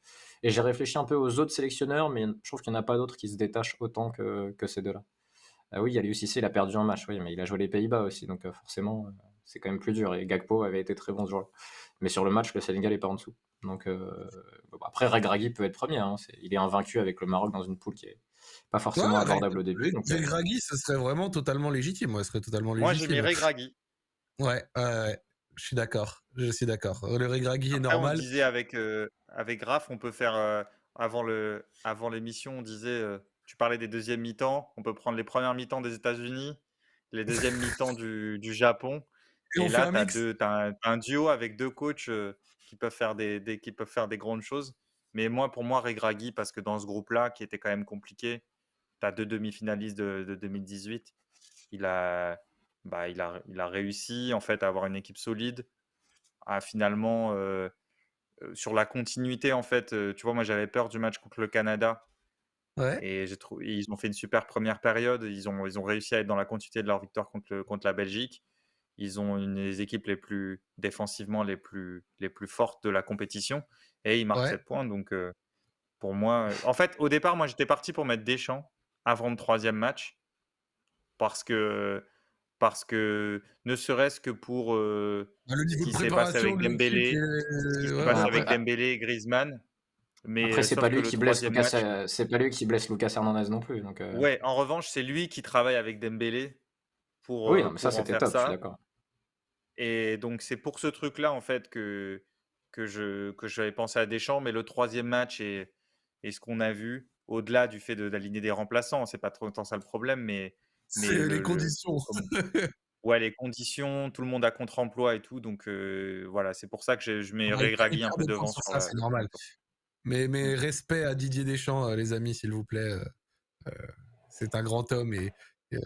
Et j'ai réfléchi un peu aux autres sélectionneurs, mais je trouve qu'il n'y en a pas d'autres qui se détachent autant que ces deux-là. Ah oui, Aliou Cissé, il a perdu un match, oui, mais il a joué les Pays-Bas aussi, donc forcément, c'est quand même plus dur. Et Gakpo avait été très bon ce jour-là. Mais sur le match, le Sénégal est pas en dessous. Donc après, Regragui peut être premier. Hein, il est invaincu avec le Maroc dans une poule qui est pas Ouais, forcément abordable au début. Donc, Regragui, ce serait vraiment totalement légitime. Ouais, ce serait totalement Moi, j'ai mis légitime. Regragui. Ouais, ouais. Je suis d'accord. Je suis d'accord. Le Regragui est Après, on normal. disait avec Raph, on peut faire avant l'émission, on disait tu parlais des deuxièmes mi-temps, on peut prendre les premières mi-temps des États-Unis, les deuxièmes mi-temps du Japon, Et et on fait là, un mix. t'as un duo avec deux coachs qui peuvent faire qui peuvent faire des grandes choses. Mais pour moi, Regragui, parce que dans ce groupe-là, qui était quand même compliqué, tu as deux demi-finalistes de 2018. Il a, il a réussi en fait à avoir une équipe solide, à finalement sur la continuité en fait. Tu vois, moi j'avais peur du match contre le Canada Ouais, et j'ai trouvé ils ont fait une super première période. Ils ont réussi à être dans la continuité de leur victoire contre la Belgique. Ils ont une des équipes les plus défensivement les plus fortes de la compétition et ils marquent ouais. 7 points. Donc pour moi, en fait, au départ, moi j'étais parti pour mettre Deschamps avant le troisième match parce que parce que ne serait-ce que pour, Bah, le ce niveau de qui s'est passé préparation avec de l'équipe, Dembélé, ce qui s'est ouais, Ouais, passé ouais. avec Dembélé et Griezmann, mais après, c'est pas sauf que lui le qui blesse troisième Lucas, match c'est pas lui qui blesse Lucas Hernandez non plus. Donc, ouais, en revanche, c'est lui qui travaille avec Dembélé oui, non, mais ça, pour en c'était faire top, je suis ça d'accord. et donc c'est pour ce truc-là, en fait, que j'avais pensé à Deschamps, mais le troisième match et ce qu'on a vu, au-delà du fait d'aligner des remplaçants, c'est pas trop tant ça le problème, mais C'est les conditions. ouais, les conditions, tout le monde a contre-emploi et tout, donc voilà, c'est pour ça que je mets Ouais, il Regragui un perd peu des points devant sur sur ça, c'est le normal. peloton. Mmh. Mais respect à Didier Deschamps, les amis, s'il vous plaît. Euh, c'est un grand homme et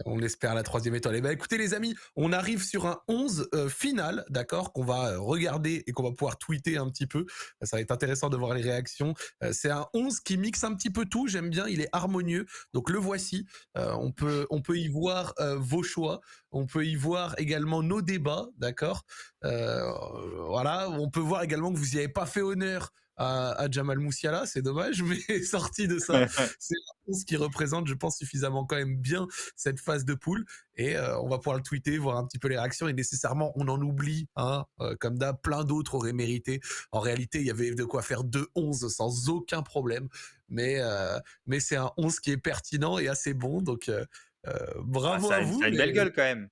on espère la troisième étoile. Et ben écoutez les amis, on arrive sur un 11 final, d'accord, qu'on va regarder et qu'on va pouvoir tweeter un petit peu. Ça va être intéressant de voir les réactions. C'est un 11 qui mixe un petit peu tout, j'aime bien, il est harmonieux. Donc le voici. On peut y voir vos choix, on peut y voir également nos débats, d'accord. Voilà, on peut voir également que vous n'y avez pas fait honneur à Jamal Moussiala, c'est dommage, mais sorti de ça, c'est ce qui représente, je pense, suffisamment quand même bien cette phase de poule. Et on va pouvoir le tweeter, voir un petit peu les réactions. Et nécessairement, on en oublie, hein, comme d'hab, plein d'autres auraient mérité. En réalité, il y avait de quoi faire 2-11 sans aucun problème. Mais c'est un 11 qui est pertinent et assez bon. Donc, Ah, bravo ça à a vous. une Mais belle gueule quand même.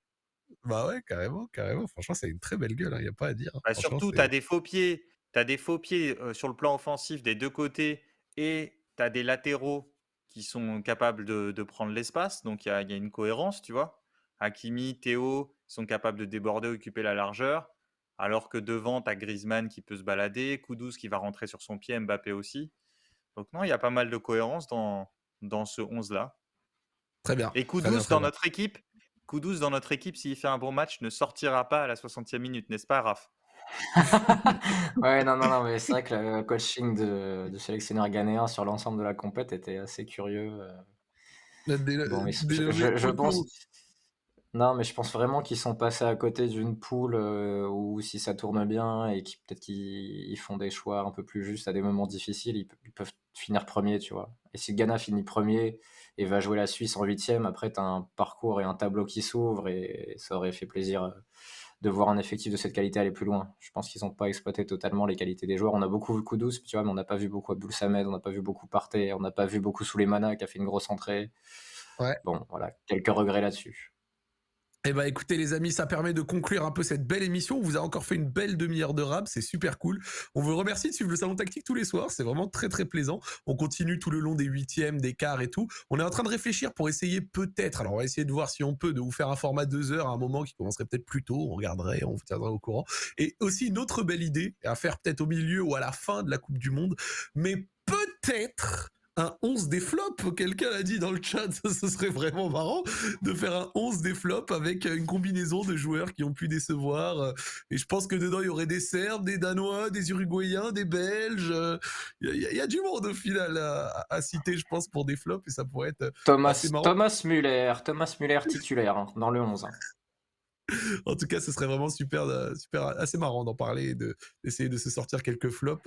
bah ouais, carrément, carrément. Franchement, c'est une très belle gueule. Il n'y a pas à dire. Bah, Franchement, surtout, tu as c'est des faux pieds, sur le plan offensif des 2 côtés et tu as des latéraux qui sont capables de prendre l'espace, donc il y a une cohérence, tu vois? Hakimi, Théo sont capables de déborder, occuper la largeur, alors que devant, tu as Griezmann qui peut se balader, Kudus qui va rentrer sur son pied, Mbappé aussi. Donc non, il y a pas mal de cohérence dans ce 11-là. très bien, Et très bien, très bien. Kudus dans notre équipe, s'il fait un bon match, ne sortira pas à la 60e minute, n'est-ce pas, Raph? Ouais, non, non, non, mais c'est vrai que le coaching du sélectionneur ghanéen sur l'ensemble de la compète était assez curieux. Bon, Dénommé je Otto. pense, non, mais je pense vraiment qu'ils sont passés à côté d'une poule où si ça tourne bien et qui peut-être qu'ils font des choix un peu plus justes à des moments difficiles, ils peuvent finir premier, tu vois. Et si le Ghana finit premier et va jouer la Suisse en huitième, après, tu as un parcours et un tableau qui s'ouvre et ça aurait fait plaisir de voir un effectif de cette qualité aller plus loin. Je pense qu'ils n'ont pas exploité totalement les qualités des joueurs. On a beaucoup vu Kudus, tu vois, mais on n'a pas vu beaucoup Abdul Samed, on n'a pas vu beaucoup Partey, on n'a pas vu beaucoup Souleymana qui a fait une grosse entrée. Ouais. Bon, voilà, quelques regrets là-dessus. Eh ben écoutez les amis, ça permet de conclure un peu cette belle émission. On vous a encore fait une belle demi-heure de rap, c'est super cool. On vous remercie de suivre le Salon Tactique tous les soirs, c'est vraiment très très plaisant. On continue tout le long des huitièmes, des quarts et tout. On est en train de réfléchir pour essayer peut-être, alors on va essayer de voir si on peut, de vous faire un format 2 heures à un moment qui commencerait peut-être plus tôt, on regarderait, on vous tiendra au courant. Et aussi une autre belle idée à faire peut-être au milieu ou à la fin de la Coupe du Monde, mais peut-être un 11 des flops, quelqu'un l'a dit dans le chat, ce serait vraiment marrant de faire un 11 des flops avec une combinaison de joueurs qui ont pu décevoir. Et je pense que dedans, il y aurait des Serbes, des Danois, des Uruguayens, des Belges. Il y a du monde au final à citer, je pense, pour des flops et ça pourrait être assez marrant. Thomas Müller titulaire hein, dans le 11. Hein. En tout cas, ce serait vraiment super, super assez marrant d'en parler et d'essayer de se sortir quelques flops.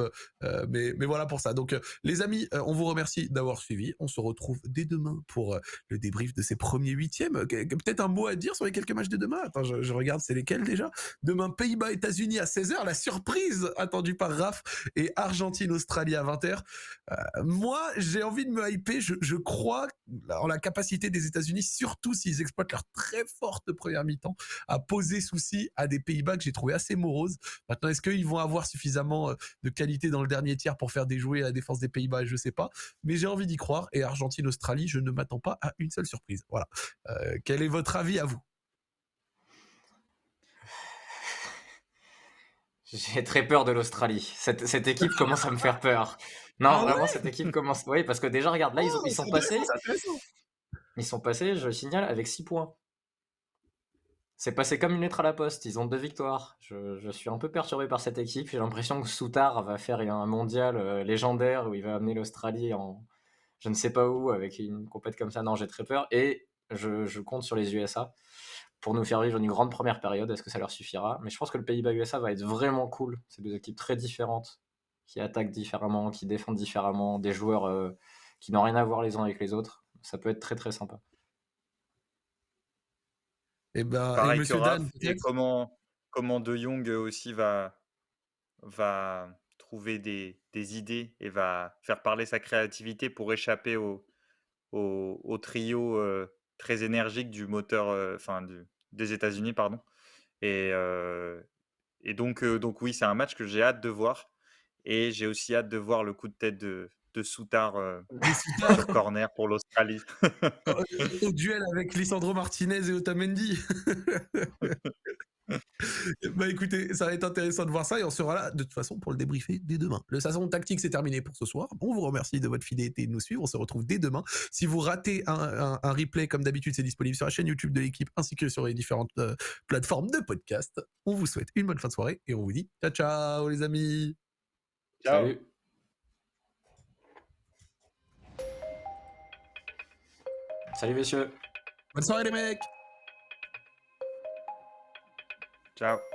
Mais voilà pour ça. Donc, les amis, on vous remercie d'avoir suivi. On se retrouve dès demain pour le débrief de ces premiers huitièmes. Peut-être un mot à dire sur les quelques matchs de demain. Attends, je regarde, c'est lesquels déjà. Demain, Pays-Bas, États-Unis à 16h. La surprise attendue par Raph et Argentine, Australie à 20h. Moi, j'ai envie de me hyper. Je crois en la capacité des États-Unis, surtout s'ils exploitent leur très forte première mi-temps, à poser souci à des Pays-Bas que j'ai trouvé assez moroses. Maintenant, est-ce qu'ils vont avoir suffisamment de qualité dans le dernier tiers pour faire déjouer la défense des Pays-Bas? Je ne sais pas, mais j'ai envie d'y croire. Et Argentine-Australie, je ne m'attends pas à une seule surprise. Voilà. Quel est votre avis à vous? J'ai très peur de l'Australie. Cette équipe commence à me faire peur. Non, Ah vraiment, ouais. cette équipe commence. Oui, parce que déjà, regarde, là, Oh, ils sont c'est passés. intéressant, c'est intéressant. Ils sont passés, je le signale, avec 6 points. C'est passé comme une lettre à la poste. Ils ont 2 victoires. Je suis un peu perturbé par cette équipe. J'ai l'impression que Souttar va faire un mondial légendaire où il va amener l'Australie en je ne sais pas où avec une compète comme ça. Non, j'ai très peur. Et je compte sur les USA pour nous faire vivre une grande première période. Est-ce que ça leur suffira? Mais je pense que le Pays-Bas-USA va être vraiment cool. C'est deux équipes très différentes, qui attaquent différemment, qui défendent différemment, des joueurs qui n'ont rien à voir les uns avec les autres. Ça peut être très très sympa. Et ben, et Pareil que Monsieur Raph, Dan, et peut-être? comment De Jong aussi va trouver des idées et va faire parler sa créativité pour échapper au trio, très énergique du moteur, enfin des États-Unis, pardon. Et donc oui, c'est un match que j'ai hâte de voir, et j'ai aussi hâte de voir le coup de tête de Souttar, Des Souttar sur corner pour l'Australie. au duel avec Lisandro Martinez et Otamendi. Bah écoutez, ça va être intéressant de voir ça et on sera là de toute façon pour le débriefer dès demain. Le Sasson Tactique, c'est terminé pour ce soir. On vous remercie de votre fidélité et de nous suivre. On se retrouve dès demain. Si vous ratez un replay, comme d'habitude, c'est disponible sur la chaîne YouTube de l'équipe ainsi que sur les différentes plateformes de podcast. On vous souhaite une bonne fin de soirée et on vous dit ciao ciao les amis. Ciao. Salut. Salut messieurs. Bonne soirée les mecs. Ciao.